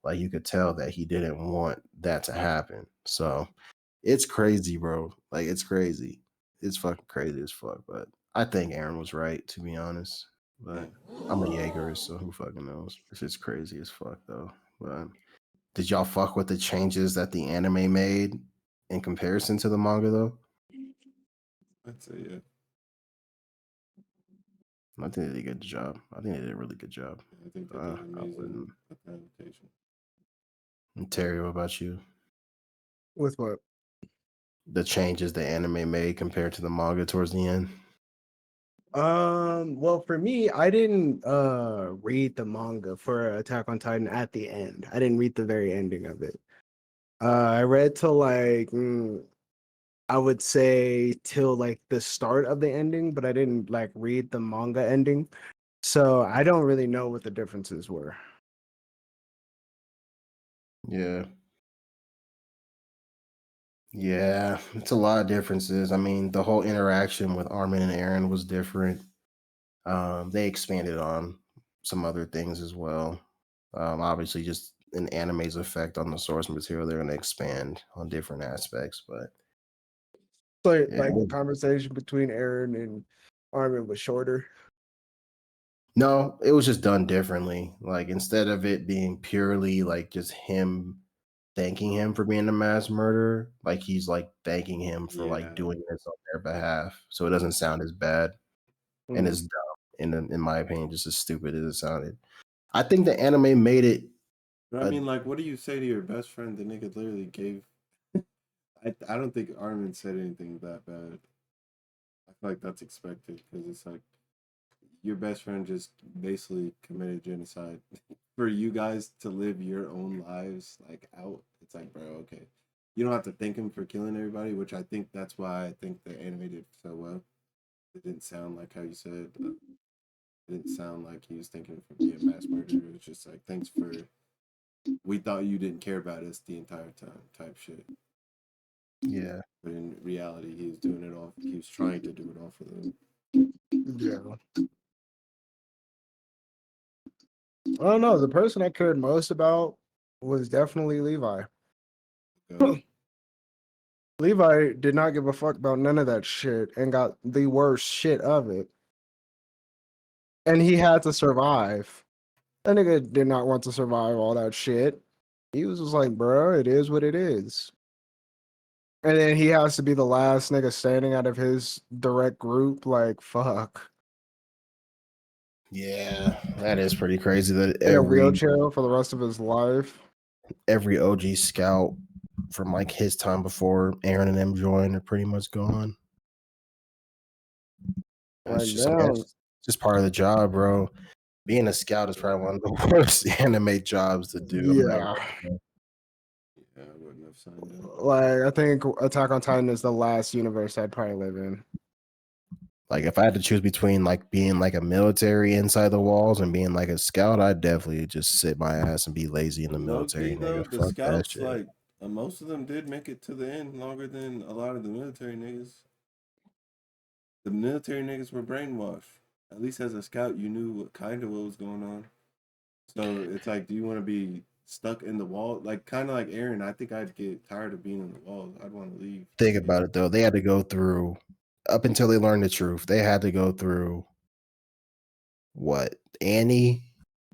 Like you could tell that he didn't want that to happen. So it's crazy, bro. Like it's crazy. It's fucking crazy as fuck. But I think Aaron was right, to be honest. But I'm a Jaeger, so who fucking knows? It's just crazy as fuck though. But did y'all fuck with the changes that the anime made in comparison to the manga though? I'd say yeah. I think they did a good job. I think they did a really good job. I think they did amazing with the adaptation. And Terry, what about you? With what? The changes the anime made compared to the manga towards the end? Well, for me, I didn't read the manga for Attack on Titan at the end. I didn't read the very ending of it. I read till like I would say till like the start of the ending, but I didn't like read the manga ending. So I don't really know what the differences were. Yeah. Yeah, it's a lot of differences. I mean, the whole interaction with Armin and Aaron was different. They expanded on some other things as well. Obviously, just an anime's effect on the source material, they're going to expand on different aspects. But So yeah, like the conversation between Aaron and Armin was shorter. no, it was just done differently. Like instead of it being purely like just him thanking him for being a mass murderer, like he's like thanking him for like doing this on their behalf. So it doesn't sound as bad and as dumb. in my opinion, just as stupid as it sounded. I think the anime made it. But I mean, like, what do you say to your best friend? The nigga literally gave. I don't think Armin said anything that bad. I feel like that's expected because it's like your best friend just basically committed genocide for you guys to live your own lives like out. It's like, bro, okay, you don't have to thank him for killing everybody, which I think that's why I think the anime did so well. It didn't sound like how you said. It didn't sound like he was thinking for being mass murderer. It was just like, thanks for. We thought you didn't care about us the entire time, type shit. Yeah. But in reality, he was doing it all. He was trying to do it all for them. Yeah. I don't know. The person I cared most about was definitely Levi. Levi did not give a fuck about none of that shit and got the worst shit of it. And he had to survive. That nigga did not want to survive all that shit. He was just like, bro, it is what it is. And then he has to be the last nigga standing out of his direct group. Like, fuck. Yeah, that is pretty crazy that In a wheelchair for the rest of his life. every OG scout from like his time before Aaron and them joined are pretty much gone. Like, It's just, I mean, it's just part of the job, bro. Being a scout is probably one of the worst anime jobs to do. Yeah. Yeah, I wouldn't have signed up. Like, I think Attack on Titan is the last universe I'd probably live in. Like, if I had to choose between like being like a military inside the walls and being like a scout, I'd definitely just sit my ass and be lazy in the military. Low-key, though, Nigga. the Fuck that scouts, shit. like, most of them did make it to the end longer than a lot of the military niggas. The military niggas were brainwashed. At least as a scout, you knew what was going on. So it's like, do you want to be stuck in the wall? Like, kind of like Aaron, I think I'd get tired of being in the walls. I'd want to leave. Think about it though. They had to go through up until they learned the truth. They had to go through what? Annie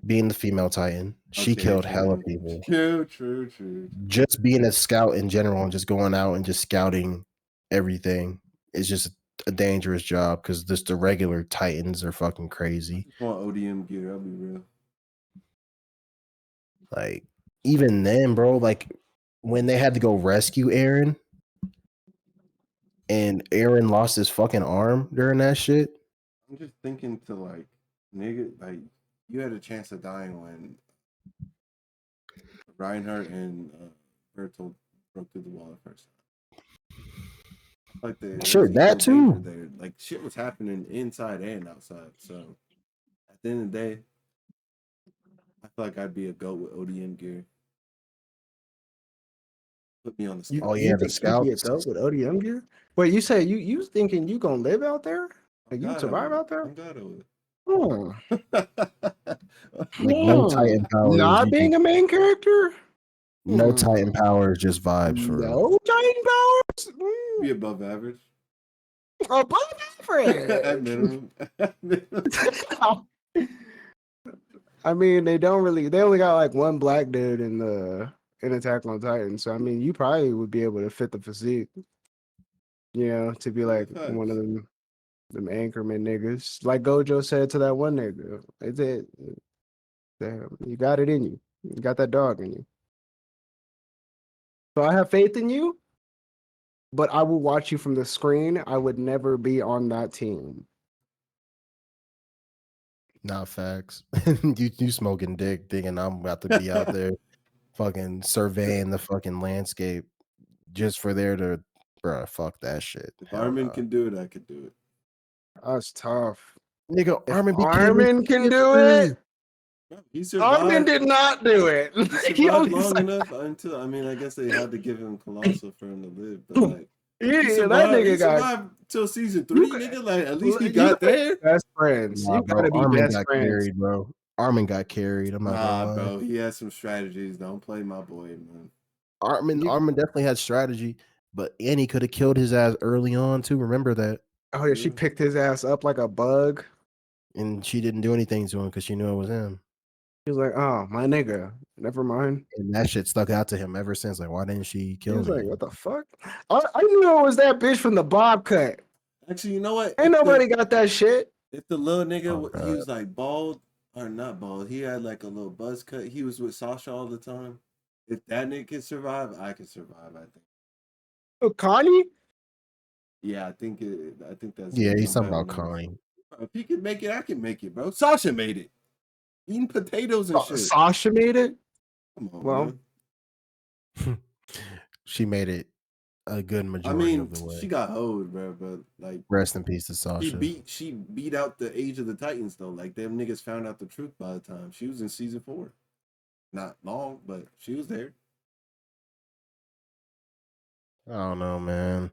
being the female Titan. She Okay, killed hella true. people. True. Just being a scout in general and just going out and just scouting everything is just a dangerous job because just the regular Titans are fucking crazy. I just want ODM gear, I'll be real. Like, even then, bro, like when they had to go rescue Aaron and Aaron lost his fucking arm during that shit. I'm just thinking to like, nigga, like, you had a chance of dying when Reinhardt and Bertolt broke through the wall the first time. Like Sure, that too. there. Like, shit was happening inside and outside. So at the end of the day, I feel like I'd be a goat with ODM gear. Put me on the spot. Oh yeah, the scouts. With ODM gear? Wait, you say you thinking you gonna live out there? Like, you survive out there? I'm God of it. Hmm. Like no Titan powers. Not being a main character? No Titan powers, just vibes for real. No Titan powers? Be above average. Above average. At minimum. I mean, they only got like one black dude in Attack on Titan. So I mean, you probably would be able to fit the physique. You know, to be like one of them anchorman niggas. Like Gojo said to that one nigga. It's it. Damn, you got it in you. You got that dog in you. So I have faith in you, but I will watch you from the screen. I would never be on that team. Not facts. you smoking dick, thinking I'm about to be out there fucking surveying the fucking landscape just for there to, bruh, fuck that shit. If Armin can do it, I could do it. That's tough. Nigga, If Armin can do it. He survived. Armin did not do it. He survived long enough until, I mean, I guess they had to give him Colossal for him to live, but like, he survived till season 3, nigga. Like, at least he got there. Best friends. Nah, You gotta be Armin best got friends. carried, bro. Armin got carried. I'm not gonna lie. Bro, he has some strategies. Don't play my boy, man. Armin definitely had strategy, but Annie could have killed his ass early on too. Remember that? Oh yeah, she picked his ass up like a bug, and she didn't do anything to him because she knew it was him. He was like, "Oh, my nigga, never mind." And that shit stuck out to him ever since. Like, why didn't she kill He was me? like, "What the fuck?" I knew it was that bitch from the bob cut. Actually, you know what? Ain't nobody got that shit. If the little nigga, Oh, he God. was like bald or not bald, he had like a little buzz cut. He was with Sasha all the time. If that nigga can survive, I can survive. I think. Oh, Connie? Yeah, I think it. I think that's Yeah, it. he's I'm talking betting about on it. Connie. If he can make it, I can make it, bro. Sasha made it. Eating potatoes and shit. Sasha made it. Come on, Well, man. She made it a good I majority of mean, the way. she got hoed, bro. But like, Rest in peace to she Sasha. beat out the Age of the Titans though. Like them niggas found out the truth by the time she was in season 4. Not long, but she was there. I don't know, man.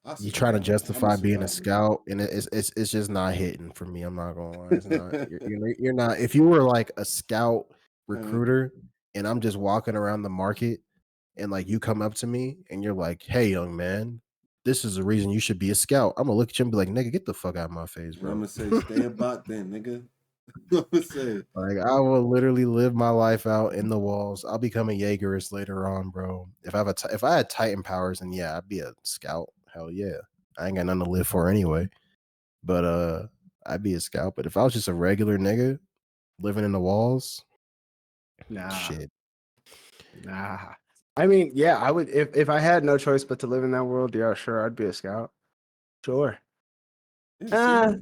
I You trying to survived. I'm a justify being a survivor. scout, and it's just not hitting for me. I'm not gonna lie, it's not. You're not. If you were like a scout recruiter, and I'm just walking around the market, and like you come up to me and you're like, "Hey, young man, this is the reason you should be a scout." I'm gonna look at you and be like, "Nigga, get the fuck out of my face, And bro." I'm gonna say, stay a bot then, nigga. I'm gonna say, Like I will literally live my life out in the walls. I'll become a Jaegerist later on, bro. If I have if I had Titan powers, then yeah, I'd be a scout. Hell yeah. I ain't got nothing to live for anyway. But I'd be a scout. But if I was just a regular nigga living in the walls, nah. shit. I mean, yeah, I would if I had no choice but to live in that world. Yeah, sure, I'd be a scout. Sure. yeah, Uh, see,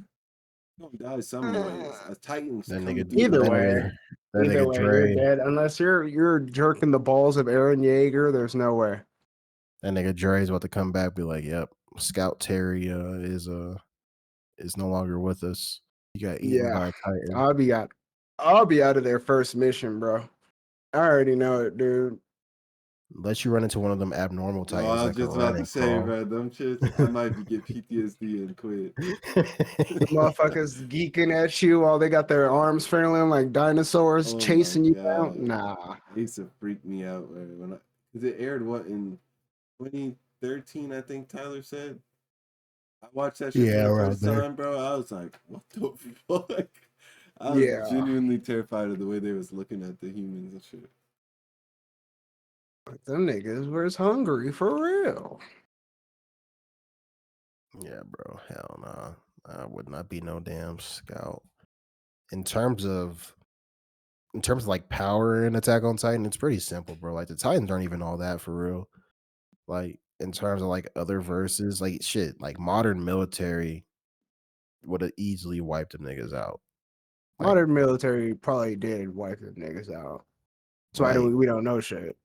you're gonna die some way. A Titan's That coming nigga through the either that way, nigga that either nigga way, you're Dre. dead unless you're jerking the balls of Aaron Yeager. There's no way. That nigga Dre's about to come back, be like, yep, Scout Terry is no longer with us. He got eaten Yeah, by a Titan. I'll be out of there first mission, bro. I already know it, dude. Unless you run into one of them abnormal Bro, Titans I was that can just run about to and say, crawl. bro, them shits, I might be get PTSD and quit. The motherfuckers geeking at you while they got their arms flailing like dinosaurs Oh my chasing you out. god, Nah. it used to freak me out, man. Because it aired what in 2013, I think Tyler said. I watched that shit for Yeah, the around first there. time, bro. I was like, what the fuck? I was Yeah. genuinely terrified of the way they was looking at the humans and shit. Them niggas was hungry for real. Yeah, bro. Hell no. I would not be no damn scout. In terms of like power in Attack on Titan, it's pretty simple, bro. Like the Titans aren't even all that for real. Like in terms of like other verses, like shit, like modern military would have easily wiped them niggas out. Like, Modern military probably did wipe them niggas out. That's why like we don't know shit.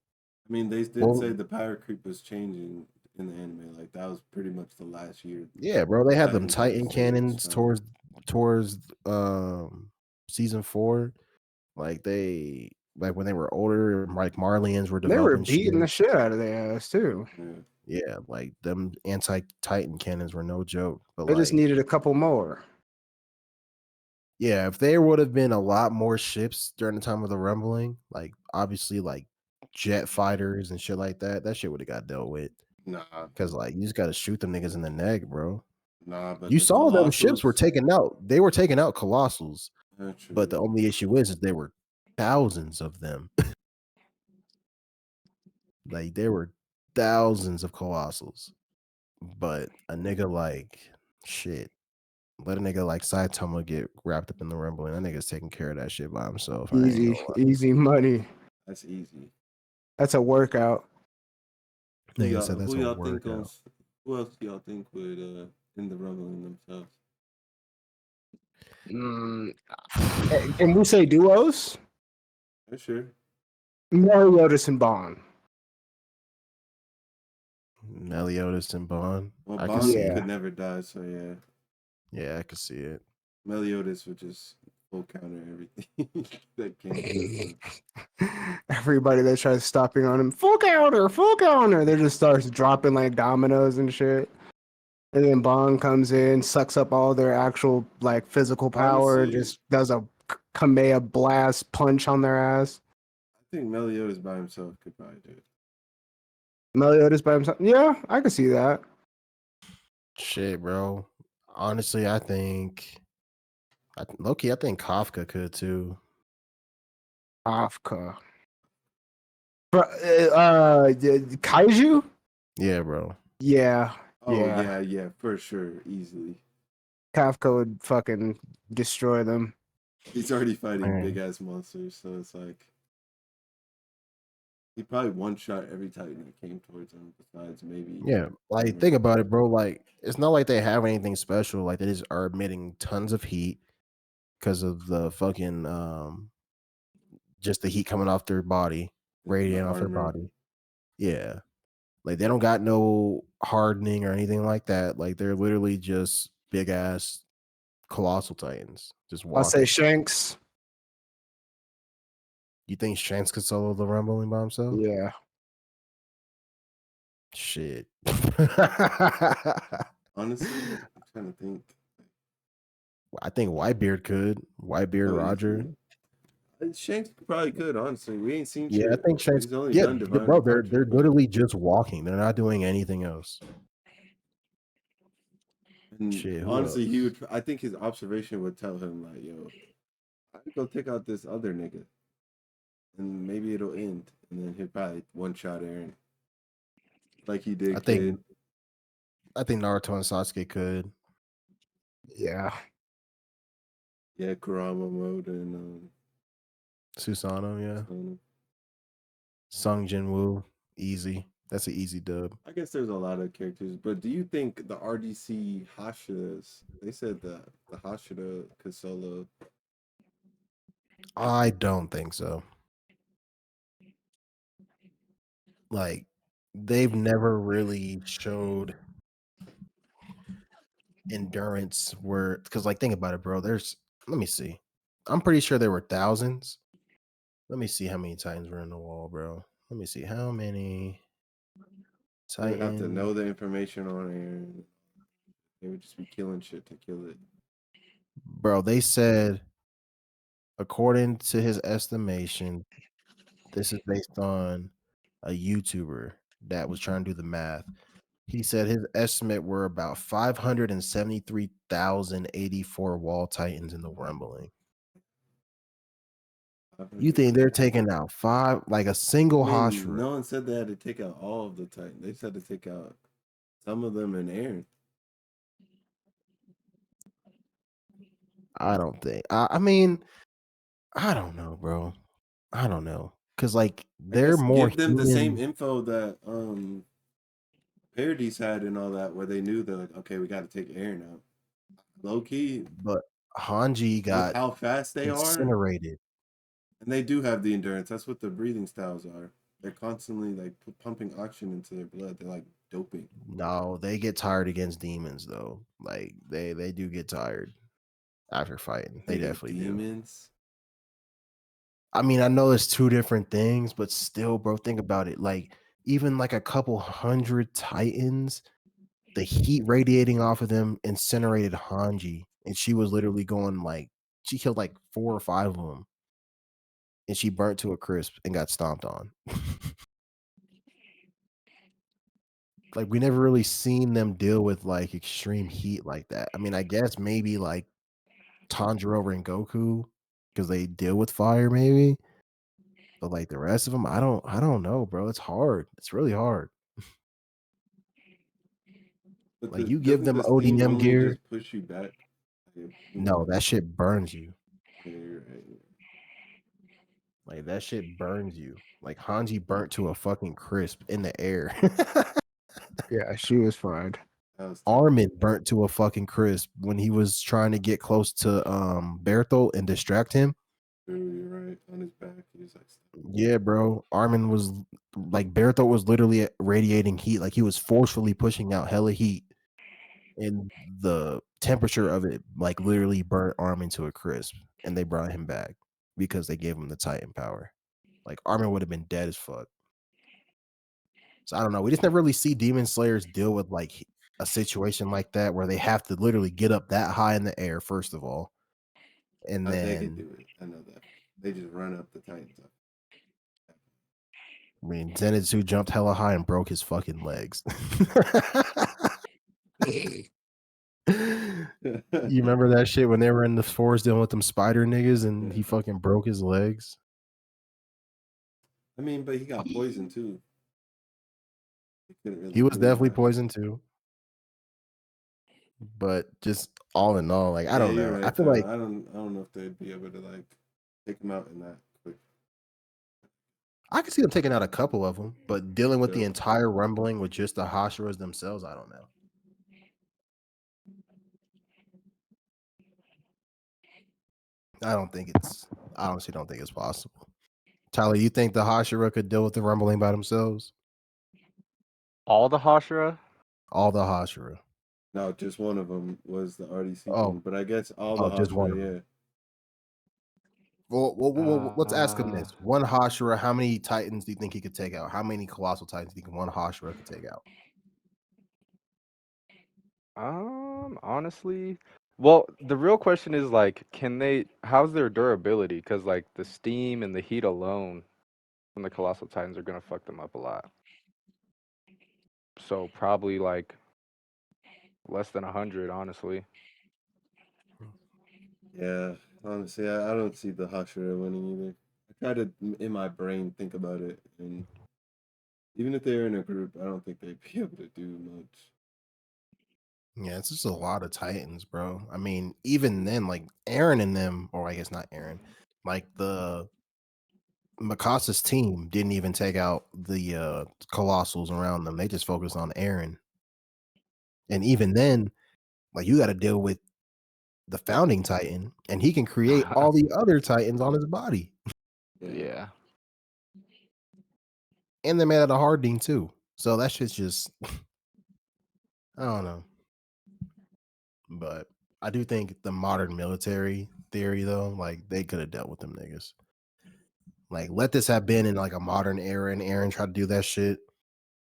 I mean, they did well, say the power creep was changing in the anime. Like, that was pretty much the last year. yeah, bro. They had them Titans got Titan so cannons strong. towards season 4. Like they like when they were older, like Marlians were They were developing shit. beating the shit out of their ass too. Yeah. Yeah, like them anti-Titan cannons were no joke. But They just like, needed a couple more. yeah, if there would have been a lot more ships during the time of the rumbling, like obviously like jet fighters and shit like that, that shit would have got dealt with. Nah, Cause like you just gotta shoot them niggas in the neck, bro. but You the saw them ships were Colossals. taken out. They were taking out colossals. True. But the only issue is there were thousands of them. Like there were thousands of colossals. But a nigga like shit. Let a nigga like Saitama get wrapped up in the rumble, and that nigga's taking care of that shit by himself. I ain't Easy, gonna lie. easy money. That's easy. That's a workout. Nigga said that's Who a y'all think workout. who else do y'all think would in the rumbling themselves? Can we say duos? Yeah, sure. Meliodas and Bond. Meliodas and Bond. Well, I can see Bond Yeah. it. could never die, so yeah. Yeah, I can see it. Meliodas would just full counter everything that came. Everybody that tries stopping on him, full counter, full counter. They just starts dropping like dominoes and shit. And then Bond comes in, sucks up all their actual like physical power, Honestly, just does a Kamea blast punch on their ass. I think Meliodas by himself could probably do it. Meliodas by himself. Yeah, I can see that. Shit, bro. Honestly, I think Loki, I think Kafka could too. Kafka. Kaiju? Yeah, bro. Yeah. Oh Yeah. yeah, for sure, easily. Kafka would fucking destroy them. He's already fighting Man. big ass monsters, so it's like he probably one shot every Titan that came towards him. Besides maybe Yeah, like think about it, bro. Like it's not like they have anything special. Like they just are emitting tons of heat because of the fucking just the heat coming off their body, the radiating off their armor. body. Yeah. Like they don't got no hardening or anything like that. Like they're literally just big ass colossal titans just I'll say walking. Shanks. You think Shanks could solo the rumbling by himself? Yeah. Shit. Honestly, I'm trying to think. I think Whitebeard could. Whitebeard, Oh, Roger. easily. Shanks probably could. Honestly, we ain't seen Yeah, I shit. think Shanks. He's only Yeah, done divine bro, they're departure. literally just walking. They're not doing anything else. And Shit, who honestly, he else? would. I think his observation would tell him like, "Yo, I'd go take out this other nigga, and maybe it'll end." And then he'd probably one shot Aaron, like he I did think Kid. Naruto and Sasuke could. Yeah. Yeah, Kurama mode and Susanoo, yeah. Susanoo. Sung Jinwoo, easy. That's an easy dub. I guess there's a lot of characters, but do you think the RDC Hashiras? They said that the Hashira could solo. I don't think so. Like they've never really showed endurance where because like think about it, bro. Let me see. I'm pretty sure there were thousands. Let me see how many Titans were in the wall, bro. Let me see how many You would have to Titans. know the information on Aaron. They would just be killing shit to kill it. Bro, they said according to his estimation, this is based on a YouTuber that was trying to do the math. He said his estimate were about 573,084 wall titans in the rumbling. You think they're taking out a single I mean, Hashira? no one said they had to take out all of the Titans. They said to take out some of them and Aaron. I don't think. I mean, I don't know, bro. I don't know. Cause like I they're guess more give them the same human. info that Parodies had and all that, where they knew they're like, okay, we got to take Aaron out. Low key, But Hanji with got how fast they are, incinerated. and they do have the endurance. That's what the breathing styles are. They're constantly like pumping oxygen into their blood. They're like doping. No, they get tired against demons though. Like they do get tired after fighting. They Nigga, definitely do. demons. I mean, I know it's two different things, but still, bro, think about it. Like, even like a couple hundred Titans, the heat radiating off of them incinerated Hanji. And she was literally going like, she killed like 4 or 5 of them. And she burnt to a crisp and got stomped on. Like, we never really seen them deal with like extreme heat like that. I mean, I guess maybe like Tanjiro and Goku, because they deal with fire, maybe. But like the rest of them, I don't know, bro. It's hard. It's really hard. But Like you give doesn't them the steam ODM only gear, just push you back? Like, no, that shit burns you. yeah, you're right. Like that shit burns you. Like Hanji burnt to a fucking crisp in the air. Yeah, she was fine. That was tough. Armin burnt to a fucking crisp when he was trying to get close to Berthold and distract him. True, you're right. On his back, he was like, Yeah, bro. Armin was like Berthold was literally radiating heat. Like he was forcefully pushing out hella heat. And the temperature of it like literally burnt Armin to a crisp. And they brought him back because they gave him the Titan power. Like Armin would have been dead as fuck. So I don't know. We just never really see Demon Slayers deal with like a situation like that where they have to literally get up that high in the air, first of all. And oh, they could then do it. I know that. They just run up the Titans up. I mean Zenitsu jumped hella high and broke his fucking legs. You remember that shit when they were in the forest dealing with them spider niggas and he fucking broke his legs? I mean, but he got poisoned too. He couldn't really He was do definitely much. poisoned too. But just all in all, like I don't you're know. I right feel though. like I don't know if they'd be able to like take them out in that quick. I could see them taking out a couple of them, but dealing with the Yeah. entire rumbling with just the Hashiras themselves, I don't know. I honestly don't think it's possible. Tyler, you think the Hashira could deal with the rumbling by themselves? All the Hashira? All the Hashira. No, just one of them was the RDC Oh, thing, but I guess all the just one Hashira, of them. yeah. Well, let's ask him this. One Hashira, how many Titans do you think he could take out? How many Colossal Titans do you think one Hashira could take out? Honestly, well, the real question is like, how's their durability? Because like the steam and the heat alone from the Colossal Titans are gonna fuck them up a lot. So probably like less than 100, honestly. Yeah, honestly, I don't see the Hashira winning either. I try to, in my brain, think about it, and even if they're in a group, I don't think they'd be able to do much. Yeah, it's just a lot of Titans, bro. I mean, even then, like Aaron and them, or I guess not Aaron, like the Mikasa's team didn't even take out the Colossals around them. They just focused on Aaron. And even then, like you got to deal with the founding Titan, and he can create all the other Titans on his body. Yeah. And they're made out of Harding too. So that shit's just I don't know. But I do think the modern military theory though, like they could have dealt with them niggas. Like let this have been in like a modern era and Aaron tried to do that shit.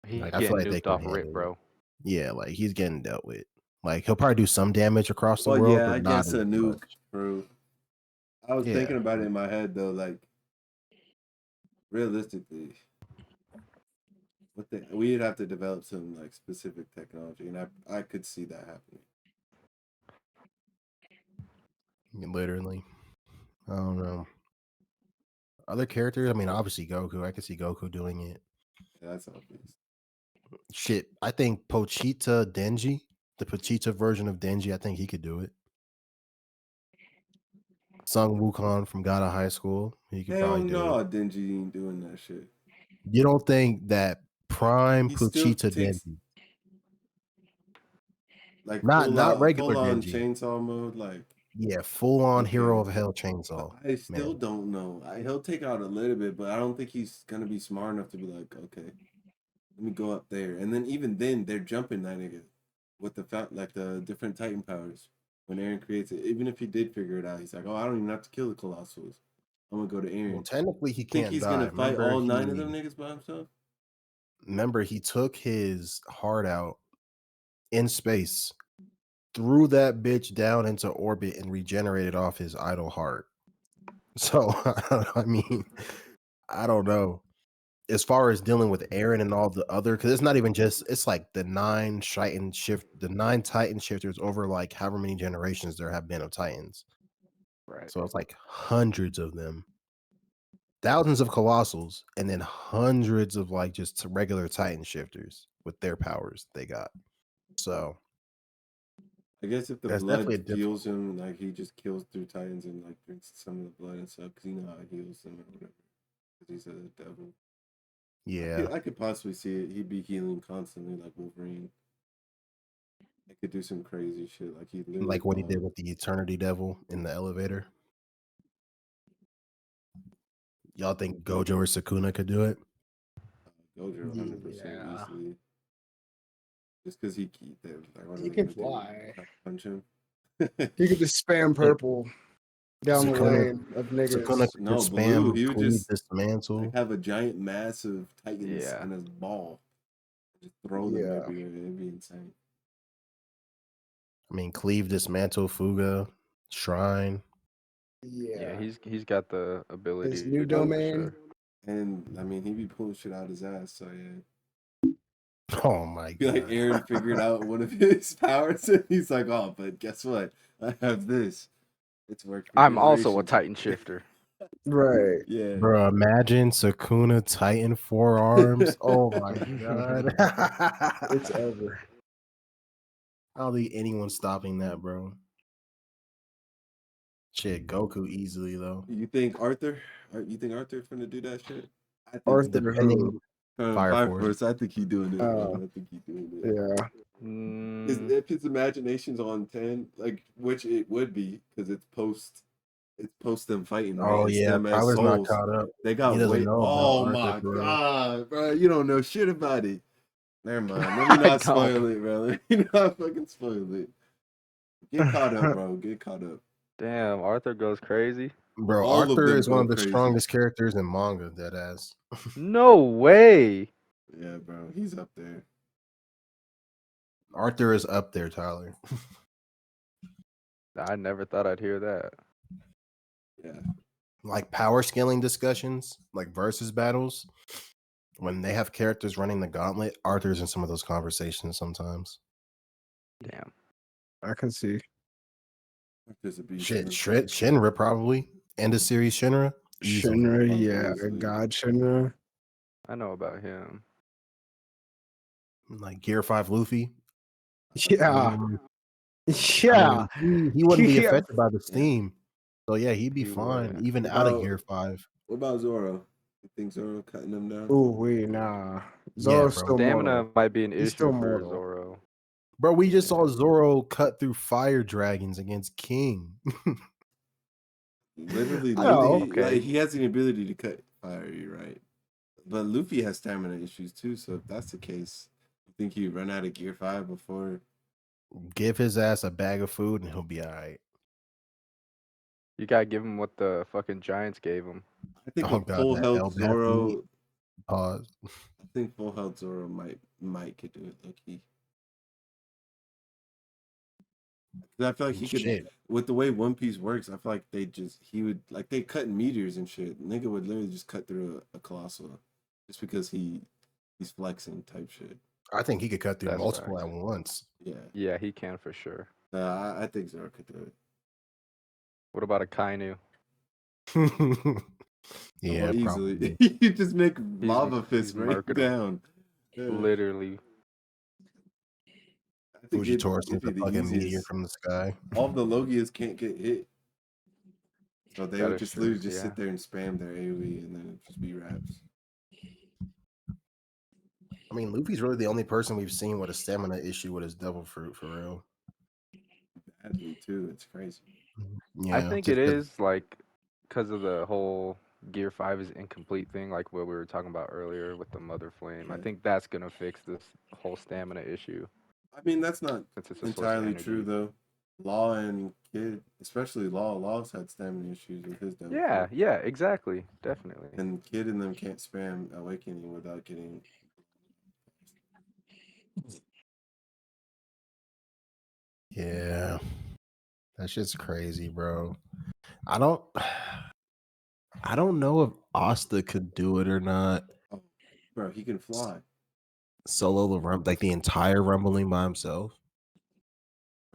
He Like I feel getting like they nuked could off rip, handle it. bro. Yeah, like he's getting dealt with. Like he'll probably do some damage across the Well, world, yeah, but I not guess as a nuke, much. bro. I was Yeah. thinking about it in my head though, like realistically, we'd have to develop some like specific technology, and I could see that happening. Literally. I don't know. Other characters, I mean, obviously Goku. I could see Goku doing it. Yeah, that's obvious. Shit, I think Pochita Denji, the Pochita version of Denji, I think he could do it. Sung Wukong from God of High School, he could Hell probably do no, it. Denji ain't doing that shit. You don't think that Prime He still Pochita takes Denji, like not full regular on Denji, chainsaw mode, like full on Hero okay. of Hell But chainsaw. I still Man, don't know. He'll take out a little bit, but I don't think he's gonna be smart enough to be like, okay, let me go up there. And then even then, they're jumping that nigga with like the different Titan powers. When Aaron creates it, even if he did figure it out, he's like, oh, I don't even have to kill the Colossals. I'm gonna go to Aaron. well, technically he Think can't he's die. gonna fight all 9 of them niggas by himself? Remember, he took his heart out in space, threw that bitch down into orbit, and regenerated off his idle heart. So, I mean, I don't know. As far as dealing with Aaron and all the other, because it's not even just, it's like the 9 Titan shifters over like however many generations there have been of Titans. Right. So it's like hundreds of them, thousands of Colossals, and then hundreds of like just regular Titan shifters with their powers they got. So I guess if the that's blood definitely a different. heals him, like he just kills through Titans and like drinks some of the blood and stuff, because you know how it heals them or whatever. Because he's a devil. Yeah, I could possibly see it. He'd be healing constantly like Wolverine. He could do some crazy shit. Like he literally like what he did with the Eternity Devil in the elevator. Y'all think Gojo or Sukuna could do it? Gojo 100% Yeah. easily. Just because they're like, what are He they can gonna fly. do? Punch him? He could just spam purple down the Sukuna, lane of Sukuna niggas. could No, just Blue. spam He would Cleave just Dismantle. like have a giant mass of Titans Yeah. in his ball. Just throw them Yeah. everywhere. It'd be insane. I mean, Cleave Dismantle, Fuga, Shrine. Yeah, Yeah. he's got the ability His to new do it for domain. sure. And I mean, he'd be pulling shit out his ass. So yeah. Oh my Be like god. Aaron figured out one of his powers, and he's like, "Oh, but guess what? I have this. It's worked for I'm also a generations." Titan shifter. Right. Yeah, Bro, imagine Sukuna Titan forearms. Oh my god. It's over. I don't think anyone's stopping that, bro. Shit, Goku easily though. You think Arthur? You think Arthur's gonna do that shit? I think Arthur Depending, who? Fire Fire Force. Force. I think he's doing it, Uh, bro. I think he's doing it. yeah. If his imagination's on 10, like which it would be, because it's post them fighting, right? Oh It's yeah, them as Tyler's not souls. caught up. They He got doesn't way. know about Oh Arthur my for real. god, bro! You don't know shit about it. Never mind. Let me I not spoil don't. it, bro. Let me not fucking spoil it. Get caught up, bro. Get caught up. Damn, Arthur goes crazy. Bro, All of Arthur them is one go of the crazy. strongest characters in manga, deadass. No way. Yeah, bro. He's up there. Arthur is up there, Tyler. I never thought I'd hear that. Yeah. Like power scaling discussions, like versus battles, when they have characters running the gauntlet, Arthur's in some of those conversations sometimes. Damn. I can see. There's a beast. Shit, Man. Shinra probably. End of series Shinra. Easily. Shinra, Oh, yeah, easily. God Shinra. I know about him. Like Gear 5 Luffy. Yeah, I yeah. mean, he wouldn't be Yeah. affected by the steam. So yeah, he'd be He fine, wouldn't. even What out of about- Gear 5. What about Zoro? You think Zoro cutting them down? Oh wait, nah. Yeah, Zoro's bro. still Stamina mortal. might be an He's issue still for mortal. Zoro. Bro, we just saw Zoro cut through fire dragons against King. Literally, I know. Luffy, Okay. like he has the ability to cut fire. You're right, but Luffy has stamina issues too. So if that's the case, you think he'd run out of Gear 5 before? Give his ass a bag of food and he'll be all right. You gotta give him what the fucking Giants gave him. I think Oh with god, full that health Elbaf meat. Zoro, Pause. I think full health Zoro might could do it. Low key. 'Cause I feel like he could, Shit. with the way One Piece works. I feel like he would like they cut meteors and shit. Nigga would literally just cut through a colossal, just because he's flexing type shit. I think he could cut through That's multiple facts. at once. Yeah, Yeah, he can for sure. I think Zoro could do it. What about a Kainu? Yeah, Oh, easily. probably. You just make lava fists he's rain murking 'em. down. Yeah. Literally. I think Fujitora it'd sends be a the fucking meteor easiest. from the sky. All the Logias can't get hit, so they That would is just true, literally just yeah. sit there and spam their AoE, and then it'd just be raps. I mean, Luffy's really the only person we've seen with a stamina issue with his devil fruit for real. Badly too. It's crazy. Yeah, I think just it 'cause- is like because of the whole Gear 5 is incomplete thing, like what we were talking about earlier with the Mother Flame. I Yeah. think that's gonna fix this whole stamina issue. I mean, that's not Since it's a source of entirely true energy. though. Law and Kid, especially Law's had stamina issues with his devil Yeah, fruit. yeah, exactly. Definitely. And Kid and them can't spam awakening without getting. yeah, that's just crazy, bro. I don't know if Asta could do it or not. Oh, bro, he can fly. Solo like the entire rumbling by himself.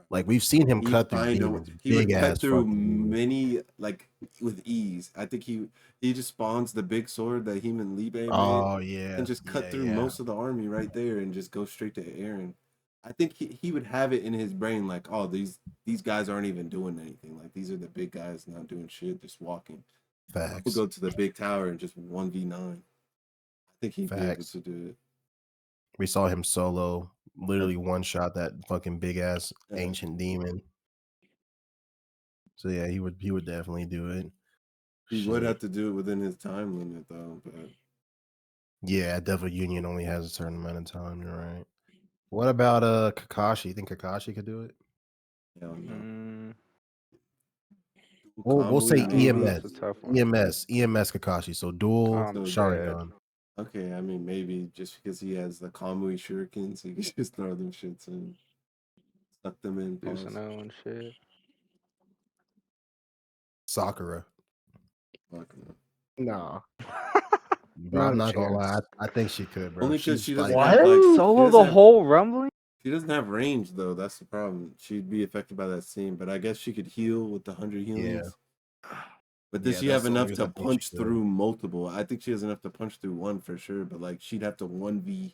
Like we've seen him cut through demons, He would big cut ass through fucking demons. many like with ease. I think he just spawns the big sword that him and Libe made, Oh yeah, and just cut through most of the army right there, and just go straight to Eren. I think he would have it in his brain like, oh, these guys aren't even doing anything. Like these are the big guys not doing shit, just walking. Facts. We'll go to the big tower and just 1v9. I think he'd be able to do it. We saw him solo, literally one shot that fucking big ass Yeah. ancient demon. So yeah, he would definitely do it. He would have to do it within his time limit though. But yeah, Devil Union only has a certain amount of time. You're right. What about Kakashi? You think Kakashi could do it? hell no. We'll say Kamui, EMS. That's a tough one. EMS Kakashi. So dual I'm Sharingan. Okay, I mean maybe just because he has the Kamui shurikens, he can just throw them shits and suck them in. Pause. Susanoo and shit. Sakura. Fuck no. No. Bro, Not I'm a not gonna lie. chance. I think she could, bro. Only because she doesn't like- have like Solo the whole rumbling? She doesn't have range though. That's the problem. She'd be affected by that scene, but I guess she could heal with the 100 healings. But does Yeah, she that's have the only enough reason to I think she punch could. through multiple? I think she has enough to punch through one for sure. But like, she'd have to 1v.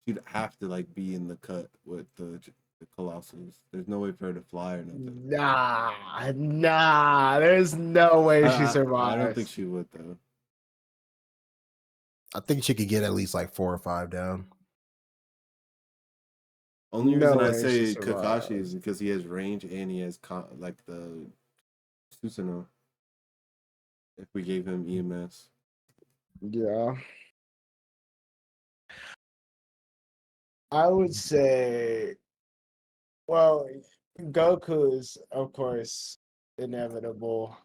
She'd have to like be in the cut with the the Colossals. There's no way for her to fly or nothing. Nah. There's no way she survives. I don't think she would though. I think she could get at least like 4 or 5 down. Only No reason I way she say Kakashi survives. is because he has range and he has like the Susanoo. If we gave him EMS. Yeah. I would say, well, Goku is, of course, inevitable.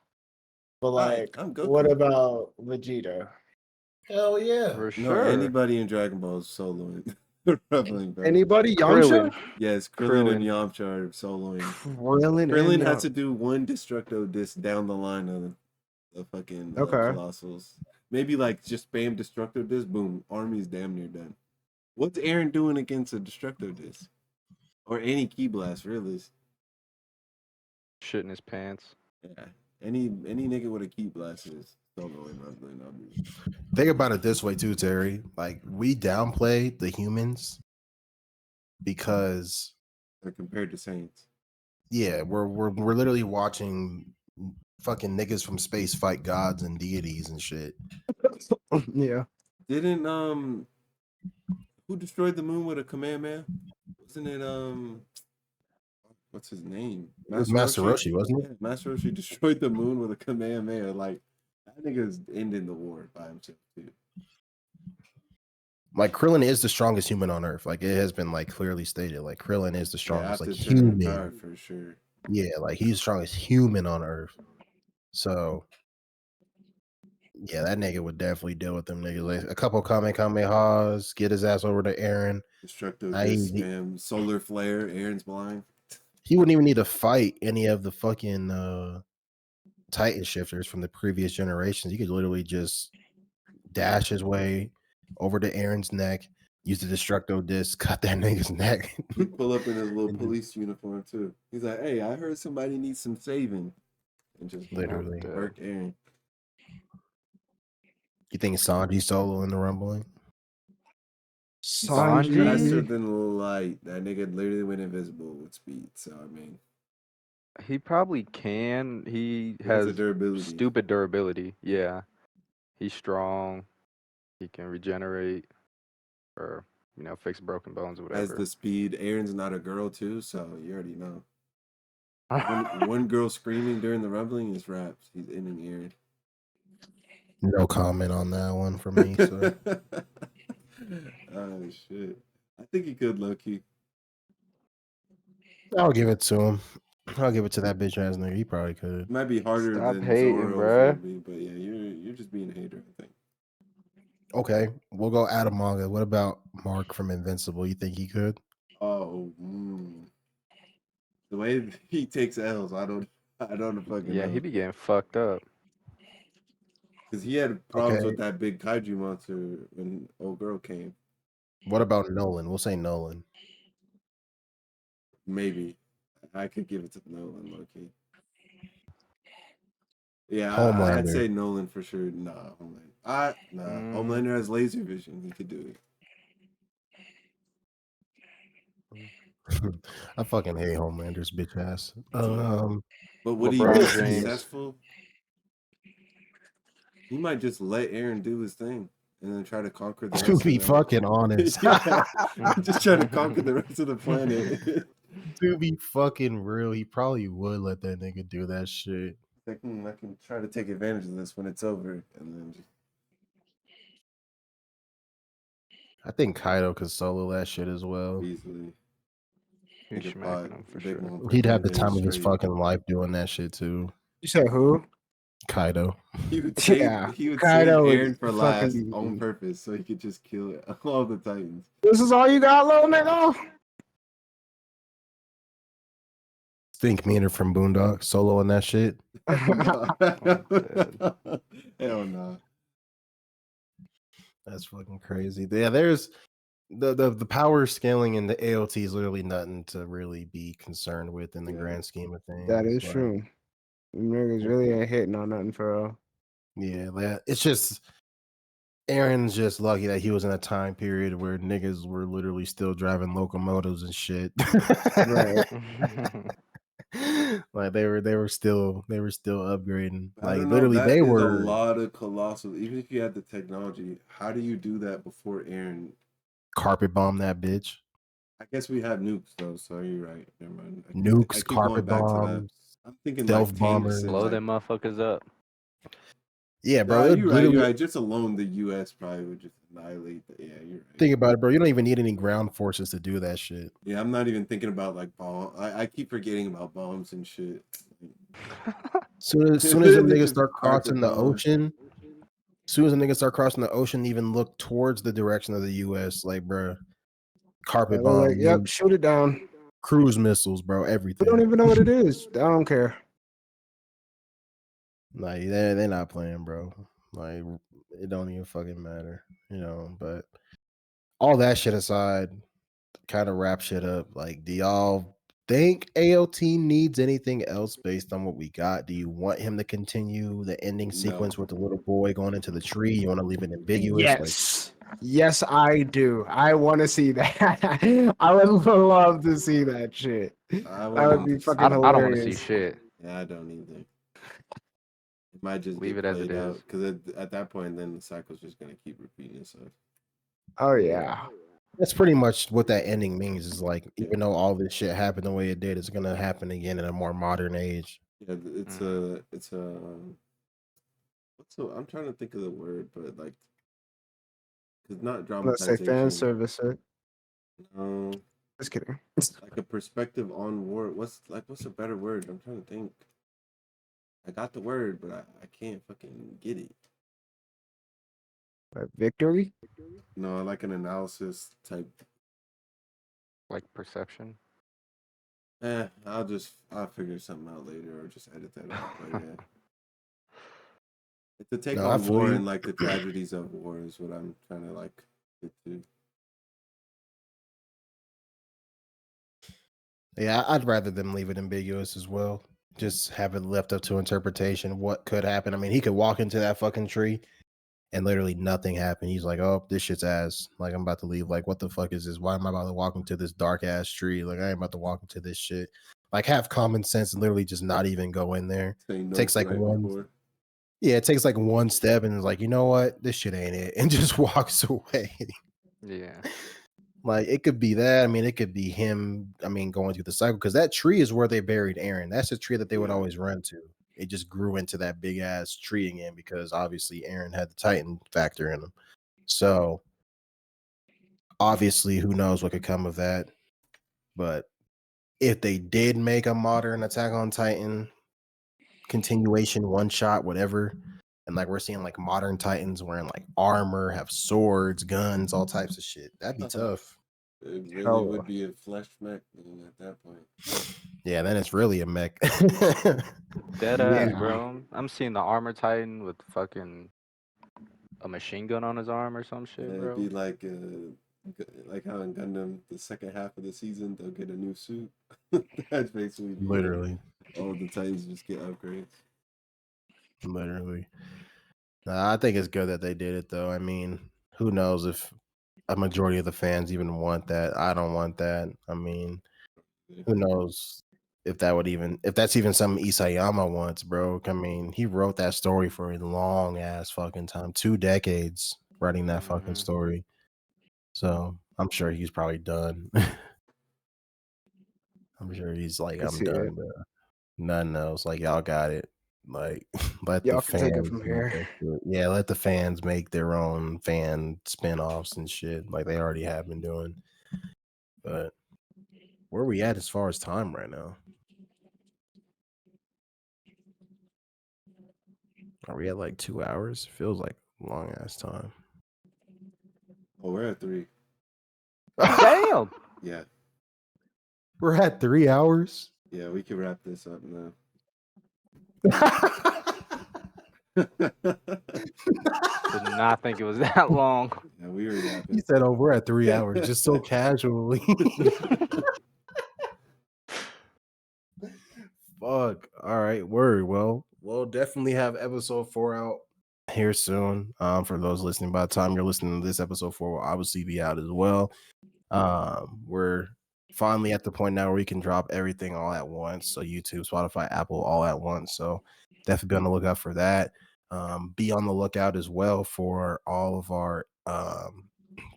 But, Hi, like, I'm Goku. what about Vegeta? Hell yeah. For No, sure. anybody in Dragon Ball is soloing. Reveling, bro. Anybody? Krillin. Yamcha? Yes, Krillin and Yamcha are soloing. Krillin Krillin has to Yamcha. do one Destructo disc down the line of the fucking Okay. Colossals. Maybe like just spam Destructo disc, boom, army's damn near done. What's Aaron doing against a Destructo disc? Or any Key Blast, really? Shit in his pants. Yeah. Any nigga with a Key Blast is soloing Reveling, obviously. Think about it this way too, Terry. Like we downplay the humans because They're compared to Saints. yeah, we're literally watching fucking niggas from space fight gods and deities and shit. Yeah. Didn't who destroyed the moon with a Kamehameha? Wasn't it what's his name? It was Master Roshi, wasn't it? Yeah, Master Roshi destroyed the moon with a Kamehameha. Like that nigga's ending the war by himself too. Like Krillin is the strongest human on Earth. Like it has been like clearly stated. Like Krillin is the strongest after like Tournament of Power, human. for sure. Yeah, like he's the strongest human on Earth. So yeah, that nigga would definitely deal with them niggas. Like a couple Kamehamehas, get his ass over to Aaron. Destructo Nah, disc, spam, solar flare, Aaron's blind. He wouldn't even need to fight any of the fucking Titan shifters from the previous generations. He could literally just dash his way over to Aaron's neck, use the Destructo disc, cut that nigga's neck. Pull up in his little police uniform too. He's like, "Hey, I heard somebody needs some saving," and just Literally. work Aaron. You think Sanji solo in the rumbling? Sanji? Faster Sanji. than light. That nigga literally went invisible with speed. So I mean, He probably can. He has has the durability. stupid durability. Yeah. He's strong. He can regenerate or, fix broken bones or whatever. Has the speed. Aaron's not a girl too, so you already know. One girl screaming during the rumbling is raps. He's ending Aaron. No comment on that one for me. So Oh shit! I think he could low key. I'll give it to him. I'll give it to that bitch ass nigga. He probably could. It might be harder Stop than hating, Zoro's bruh. would be, but yeah, you're just being a hater. I think. Okay, we'll go out of manga. What about Mark from Invincible? You think he could? Oh, the way he takes L's, I don't fucking Yeah, know. he be getting fucked up. Because he had problems Okay. with that big kaiju monster when old girl came. What about Nolan? We'll say Nolan. Maybe I could give it to Nolan, low-key. Yeah, Homelander. I'd say Nolan for sure. Nah, Homelander. Homelander has laser vision. He could do it. I fucking hate Homelander's bitch ass. But would he LeBron be James. successful? He might just let Aaron do his thing and then try to conquer the to rest be of fucking honest. yeah, just trying to conquer the rest of the planet. To be fucking real, he probably would let that nigga do that shit. I can try to take advantage of this when it's over, and then just... I think Kaido could solo that shit as well. easily. He's Nigga smacking fought him for Big sure. Mom for He'd have 3 the time days of his straight. fucking life doing that shit too. You said who? Kaido. He would save, Yeah, he would Kaido save would Aaron for last fucking- on purpose so he could just kill all the Titans. This is all you got, little nigga? Think Meaner from Boondock soloing that shit. Hell no. That's fucking crazy. Yeah, there's the power scaling in the AOT is literally nothing to really be concerned with in the Yeah. grand scheme of things. That is Like, true. Them niggas really ain't hitting on nothing for real. Yeah, it's just Aaron's just lucky that he was in a time period where niggas were literally still driving locomotives and shit. Right. Like they were still upgrading. I Like don't know. literally That they is a were lot of colossal. Even if you had the technology, how do you do that before Aaron? carpet bomb that bitch. I guess we have nukes though, so you're right. Never mind. I Nukes, keep going carpet back to that. bombs, I'm thinking like stealth tanks bombers. and Blow like. them motherfuckers up. Yeah, bro. Nah, It you're right. literally You're right. Just alone, the U.S. probably would just annihilate. Yeah, you're right. think about it, bro. You don't even need any ground forces to do that shit. Yeah, I'm not even thinking about like bomb. I keep forgetting about bombs and shit. Soon as them niggas Just start crossing carpet the bomb. ocean, soon as the niggas start crossing the ocean, even look towards the direction of the U.S. Like, bro, carpet They're like, bomb, yep, nukes, shoot it down. cruise missiles, bro, We don't everything. even know what it is. I don't care. Like they're not playing, bro. Like it don't even fucking matter, you know. But all that shit aside, kind of wrap shit up. Like, do y'all think AOT needs anything else based on what we got? Do you want him to continue the ending sequence with the little boy going into the tree? You want to leave it ambiguous? Like, Yes, I do. I want to see that. I would love to see that shit. I That would be wouldn't fucking I don't want to see hilarious. shit. Yeah, I don't either. It might just Leave get it as it played out is. because at that point, then the cycle's just gonna keep repeating itself. Oh yeah. that's pretty much what that ending means. Is like, Yeah. even though all this shit happened the way it did, it's gonna happen again in a more modern age. Yeah, it's a what's the, I'm trying to think of the word, but like, it's not Let's say fan dramatization. service it. No, Just kidding. like a perspective on war. What's a better word? I'm trying to think. I got the word, but I can't fucking get it. Victory? No, like an analysis type. Like perception. I'll figure something out later or just edit that out. But yeah. It's a take No, I on feel war you. and like the tragedies of war is what I'm trying to like get to. Yeah, I'd rather them leave it ambiguous as well. Just have it left up to interpretation. What could happen? I mean, he could walk into that fucking tree and literally nothing happened. He's like, "Oh, this shit's ass. Like, I'm about to leave. Like, what the fuck is this? Why am I about to walk into this dark ass tree? Like, I ain't about to walk into this shit." Like, have common sense and literally just not even go in there. Say no Takes like right one, before. yeah, it takes like one step and is like, you know what, this shit ain't it, and just walks away. Yeah. Like, it could be that. I mean, it could be him. I mean, going through the cycle because that tree is where they buried Aaron. That's the tree that they would Yeah. always run to. It just grew into that big ass tree again because obviously Aaron had the Titan factor in him. So obviously, who knows what could come of that. But if they did make a modern Attack on Titan continuation, one shot, whatever, and like we're seeing like modern Titans wearing like armor, have swords, guns, all types of shit, that'd be tough. It really Hell would be a flesh mech at that point. Yeah, then it's really a mech. Dead ass, Yeah. bro. I'm seeing the armor titan with fucking a machine gun on his arm or some shit, It'd bro. be like how in Gundam, the second half of the season they'll get a new suit. That's basically Literally. all the Titans just get upgrades. Literally. Nah, I think it's good that they did it though. I mean, who knows if a majority of the fans even want that. I don't want that. I mean, who knows if that's even something Isayama wants, bro. I mean, he wrote that story for a long ass fucking time, 2 decades writing that fucking Mhm. story. So I'm sure he's probably done. I'm sure he's like, I I'm see it. done, bro. Nothing else. Like, y'all got it. Like, let the Y'all can take it fans from make here. that shit. Yeah, let the fans make their own fan spin-offs and shit like they already have been doing. But where are we at as far as time right now? Are we at like 2 hours? Feels like a long ass time. Oh, we're at 3. Damn. Yeah. We're at 3 hours. Yeah, we can wrap this up now. Did not think it was that long. Yeah, we were He yapping. said, "Oh, we're at 3 hours," just so casually. Fuck. All right. Word. Well, we'll definitely have episode 4 out here soon. For those listening, by the time you're listening to this episode 4 will obviously be out as well. We're finally at the point now where we can drop everything all at once. So YouTube, Spotify, Apple all at once. So definitely be on the lookout for that. Be on the lookout as well for all of our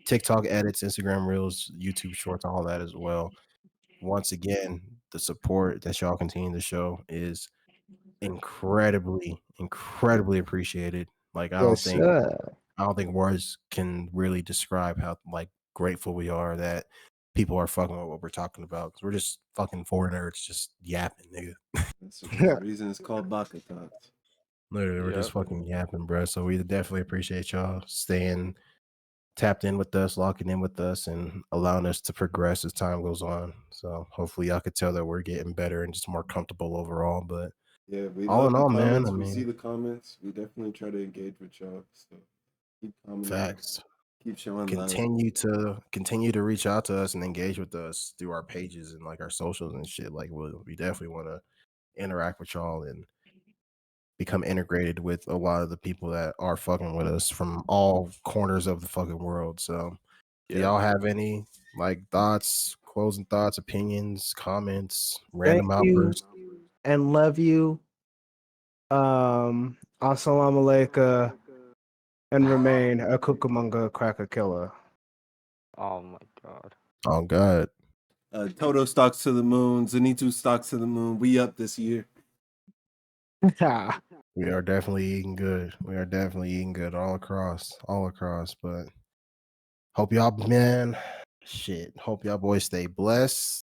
TikTok edits, Instagram reels, YouTube shorts, all that as well. Once again, the support that y'all continue to show is incredibly appreciated. Like I Yes, don't think words can really describe how like grateful we are that people are fucking with what we're talking about, because we're just fucking four nerds just yapping, nigga. That's the reason it's called Baka Talks. Literally, we're just Yep. fucking yapping, bro. So we definitely appreciate y'all staying tapped in with us, locking in with us, and allowing us to progress as time goes on. So hopefully y'all could tell that we're getting better and just more comfortable overall. But Yeah, we all love in the all, man, comments. I We see mean, the comments. We definitely try to engage with y'all. So keep commenting. facts. Keep showing love. Continue to reach out to us and engage with us through our pages and like our socials and shit. Like we definitely want to interact with y'all and become integrated with a lot of the people that are fucking with us from all corners of the fucking world. So do Yeah. y'all have any like thoughts, closing thoughts, opinions, comments, Thank random you outbursts? and love you. Assalamu alaikum and remain a Cucamonga cracker killer. Oh my god. Oh God. Toto stocks to the moon. Zenitu stocks to the moon. We up this year. We are definitely eating good. We are definitely eating good all across. But hope y'all, man, hope y'all boys stay blessed.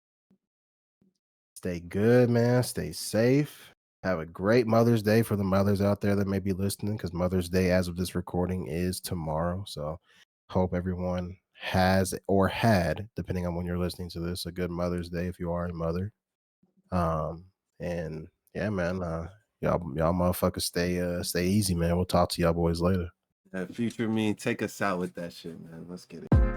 Stay good, man. Stay safe. Have a great Mother's Day for the mothers out there that may be listening, because Mother's Day, as of this recording, is tomorrow. So hope everyone has or had, depending on when you're listening to this, a good Mother's Day if you are a mother. And yeah, man, y'all motherfuckers stay easy, man. We'll talk to y'all boys later. Future me, take us out with that shit, man. Let's get it.